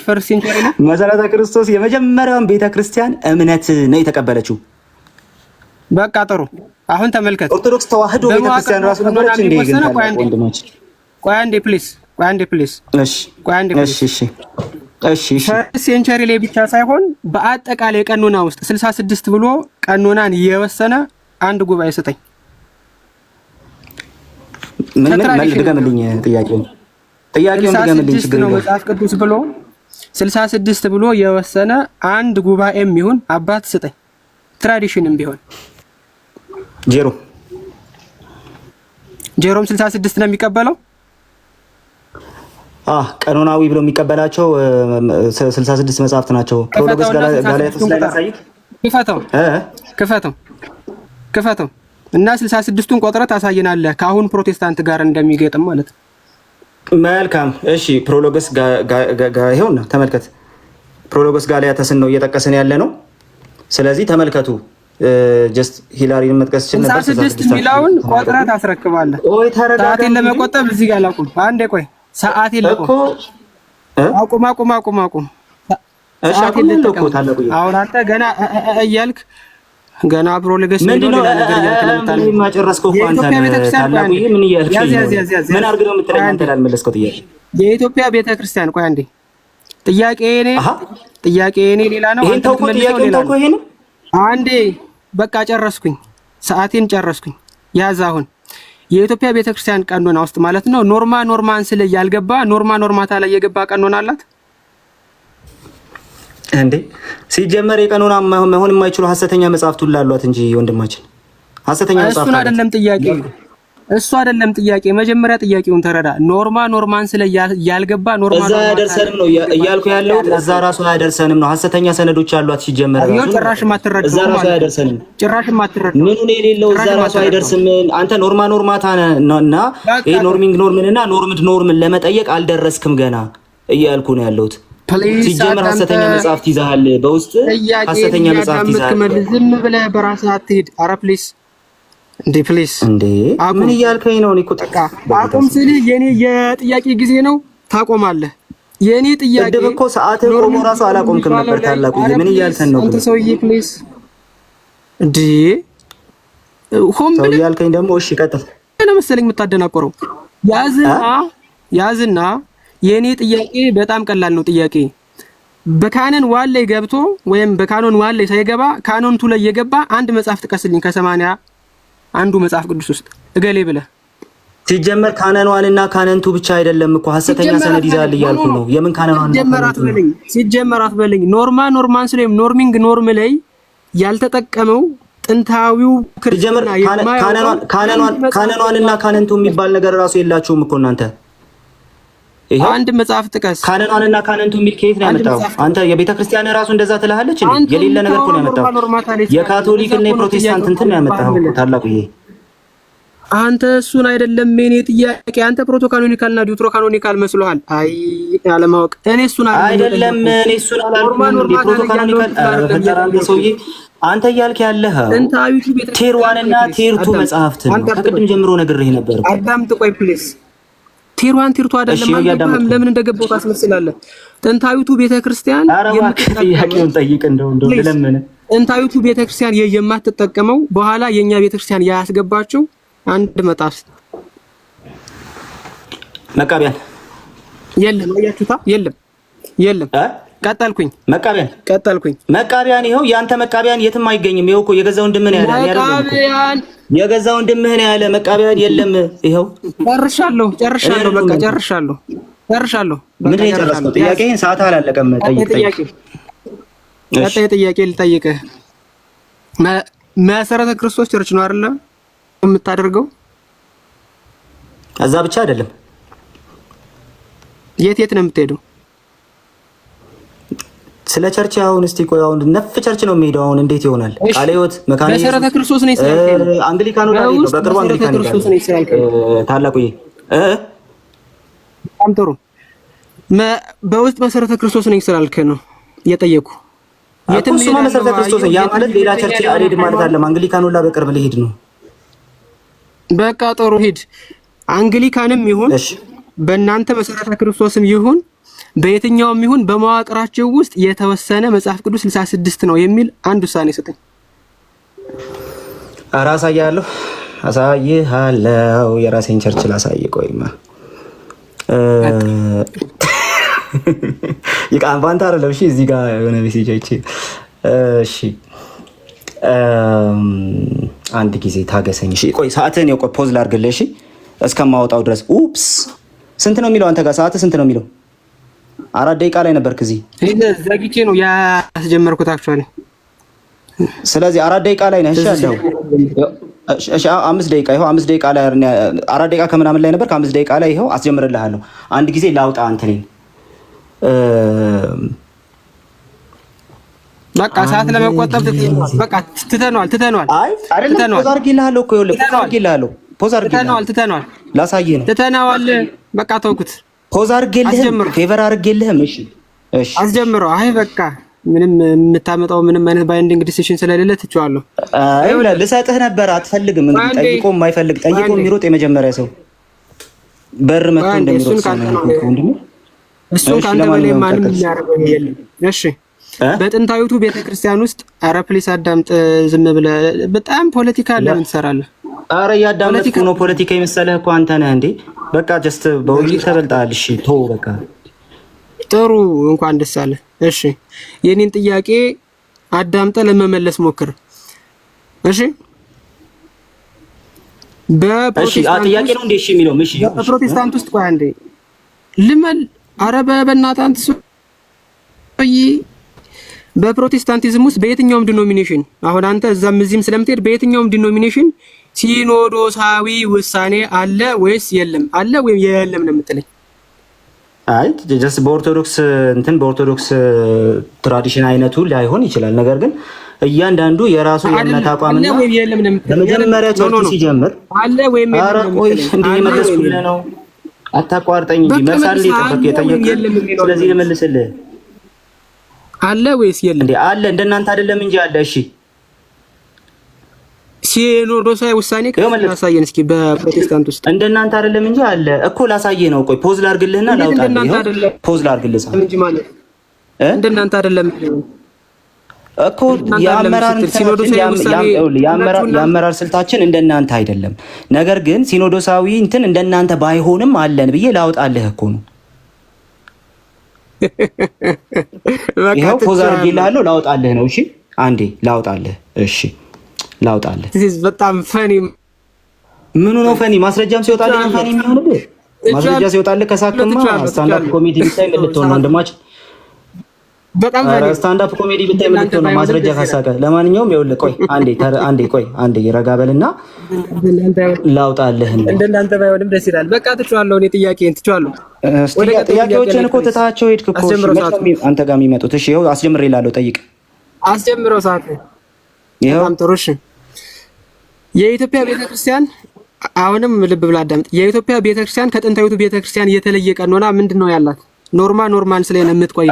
ፈርስት ሴንቸሪ ነው። መሰረተ ክርስቶስ የመጀመሪያውን ቤተክርስቲያን እምነት ነው የተቀበለችው። በቃ ጥሩ። አሁን ተመልከት። ኦርቶዶክስ ተዋህዶ ቤተክርስቲያን ራሱ ነበረች እንዴ? ግን ወንድማችን ቆይ አንዴ ፕሊዝ። እሺ ፈርስት ሴንቸሪ ላይ ብቻ ሳይሆን በአጠቃላይ ቀኖና ውስጥ 66 ብሎ ቀኖናን የወሰነ አንድ ጉባኤ ስጠኝ። ምን ድገምልኝ ጥያቄውን ድገምልኝ። ችግር የለውም። መጽሐፍ ቅዱስ ብሎ 66 ብሎ የወሰነ አንድ ጉባኤም ይሁን አባት ስጠኝ። ትራዲሽንም ቢሆን ጄሮም 66 ነው የሚቀበለው። ቀኖናዊ ብሎ የሚቀበላቸው 66 መጽሐፍት ናቸው። ፕሮሎጎስ ጋላትያስ ላይ ላሳይክ። ክፈተው እና 66ቱን ቆጥረህ ታሳየናለህ ከአሁን ፕሮቴስታንት ጋር እንደሚገጥም ማለት ነው። መልካም እሺ። ፕሮሎጎስ ይኸውና ተመልከት። ፕሮሎጎስ ጋላትያስን ነው እየጠቀስን ያለ ነው። ስለዚህ ተመልከቱ። ጀስት ሂላሪን መጥቀስ ይችላል ነበር። 66 ሚላውን ቆጥረህ ታስረክባለህ። ሰዓቴን ለመቆጠብ እዚህ ጋር ላቁም። አንዴ ቆይ ሰዓቴን ለቆ አቁም። ሰዓቴን ለቆ አሁን አንተ ገና እያልክ ገና ፕሮሎጎስ ምንድነው ምን ማጨረስከው? ምን አድርግ ነው የምትለኝ? አንተ ላልመለስከው ጥያቄ የኢትዮጵያ ቤተክርስቲያን ቆይ አንዴ ጥያቄ እኔ ሌላ ነው። ይሄን ተውኩ። ጥያቄውን ተውኩ። ይሄን አንዴ በቃ ጨረስኩኝ። ሰዓቴን ጨረስኩኝ። ያዝ አሁን የኢትዮጵያ ቤተክርስቲያን ቀኖና ውስጥ ማለት ነው ኖርማን ስለ ያልገባ ኖርማታ ላይ የገባ ቀኖና አላት እንዴ? ሲጀመር የቀኖና መሆን የማይችሉ ሐሰተኛ መጽሐፍት ሁሉ አሏት እንጂ ወንድማችን ሐሰተኛ መጽሐፍት እሱን አይደለም ጥያቄ። እሱ አይደለም ጥያቄ። መጀመሪያ ጥያቄውን ተረዳ። ኖርማን ስለ ያልገባ ኖርማል እዛ ያደርሰንም ነው እያልኩ ያለው። እዛ ራሱ ያደርሰንም ነው። ሐሰተኛ ሰነዶች አሏት ሲጀመር ራሱ ጭራሽ ማትረዳው እዛ ራሱ ያደርሰንም ጭራሽ ማትረዳው ምኑን የሌለው እዛ ራሱ አይደርስም። አንተ ኖርማታና ይሄ ኖርምንና ኖርምን ለመጠየቅ አልደረስክም ገና እያልኩ ነው ያለሁት። ሲጀመር ሐሰተኛ መጽሐፍት ይዘሃል፣ በውስጥ ሐሰተኛ መጽሐፍት ይዘሃል። ዝም ብለህ በራስህ አትሄድ። ኧረ ፕሊስ እንዴ ምን እያልከኝ ነው? እኔ እኮ አቁም ስልህ የኔ የጥያቄ ጊዜ ነው፣ ታቆማለህ። የኔ ጥያቄ ቅድም እኮ ሰዓትህ ቆሞ ራሱ አላቆምክም ነበር። ታላቁ ምን እያልከኝ ነው? አንተ ሰውዬ ፕሊስ እንዴ ሆም ሰው እያልከኝ ደግሞ እሺ ቀጥል መሰለኝ የምታደናቆረው። ያዝና የኔ ጥያቄ በጣም ቀላል ነው። ጥያቄ በካኖን ዋን ላይ ገብቶ ወይም በካኖን ዋን ላይ ሳይገባ ካኖን ቱ ላይ የገባ አንድ መጽሐፍ ጥቀስልኝ ከ80 አንዱ መጽሐፍ ቅዱስ ውስጥ እገሌ ብለህ። ሲጀመር ካኖን ዋን እና ካኖን ቱ ብቻ አይደለም እኮ ሐሰተኛ ሰነድ ይዛል እያልኩ ነው። የምን ካኖን ዋን ሲጀመራት በለኝ ኖርማን ስለኝ ኖርም ላይ ያልተጠቀመው ጥንታዊው ክርስቲያና ካኖን ዋን እና ካኖን ቱ የሚባል ነገር ራሱ የላችሁም እኮ እናንተ። አንድ መጽሐፍ ጥቀስ። ካኖን ዋን እና ካኖን ቱ የሚል ከየት ነው ያመጣው? አንተ የቤተ ክርስቲያን ራሱ እንደዛ ትላለች እንዴ? የሌለ ነገር እኮ ነው ያመጣው። የካቶሊክ እና የፕሮቴስታንት እንትን ነው ያመጣው ታላቁ። ይሄ አንተ እሱን አይደለም የኔ ጥያቄ። አንተ ፕሮቶካኖኒካል እና ዲውትሮ ካኖኒካል መስሎሃል? አይ አለማወቅ። እኔ እሱን አይደለም እኔ እሱን አላልኩም እንዴ? ፕሮቶካኖኒካል ፈጠራ አንተ ሰውዬ አንተ እያልክ ያለህ ቴር ዋን እና ቴር ቱ መጽሐፍትን ከቅድም ጀምሮ ነግሬህ ነበር። አዳምጥ ቆይ ፕሊስ። ቴር ዋን ቴር ቱ አይደለም አንተ ለምን እንደገባው ታስመስላለህ? ጥንታዊቱ ቤተክርስቲያን ጥያቄውን ጠይቅ እንደው ለምን ጥንታዊቱ ቤተክርስቲያን የማትጠቀመው በኋላ የኛ ቤተክርስቲያን ያስገባችው አንድ መጽሐፍ መቃቢያን የለም። አያችሁታ? የለም ቀጠልኩኝ። መቃቢያን ይኸው ያንተ መቃቢያን የትም አይገኝም። ይኸው እኮ የገዛ ወንድምህን ያለ የገዛ ወንድምህን ያለ መቃቢያን የለም። ይኸው ጨርሻለሁ። በቃ ጨርሻለሁ። ምን የጨረስከው? ጥያቄህን ሰዓት አላለቀም። ቀጣይ ጥያቄ ልጠይቅህ። መሰረተ ክርስቶስ ቸርች ነው አይደለ የምታደርገው? እዛ ብቻ አይደለም። የት ነው የምትሄደው? ስለ ቸርች አሁን እስቲ ቆይ፣ አሁን ነፍ ቸርች ነው የሚሄደው። አሁን እንዴት ይሆናል? ቃለ ሕይወት መካነ መሰረተ ክርስቶስ ነው ይስራል። አንግሊካኑ ላይ ነው፣ በቅርቡ አንግሊካኑ ላይ ታላቁዬ በጣም ጥሩ። በውስጥ መሰረተ ክርስቶስ ነው ይስራል ነው የጠየቁ። የትም መሰረተ ክርስቶስ ያ ማለት ሌላ ቸርች አልሄድም ማለት አይደለም። አንግሊካኑ ላይ በቅርብ ልሄድ ነው። በቃ ጥሩ ሂድ። አንግሊካንም ይሁን በእናንተ መሰረተ ክርስቶስም ይሁን በየትኛውም ይሁን በመዋቅራቸው ውስጥ የተወሰነ መጽሐፍ ቅዱስ 66 ነው የሚል አንድ ውሳኔ ሰጠኝ። አሳይሃለሁ። የራሴን ቸርች ላሳይ። ቆይማ ይቃን ባንታ አይደለም። እሺ እዚህ ጋር የሆነ ሜሴጅ አይቼ እሺ አንድ ጊዜ ታገሰኝ። እሺ ቆይ ሰዓትህን ቆይ ፖዝ ላድርግልህ። እሺ እስከማወጣው ድረስ ኡፕስ ስንት ነው የሚለው? አንተ ጋር ሰዓትህ ስንት ነው የሚለው? 4 ደቂቃ ላይ ነበርክ እዚህ። ዘግቼ ነው ያስጀመርኩት አክቹአሊ። ስለዚህ 4 ደቂቃ ላይ ነህ። እሺ አለው። እሺ 5 ደቂቃ ይኸው 5 ደቂቃ ላይ 4 ደቂቃ ከምናምን ላይ ነበርክ። 5 ደቂቃ ላይ ይኸው አስጀምርልሃለሁ። አንድ ጊዜ ላውጣ አንተኔን በቃ ሰዓት ለመቆጠብ በቃ ትተነዋል። አይ አይደለም ፖዝ አድርጌልሃለሁ እኮ ይኸውልህ፣ ፖዝ አድርጌልሃለሁ። ትተነዋል። ላሳየህ ነው። ትተነዋል። በቃ ተውኩት። ፖዝ አድርጌልህም ፌቨር አድርጌልህም። እሺ አስጀምረው። አይ በቃ ምንም የምታመጣው ምንም አይነት ባይንዲንግ ዲሲሽን ስለሌለ ትቼዋለሁ። አይ ልሰጥህ ነበር አትፈልግም። እንግዲህ ጠይቆ የማይፈልግ ጠይቆ የሚሮጥ የመጀመሪያ ሰው በር መጥቶ እንደሚሮጥ እሱን ካንተ በላይ ማንም የሚያደርገው የለም። እሺ በጥንታዊቱ ቤተክርስቲያን ውስጥ ኧረ ፕሊስ አዳምጥ። ዝም ብለህ በጣም ፖለቲካ ለምን ትሰራለህ? ኧረ እያዳመጥኩ ነው። ፖለቲካ የመሰለህ እኮ አንተ ነህ እንዴ? በቃ ጀስት በውይይት ተበልጠሃል። እሺ ተው በቃ ጥሩ፣ እንኳን ደስ አለህ። እሺ የኔን ጥያቄ አዳምጠህ ለመመለስ ሞክር። እሺ ጥያቄ ነው እንዴ? እሺ የሚለው እሺ በፕሮቴስታንት ውስጥ ቆይ አንዴ ልመል። ኧረ በእናትህ አንተ በፕሮቴስታንቲዝም ውስጥ በየትኛውም ዲኖሚኔሽን አሁን አንተ እዛም እዚህም ስለምትሄድ በየትኛውም ዲኖሚኔሽን ሲኖዶሳዊ ውሳኔ አለ ወይስ የለም? አለ ወይም የለም ነው የምትለኝ? አይ ጀስት በኦርቶዶክስ ትራዲሽን አይነቱ ላይሆን ይችላል። ነገር ግን እያንዳንዱ የራሱ የእምነት አቋምና በመጀመሪያ ቸርቹ ሲጀምር አለ ወይም የለም ነው የምትለኝ? እንዴ መለስኩልህ ነው። አታቋርጠኝ እንጂ መርሳል የጠየቀኝ። ስለዚህ ልመልስልህ። አለ ወይስ የለም? እንዴ አለ። እንደናንተ አይደለም እንጂ አለ። እሺ ሲኖዶሳዊ ውሳኔ ካሳየን እስኪ በፕሮቴስታንት ውስጥ እንደናንተ አይደለም እንጂ አለ እኮ። ላሳየህ ነው። ቆይ ፖዝ ላድርግልህና ላውጣልህ። ፖዝ ላድርግልህ እንጂ ማለት እንደናንተ አይደለም እኮ። የአመራር ስልታችን እንደናንተ አይደለም። ነገር ግን ሲኖዶሳዊ እንትን እንደናንተ ባይሆንም አለን ብዬ ላውጣልህ እኮ ነው። ይኸው ፖዝ አድርጌልሃለሁ። ላውጣልህ ነው። እሺ አንዴ ላውጣልህ። እሺ ላውጣልህ። በጣም ፈኒ። ምኑ ነው ፈኒ? ማስረጃም ሲወጣልህ ነው ፈኒ የሚሆንብህ። ማስረጃ ሲወጣልህ ከሳክማ ስታንዳፕ ኮሜዲ ብታይ ምን ልትሆን ነው ወንድማችን? በጣም ፈኒ ስታንዳፕ ኮሜዲ ብታይ ምን ልትሆን ነው ማስረጃ ካሳቀ? ለማንኛውም ይኸውልህ፣ ቆይ አንዴ ረጋበልና ላውጣልህ። እንደናንተ ባይሆንም ደስ ይላል። በቃ ትችዋለሁ። እኔ ጥያቄን ትችዋለሁ። ጥያቄዎችን እኮ ትታቸው ሄድክ እኮ አንተ ጋር የሚመጡት። እሺ ይኸው አስጀምሬ እላለሁ። ጠይቅ። አስጀምረው ሰዓት በጣም ጥሩ። እሺ የኢትዮጵያ ቤተክርስቲያን አሁንም ልብ ብላ አዳምጥ። የኢትዮጵያ ቤተክርስቲያን ከጥንታዊቱ ቤተክርስቲያን የተለየ ቀኖና ምንድን ነው ያላት? ኖርማን ስለሆነ የምትቆይ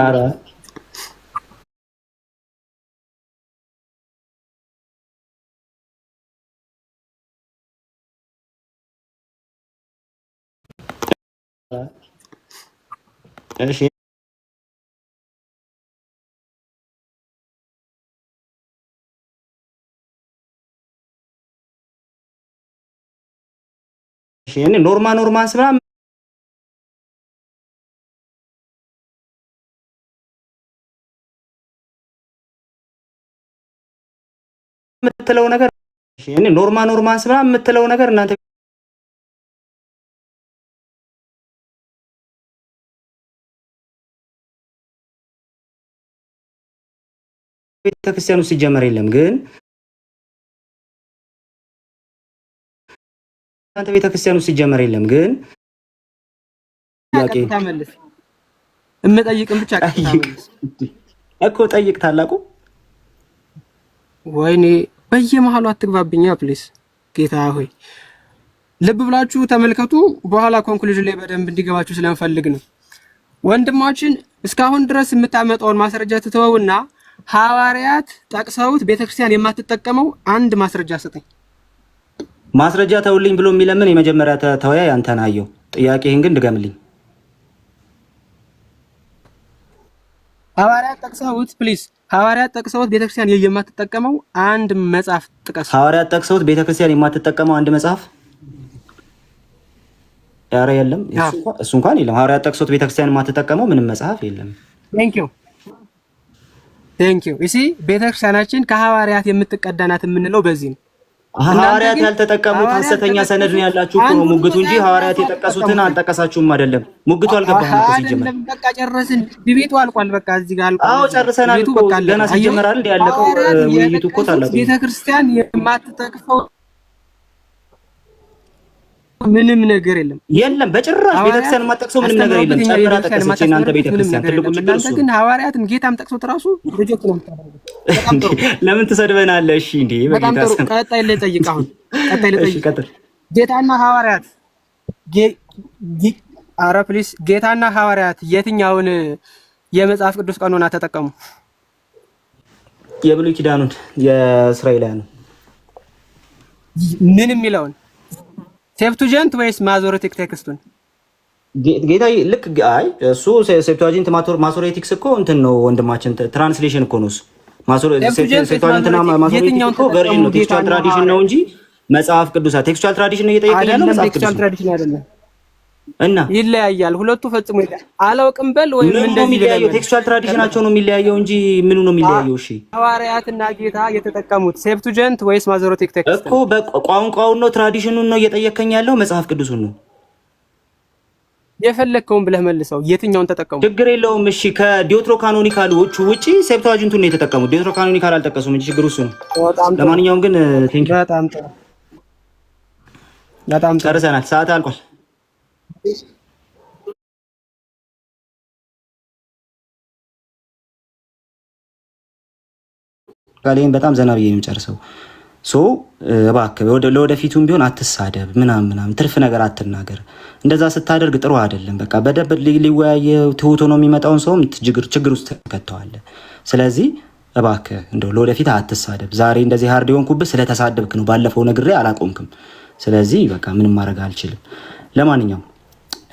እሺ እኔ ኖርማን ስራ የምትለው ነገር እኔ ኖርማን ስራ የምትለው ነገር እናንተ ቤተክርስቲያኑ ሲጀመር የለም። ግን እናንተ ቤተክርስቲያኑ ሲጀመር የለም። ግን ያቄ ተመለስ። እምጠይቅም ብቻ እኮ ጠይቅ። ታላቁ ወይኔ በየመሃሉ አትግባብኛ ፕሊስ። ጌታ ሆይ ልብ ብላችሁ ተመልከቱ። በኋላ ኮንክሉዥን ላይ በደንብ እንዲገባችሁ ስለምፈልግ ነው። ወንድማችን እስካሁን ድረስ የምታመጣውን ማስረጃ ትተወውና ሐዋርያት ጠቅሰውት ቤተክርስቲያን የማትጠቀመው አንድ ማስረጃ ሰጠኝ። ማስረጃ ተውልኝ ብሎ የሚለምን የመጀመሪያ ተወያይ አንተን አየው። ጥያቄህን ግን ድገምልኝ። ሐዋርያት ጠቅሰውት ፕሊዝ። ሐዋርያት ጠቅሰውት ቤተክርስቲያን የማትጠቀመው አንድ መጽሐፍ ጥቀስ። ሐዋርያት ጠቅሰውት ቤተክርስቲያን የማትጠቀመው አንድ መጽሐፍ ኧረ የለም። እሱ እንኳን የለም። ሐዋርያት ጠቅሰውት ቤተክርስቲያን የማትጠቀመው ምንም መጽሐፍ የለም። ቴንክ ዩ እሺ ቤተክርስቲያናችን ከሐዋርያት የምትቀዳናት የምንለው በዚህ ነው። ሐዋርያት ያልተጠቀሙት ሐሰተኛ ሰነድ ነው ያላችሁ እኮ ነው ሙግቱ እንጂ ሐዋርያት የጠቀሱትን አልጠቀሳችሁም አይደለም። ሙግቱ አልገባህም እኮ ሲጀመር። በቃ ጨረስን። ዲቤቱ አልቋል። በቃ እዚህ ጋር አልቋል። አዎ ጨርሰናል እኮ ገና ሲጀመር አይደል ያለቀው ውይይቱ እኮ ታላቁ። ቤተክርስቲያን የማትጠቅፈው ምንም ነገር የለም በጭራሽ። ቤተክርስቲያን የማትጠቅሰው ምንም ነገር የለም። ጨምራ ጠቀሰች እናንተ ቤተክርስቲያን ትልቁ ችግር እሱ። ግን ሐዋርያትን ጌታም ጠቅሶት ራሱ ሪጀክት ነው የምታደርገው። ለምን ትሰድበናለህ? እሺ እንዴ በጌታ ስም ቀጣይ ላይ ጠይቅ። አሁን ቀጣይ ላይ ጠይቅ። ጌታና ሐዋርያት ኧረ ፕሊስ ጌታና ሐዋርያት የትኛውን የመጽሐፍ ቅዱስ ቀኖና ተጠቀሙ? የብሉይ ኪዳኑን የእስራኤላውያን ምን የሚለውን ሴፕቱጀንት ወይስ ማዞሬቲክ ቴክስቱን? ጌታ ልክ አይ እሱ ሴፕቱጀንት ማሶሬቲክስ እኮ እንትን ነው ወንድማችን፣ ትራንስሌሽን እኮ ነው እሱ። ሴፕቱጀንት እና ማሶሬቲክ እኮ ቨርዥን ነው፣ ቴክስቹዋል ትራዲሽን ነው እንጂ መጽሐፍ ቅዱስ ቴክስቹዋል ትራዲሽን ነው እየጠየቀ ያለው መጽሐፍ ቅዱስ ትራዲሽን አይደለም። እና ይለያያል። ሁለቱ ፈጽሞ አላውቅም በል ወይም እንደዚህ ይለያየው። ቴክስቹዋል ትራዲሽናቸው ነው የሚለያየው እንጂ ምኑ ነው የሚለያየው? እሺ ሐዋርያትና ጌታ የተጠቀሙት ሴፕቱጀንት ወይስ ማዞሬቲክ ቴክስት እኮ በቋንቋውን ነው ትራዲሽኑን ነው እየጠየቀኝ ያለው መጽሐፍ ቅዱሱን ነው። የፈለከውን ብለህ መልሰው። የትኛውን ተጠቀሙ? ችግር የለውም። እሺ ከዲዮትሮ ካኖኒካሎቹ ውጪ ሴፕቱጀንቱን ነው የተጠቀሙት። ዲዮትሮ ካኖኒካል አልጠቀሱም እንጂ ችግሩ እሱ ነው። ለማንኛውም ግን ቴንክ ዩ። በጣም ጥሩ በጣም ጨርሰናል። ሰዓት አልቋል። ቃሌን በጣም ዘና ብዬ ነው የምጨርሰው። እባክህ ለወደፊቱም ቢሆን አትሳደብ ምናምን ትርፍ ነገር አትናገር። እንደዛ ስታደርግ ጥሩ አይደለም። በቃ በደብ ሊወያየ ትሁት ሆኖ የሚመጣውን ሰውም ችግር ውስጥ ተከተዋለህ። ስለዚህ እባክህ እንደው ለወደፊት አትሳደብ። ዛሬ እንደዚህ ሃርድ የሆንኩብህ ስለተሳደብክ ነው። ባለፈው ነግሬ አላቆምክም። ስለዚህ በቃ ምንም ማድረግ አልችልም።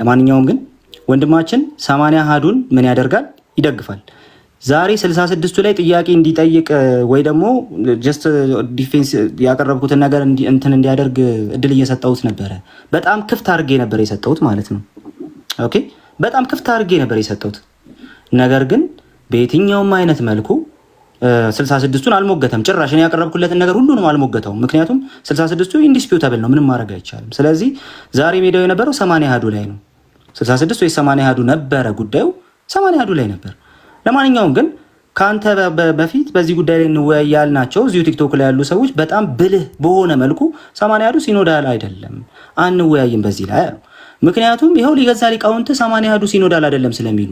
ለማንኛውም ግን ወንድማችን 80 አሃዱን ምን ያደርጋል? ይደግፋል። ዛሬ 66ቱ ላይ ጥያቄ እንዲጠይቅ ወይ ደግሞ ጀስት ዲፌንስ ያቀረብኩትን ነገር እንትን እንዲያደርግ እድል እየሰጠሁት ነበረ። በጣም ክፍት አድርጌ ነበር የሰጠሁት ማለት ነው። ኦኬ፣ በጣም ክፍት አድርጌ ነበር የሰጠሁት። ነገር ግን በየትኛውም አይነት መልኩ 66ቱን አልሞገተም። ጭራሽ እኔ ያቀረብኩለትን ነገር ሁሉንም አልሞገተውም። ምክንያቱም 66ቱ ኢንዲስፒውታብል ነው፣ ምንም ማድረግ አይቻልም። ስለዚህ ዛሬ ሜዳው የነበረው 80 አሃዱ ላይ ነው። 66 ወይ 80 አሃዱ ነበረ ጉዳዩ፣ 80 አሃዱ ላይ ነበር። ለማንኛውም ግን ከአንተ በፊት በዚህ ጉዳይ ላይ እንወያይ ያልናቸው እዚሁ ቲክቶክ ላይ ያሉ ሰዎች በጣም ብልህ በሆነ መልኩ 80 አሃዱ ሲኖዳል አይደለም አንወያይም በዚህ ላይ አሉ። ምክንያቱም ይኸው ሊገዛ ሊቃውንት 80 አሃዱ ሲኖዳል አይደለም ስለሚሉ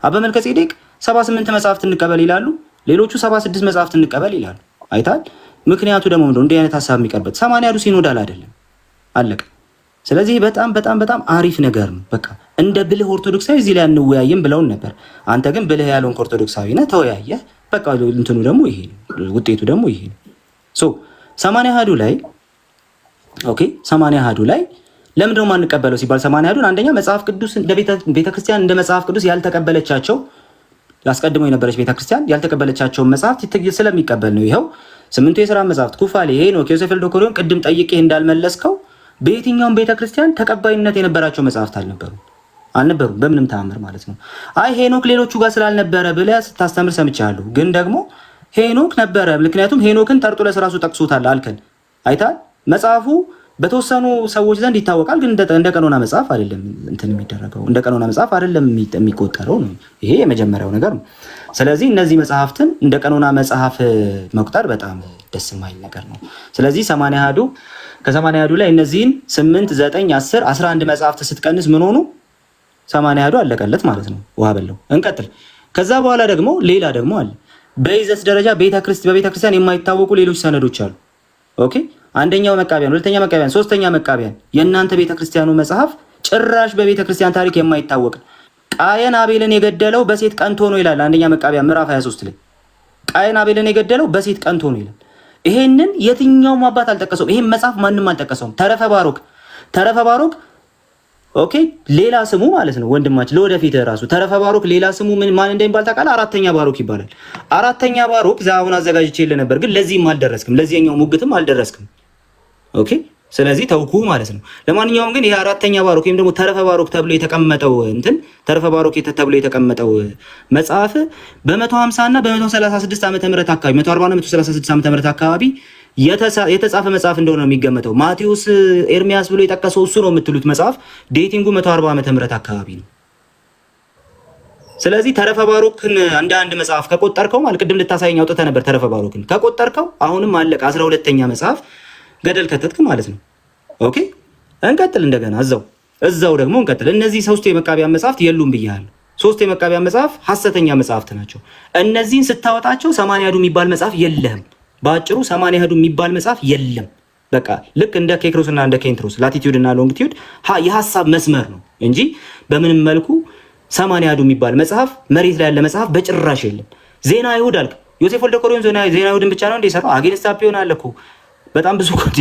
አባ መልከ ጼዴቅ 78 መጽሐፍት እንቀበል ይላሉ፣ ሌሎቹ 76 መጽሐፍት እንቀበል ይላሉ። አይታል። ምክንያቱ ደግሞ ምንድነው? እንዲህ አይነት ሀሳብ የሚቀርበት 80 አሃዱ ሲኖዳል አይደለም፣ አለቀ። ስለዚህ በጣም በጣም በጣም አሪፍ ነገር ነው። በቃ እንደ ብልህ ኦርቶዶክሳዊ እዚህ ላይ አንወያይም ብለውን ነበር። አንተ ግን ብልህ ያለውን ኦርቶዶክሳዊ ነህ፣ ተወያየህ። በቃ እንትኑ ደግሞ ይሄ ነው፣ ውጤቱ ደግሞ ይሄ ነው። 80 አሃዱ ላይ ኦኬ፣ 80 አሃዱ ላይ ለምን ደግሞ አንቀበለው ሲባል 80 አሃዱን አንደኛ መጽሐፍ ቅዱስ እንደ ቤተክርስቲያን እንደ መጽሐፍ ቅዱስ ያልተቀበለቻቸው ያስቀድመው የነበረች ቤተክርስቲያን ያልተቀበለቻቸውን መጽሐፍት ስለሚቀበል ነው። ይኸው 8ቱ የሥራ መጽሐፍት ኩፋሌ፣ ሄኖክ፣ ዮሴፍ ዶኮሪዮን ቅድም ጠይቄ እንዳልመለስከው በየትኛውም ቤተክርስቲያን ተቀባይነት የነበራቸው መጽሐፍት አልነበሩም በምንም ተአምር ማለት ነው። አይ ሄኖክ ሌሎቹ ጋር ስላልነበረ ብለህ ስታስተምር ሰምቻለሁ። ግን ደግሞ ሄኖክ ነበረ፣ ምክንያቱም ሄኖክን ጠርጡለስ ራሱ ጠቅሶታል አልከን። አይታል። መጽሐፉ በተወሰኑ ሰዎች ዘንድ ይታወቃል፣ ግን እንደ ቀኖና መጽሐፍ አይደለም እንትን የሚደረገው፣ እንደ ቀኖና መጽሐፍ አይደለም የሚቆጠረው ነው። ይሄ የመጀመሪያው ነገር ነው። ስለዚህ እነዚህ መጽሐፍትን እንደ ቀኖና መጽሐፍ መቁጠር በጣም ደስ የማይል ነገር ነው። ስለዚህ 80 አሃዱ ከ80 አሃዱ ላይ እነዚህን 8 9 10 11 መጽሐፍት ስትቀንስ ምን ሆኑ? 80 አሃዱ አለቀለት ማለት ነው። ውሃ በለው። እንቀጥል። ከዛ በኋላ ደግሞ ሌላ ደግሞ አለ። በይዘት ደረጃ በቤተክርስቲያን የማይታወቁ ሌሎች ሰነዶች አሉ። ኦኬ፣ አንደኛው መቃቢያን፣ ሁለተኛ መቃቢያን፣ ሶስተኛ መቃቢያን። የእናንተ ቤተክርስቲያኑ መጽሐፍ ጭራሽ በቤተክርስቲያን ታሪክ የማይታወቅ ቃየን አቤልን የገደለው በሴት ቀንቶ ነው ይላል። አንደኛ መቃቢያን ምዕራፍ 23 ላይ ቃየን አቤልን የገደለው በሴት ቀንቶ ነው ይላል። ይሄንን የትኛውም አባት አልጠቀሰውም። ይሄን መጽሐፍ ማንም አልጠቀሰውም። ተረፈ ባሮክ ኦኬ፣ ሌላ ስሙ ማለት ነው ወንድማችን። ለወደፊት ራሱ ተረፈ ባሮክ ሌላ ስሙ ማን እንደሚባል ታውቃለህ? አራተኛ ባሮክ ይባላል። አራተኛ ባሮክ ዛሁን አዘጋጅቼልህ ነበር፣ ግን ለዚህም አልደረስክም፣ ለዚህኛው ሙግትም አልደረስክም። ኦኬ፣ ስለዚህ ተውኩ ማለት ነው። ለማንኛውም ግን ይሄ አራተኛ ባሮክ ወይም ደግሞ ተረፈ ባሮክ ተብሎ የተቀመጠው ተረፈ ባሮክ ተብሎ የተቀመጠው መጽሐፍ በ150 እና በ136 ዓመተ ምህረት አካባቢ 140 እና 136 ዓመተ ምህረት አካባቢ የተጻፈ መጽሐፍ እንደሆነ ነው የሚገመተው። ማቴዎስ ኤርሚያስ ብሎ የጠቀሰው እሱ ነው የምትሉት መጽሐፍ ዴቲንጉ 140 ዓመተ ምህረት አካባቢ ነው። ስለዚህ ተረፈ ባሮክን እንደ አንድ መጽሐፍ ከቆጠርከው ማለት ቅድም ልታሳየኝ አውጥተህ ነበር። ተረፈ ባሮክን ከቆጠርከው አሁንም አለቀ፣ 12ኛ መጽሐፍ ገደል ከተትክ ማለት ነው። ኦኬ፣ እንቀጥል። እንደገና እዛው ደግሞ እንቀጥል። እነዚህ 3 የመቃቢያን መጽሐፍት የሉም ብያለሁ። 3 የመቃቢያን መጽሐፍ ሐሰተኛ መጽሐፍት ናቸው። እነዚህን ስታወጣቸው 80 አሃዱ የሚባል መጽሐፍ የለህም። በአጭሩ 80 አሃዱ የሚባል መጽሐፍ የለም። በቃ ልክ እንደ ኬክሮስ እና እንደ ኬንትሮስ ላቲቲዩድ እና ሎንግቲዩድ የሐሳብ መስመር ነው እንጂ በምንም መልኩ 80 አሃዱ የሚባል መጽሐፍ መሬት ላይ ያለ መጽሐፍ በጭራሽ የለም። ዜና አይሁድ አልክ። ዮሴፍ ወልደ ኮሪዮን ዜና አይሁድን ብቻ ነው እንደ ሰራው አጌንስት አፒዮን አለ እኮ በጣም ብዙ ኮዲ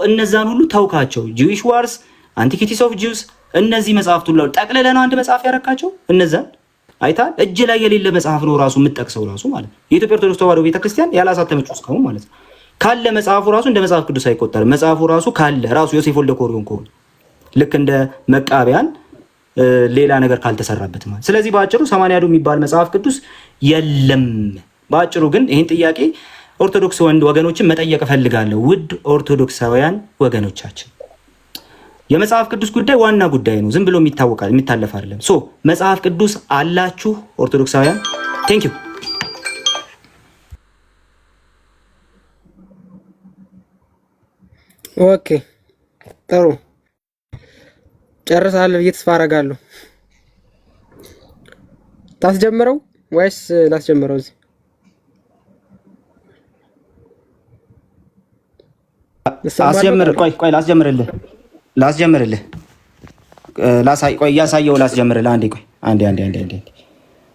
እነዛን ሁሉ ተውካቸው። ጂዊሽ ዋርስ፣ አንቲኪቲስ ኦፍ ጂውስ፣ እነዚህ መጽሐፍት ሁሉ ጠቅልለህ ነው አንድ መጽሐፍ ያረካቸው። እነዛን አይታል። እጅ ላይ የሌለ መጽሐፍ ነው ራሱ የምትጠቅሰው ራሱ ማለት ነው። የኢትዮጵያ ኦርቶዶክስ ተዋሕዶ ቤተክርስቲያን ያላሳተመችው እስካሁን ማለት ነው። ካለ መጽሐፉ ራሱ እንደ መጽሐፍ ቅዱስ አይቆጠርም። መጽሐፉ ራሱ ካለ ራሱ ዮሴፍ ወልደ ኮሪዮን ከሆነ ልክ እንደ መቃቢያን ሌላ ነገር ካልተሰራበት ማለት። ስለዚህ በአጭሩ 80 አሃዱ የሚባል መጽሐፍ ቅዱስ የለም። በአጭሩ ግን ይህን ጥያቄ ኦርቶዶክስ ወገኖችን መጠየቅ እፈልጋለሁ። ውድ ኦርቶዶክሳውያን ወገኖቻችን የመጽሐፍ ቅዱስ ጉዳይ ዋና ጉዳይ ነው። ዝም ብሎ የሚታለፍ አይደለም። መጽሐፍ ቅዱስ አላችሁ ኦርቶዶክሳውያን? ቴንክ ዩ። ኦኬ ጥሩ ጨርሳለሁ ብዬ ተስፋ አደርጋለሁ። ታስጀምረው ወይስ ላስጀምረው? እዚህ አስጀምር። ቆይ ላስጀምርልህ ቆይ እያሳየው ላስጀምርልህ።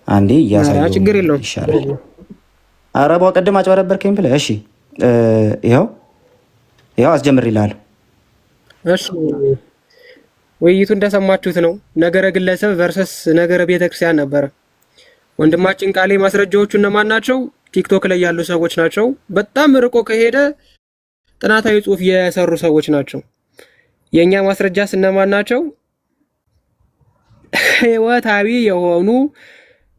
አንዴ እያሳየው ችግር የለውም ይሻላል። ኧረ በቅድም አጭበረበርከኝ ብለህ እሺ፣ ይኸው አስጀምርልሃለሁ። እሺ ውይይቱ እንደሰማችሁት ነው። ነገረ ግለሰብ ቨርሰስ ነገረ ቤተክርስቲያን ነበረ። ወንድማችን ቃሌ ማስረጃዎቹ እነማን ናቸው? ቲክቶክ ላይ ያሉ ሰዎች ናቸው። በጣም ርቆ ከሄደ ጥናታዊ ጽሑፍ የሰሩ ሰዎች ናቸው። የኛ ማስረጃስ እነማን ናቸው? ህይወታዊ የሆኑ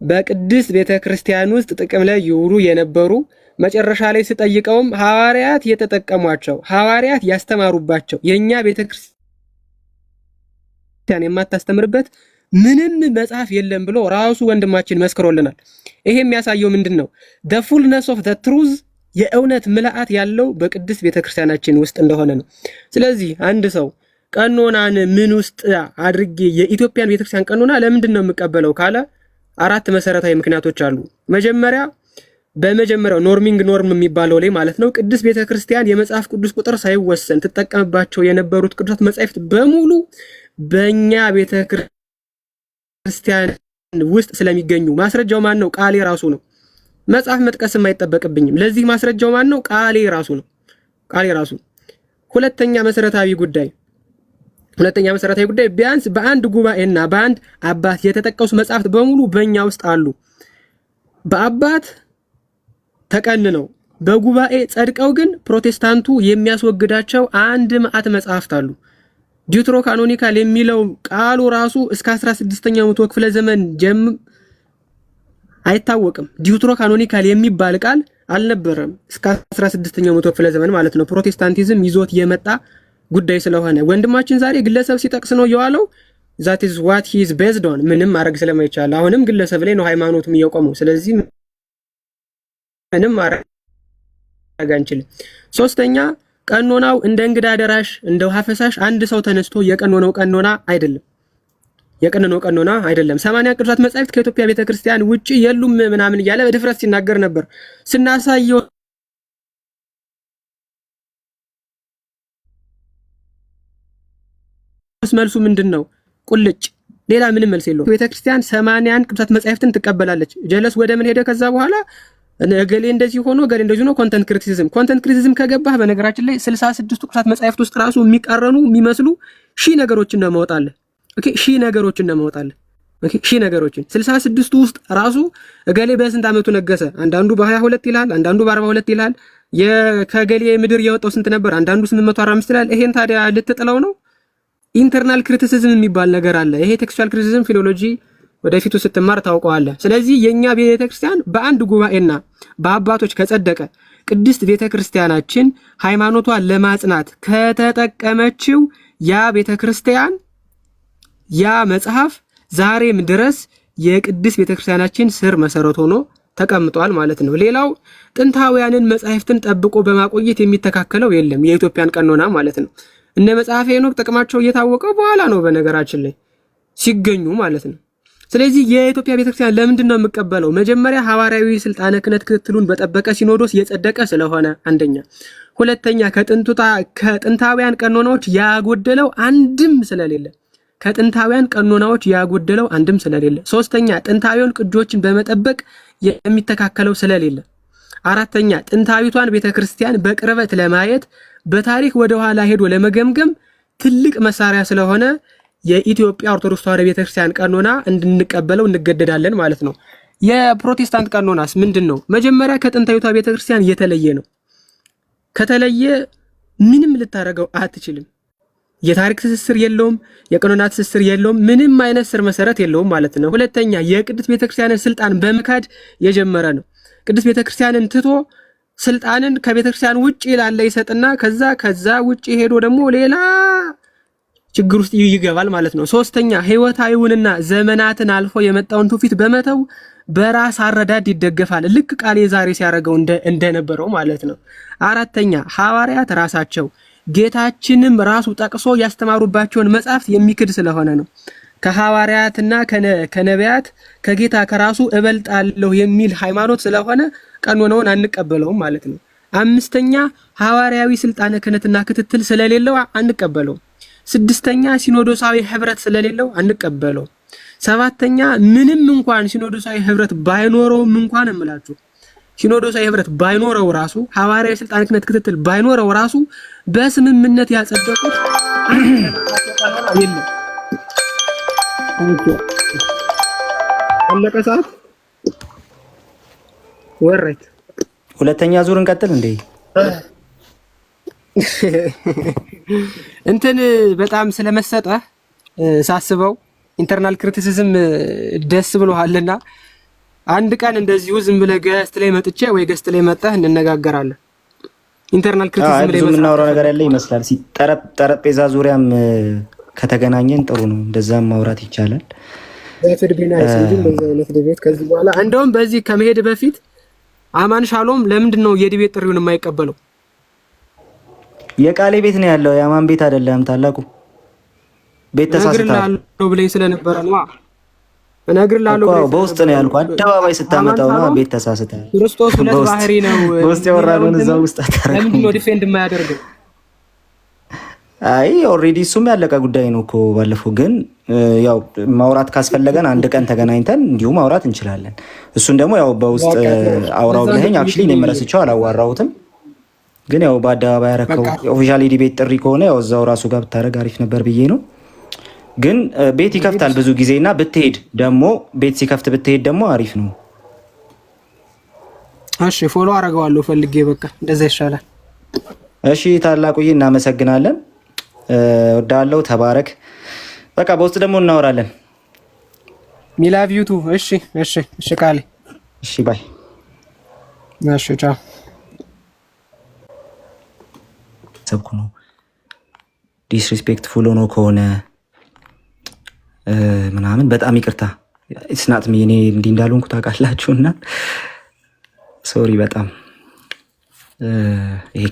በቅድስት ቤተክርስቲያን ውስጥ ጥቅም ላይ ይውሉ የነበሩ መጨረሻ ላይ ስጠይቀውም ሐዋርያት የተጠቀሟቸው ሐዋርያት ያስተማሩባቸው የኛ ቤተክርስቲያን የማታስተምርበት ምንም መጽሐፍ የለም ብሎ ራሱ ወንድማችን መስክሮልናል። ይሄ የሚያሳየው ምንድነው? the fullness of the truth የእውነት ምልአት ያለው በቅድስት ቤተክርስቲያናችን ውስጥ እንደሆነ ነው። ስለዚህ አንድ ሰው ቀኖናን ምን ውስጥ አድርጌ የኢትዮጵያን ቤተክርስቲያን ቀኖና ለምንድን ነው የምቀበለው ካለ 4 መሰረታዊ ምክንያቶች አሉ። በመጀመሪያው ኖርም የሚባለው ላይ ማለት ነው ቅድስት ቤተክርስቲያን የመጽሐፍ ቅዱስ ቁጥር ሳይወሰን ትጠቀምባቸው የነበሩት ቅዱሳት መጻሕፍት በሙሉ በእኛ ቤተክርስቲያን ውስጥ ስለሚገኙ ማስረጃው ማን ነው? ቃሌ ራሱ ነው። መጽሐፍ መጥቀስም አይጠበቅብኝም። ለዚህ ማስረጃው ማን ነው? ቃሌ ራሱ ነው። ሁለተኛ መሰረታዊ ጉዳይ ቢያንስ በአንድ ጉባኤና በአንድ አባት የተጠቀሱ መጽሐፍት በሙሉ በእኛ ውስጥ አሉ። በአባት ተቀንነው በጉባኤ ጸድቀው ግን ፕሮቴስታንቱ የሚያስወግዳቸው አንድ መዓት መጽሐፍት አሉ። ዲዩትሮ ካኖኒካል የሚለው ቃሉ ራሱ እስከ 16ኛው መቶ ክፍለ ዘመን አይታወቅም። ዲዩትሮ ካኖኒካል የሚባል ቃል አልነበረም እስከ 16ኛው መቶ ክፍለ ዘመን ማለት ነው። ፕሮቴስታንቲዝም ይዞት የመጣ ጉዳይ ስለሆነ ወንድማችን ዛሬ ግለሰብ ሲጠቅስ ነው የዋለው። that is what he is based on ምንም ማድረግ ስለማይቻል አሁንም ግለሰብ ላይ ነው ሃይማኖቱም እየቆመው። ስለዚህ ምንም ማድረግ አንችልም። ሶስተኛ ቀኖናው እንደ እንግዳ ደራሽ እንደ ውሃ ፈሳሽ አንድ ሰው ተነስቶ የቀኖናው ቀኖና አይደለም 80 ቅዱሳት መጻሕፍት ከኢትዮጵያ ቤተክርስቲያን ውጪ የሉም ምናምን እያለ በድፍረት ሲናገር ነበር። ስናሳየው መልሱ ምንድነው? ቁልጭ ሌላ ምንም መልስ የለውም። ቤተክርስቲያን 80 ቅዱሳት መጻሕፍትን ትቀበላለች። ጀለስ ወደ ምን ሄደ? ከዛ በኋላ ገሌ እንደዚህ ሆኖ ገሌ እንደዚህ ነው። ኮንተንት ክሪቲሲዝም ከገባህ በነገራችን ላይ 66 ቅዱሳት መጻሕፍት ውስጥ ራሱ የሚቃረኑ የሚመስሉ ሺህ ነገሮችን ነው ማውጣለህ። ኦኬ ሺህ ነገሮችን 66 ውስጥ ራሱ ገሌ በስንት ዓመቱ ነገሰ? አንዳንዱ በ22 ይላል፣ አንዳንዱ በ42 ይላል። ከገሌ ምድር የወጣው ስንት ነበር? አንዳንዱ 845 ይላል። ይሄን ታዲያ ልትጥለው ነው? ኢንተርናል ክሪቲሲዝም የሚባል ነገር አለ። ይሄ ቴክስቹዋል ክሪቲሲዝም ፊሎሎጂ ወደፊቱ ስትማር ታውቀዋለህ። ስለዚህ የኛ ቤተክርስቲያን በአንድ ጉባኤና በአባቶች ከጸደቀ ቅድስት ቤተክርስቲያናችን ሃይማኖቷን ለማጽናት ከተጠቀመችው ያ ቤተክርስቲያን ያ መጽሐፍ ዛሬም ድረስ የቅድስት ቤተክርስቲያናችን ስር መሰረት ሆኖ ተቀምጧል ማለት ነው። ሌላው ጥንታውያንን መጻሕፍትን ጠብቆ በማቆየት የሚተካከለው የለም የኢትዮጵያን ቀኖና ማለት ነው። እነ መጽሐፈ ሄኖክ ጥቅማቸው እየታወቀው በኋላ ነው በነገራችን ላይ ሲገኙ ማለት ነው። ስለዚህ የኢትዮጵያ ቤተክርስቲያን ለምንድን ነው የምቀበለው? መጀመሪያ ሐዋርያዊ ስልጣነ ክህነት ክትትሉን በጠበቀ ሲኖዶስ የጸደቀ ስለሆነ አንደኛ፣ ሁለተኛ ከጥንታውያን ቀኖናዎች ያጎደለው አንድም ስለሌለ፣ ሶስተኛ ጥንታዊውን ቅጆችን በመጠበቅ የሚተካከለው ስለሌለ፣ አራተኛ ጥንታዊቷን ቤተክርስቲያን በቅርበት ለማየት በታሪክ ወደ ኋላ ሄዶ ለመገምገም ትልቅ መሳሪያ ስለሆነ የኢትዮጵያ ኦርቶዶክስ ተዋሕዶ ቤተክርስቲያን ቀኖና እንድንቀበለው እንገደዳለን ማለት ነው። የፕሮቴስታንት ቀኖናስ ምንድነው? መጀመሪያ ከጥንታዊቷ ቤተክርስቲያን የተለየ ነው። ከተለየ ምንም ልታረገው አትችልም። የታሪክ ትስስር የለውም፣ የቀኖና ትስስር የለውም፣ ምንም አይነት ስር መሰረት የለውም ማለት ነው። ሁለተኛ የቅድስት ቤተክርስቲያንን ስልጣን በመካድ የጀመረ ነው። ቅድስት ቤተክርስቲያንን ትቶ ስልጣንን ከቤተክርስቲያን ውጪ ላለ ይሰጥና ከዛ ውጪ ሄዶ ደግሞ ሌላ ችግር ውስጥ ይገባል ማለት ነው። ሶስተኛ ህይወታዊውንና ዘመናትን አልፎ የመጣውን ትውፊት በመተው በራስ አረዳድ ይደገፋል። ልክ ቃሌ ዛሬ ሲያደርገው እንደነበረው ማለት ነው። አራተኛ ሐዋርያት ራሳቸው ጌታችንም ራሱ ጠቅሶ ያስተማሩባቸውን መጻሕፍት የሚክድ ስለሆነ ነው። ከሐዋርያትና ከነቢያት ከጌታ ከራሱ እበልጣለሁ የሚል ሃይማኖት ስለሆነ ቀኖናውን አንቀበለውም ማለት ነው። አምስተኛ ሐዋርያዊ ስልጣነ ክህነትና ክትትል ስለሌለው አንቀበለውም። ስድስተኛ ሲኖዶሳዊ ህብረት ስለሌለው አንቀበለውም። ሰባተኛ ምንም እንኳን ሲኖዶሳዊ ህብረት ባይኖረውም እንኳን እምላችሁ ሲኖዶሳዊ ህብረት ባይኖረው ራሱ ሐዋርያዊ ስልጣነ ክህነት ክትትል ባይኖረው ራሱ በስምምነት ያጸደቁት የለም። አለቀ ሰዓት ወሬት ሁለተኛ ዙር እንቀጥል እንዴ? እንትን በጣም ስለመሰጠህ ሳስበው ኢንተርናል ክሪቲሲዝም ደስ ብሎሃልና አንድ ቀን እንደዚሁ ዝም ብለህ ገስት ላይ መጥቼ ወይ ገስት ላይ መጣህ እንነጋገራለን። ኢንተርናል ክሪቲሲዝም ላይ የምናወራው ነገር ያለ ይመስላል። ጠረጴዛ ዙሪያም ከተገናኘን ጥሩ ነው። እንደዛም ማውራት ይቻላል። በፍድቢናይስ እንጂ እንደዛ አይነት ዲቤት ከዚህ በኋላ እንደውም በዚህ ከመሄድ በፊት አማን ሻሎም ለምንድን ነው የዲቤት ጥሪውን የማይቀበለው? የቃሌ ቤት ነው ያለው፣ የአማን ቤት አይደለም። ታላቁ ቤት ተሳስታል ብለኝ ስለነበረ ነው። እነግርልሃለሁ በውስጥ ነው ያልኩህ። አደባባይ ስታመጣው ነው ቤት ተሳስታል። ክርስቶስ ሁለት ባህሪ ነው። በውስጥ ያወራነውን እዛው ውስጥ አታረግ። ለምንድን ነው ዲፌንድ የማያደርገው? አይ ኦልሬዲ እሱም ያለቀ ጉዳይ ነው እኮ። ባለፈው ግን ያው ማውራት ካስፈለገን አንድ ቀን ተገናኝተን እንዲሁ ማውራት እንችላለን። እሱን ደግሞ ያው በውስጥ አውራው ብለኸኝ አክቹሊ እኔ መረስቸው አላዋራሁትም። ግን ያው በአደባባይ ያረከው ኦፊሻሊ ዲቤት ጥሪ ከሆነ ያው እዛው ራሱ ጋር ብታረግ አሪፍ ነበር ብዬ ነው። ግን ቤት ይከፍታል ብዙ ጊዜና ብትሄድ ደግሞ ቤት ሲከፍት ብትሄድ ደግሞ አሪፍ ነው። እሺ ፎሎ አደርገዋለሁ ፈልጌ። በቃ እንደዛ ይሻላል። እሺ ታላቁዬ እናመሰግናለን። ወዳለው ተባረክ። በቃ በውስጥ ደግሞ እናወራለን። ሚላቭ ዩቱ። እሺ እሺ እሺ ቃሌ። እሺ ባይ። እሺ ቻው። ሰብኩ ነው ዲስሪስፔክትፉል ሆኖ ከሆነ ምናምን በጣም ይቅርታ። ስናት ሚ እኔ እንዲህ እንዳልሆንኩ ታውቃላችሁና ሶሪ በጣም ይሄ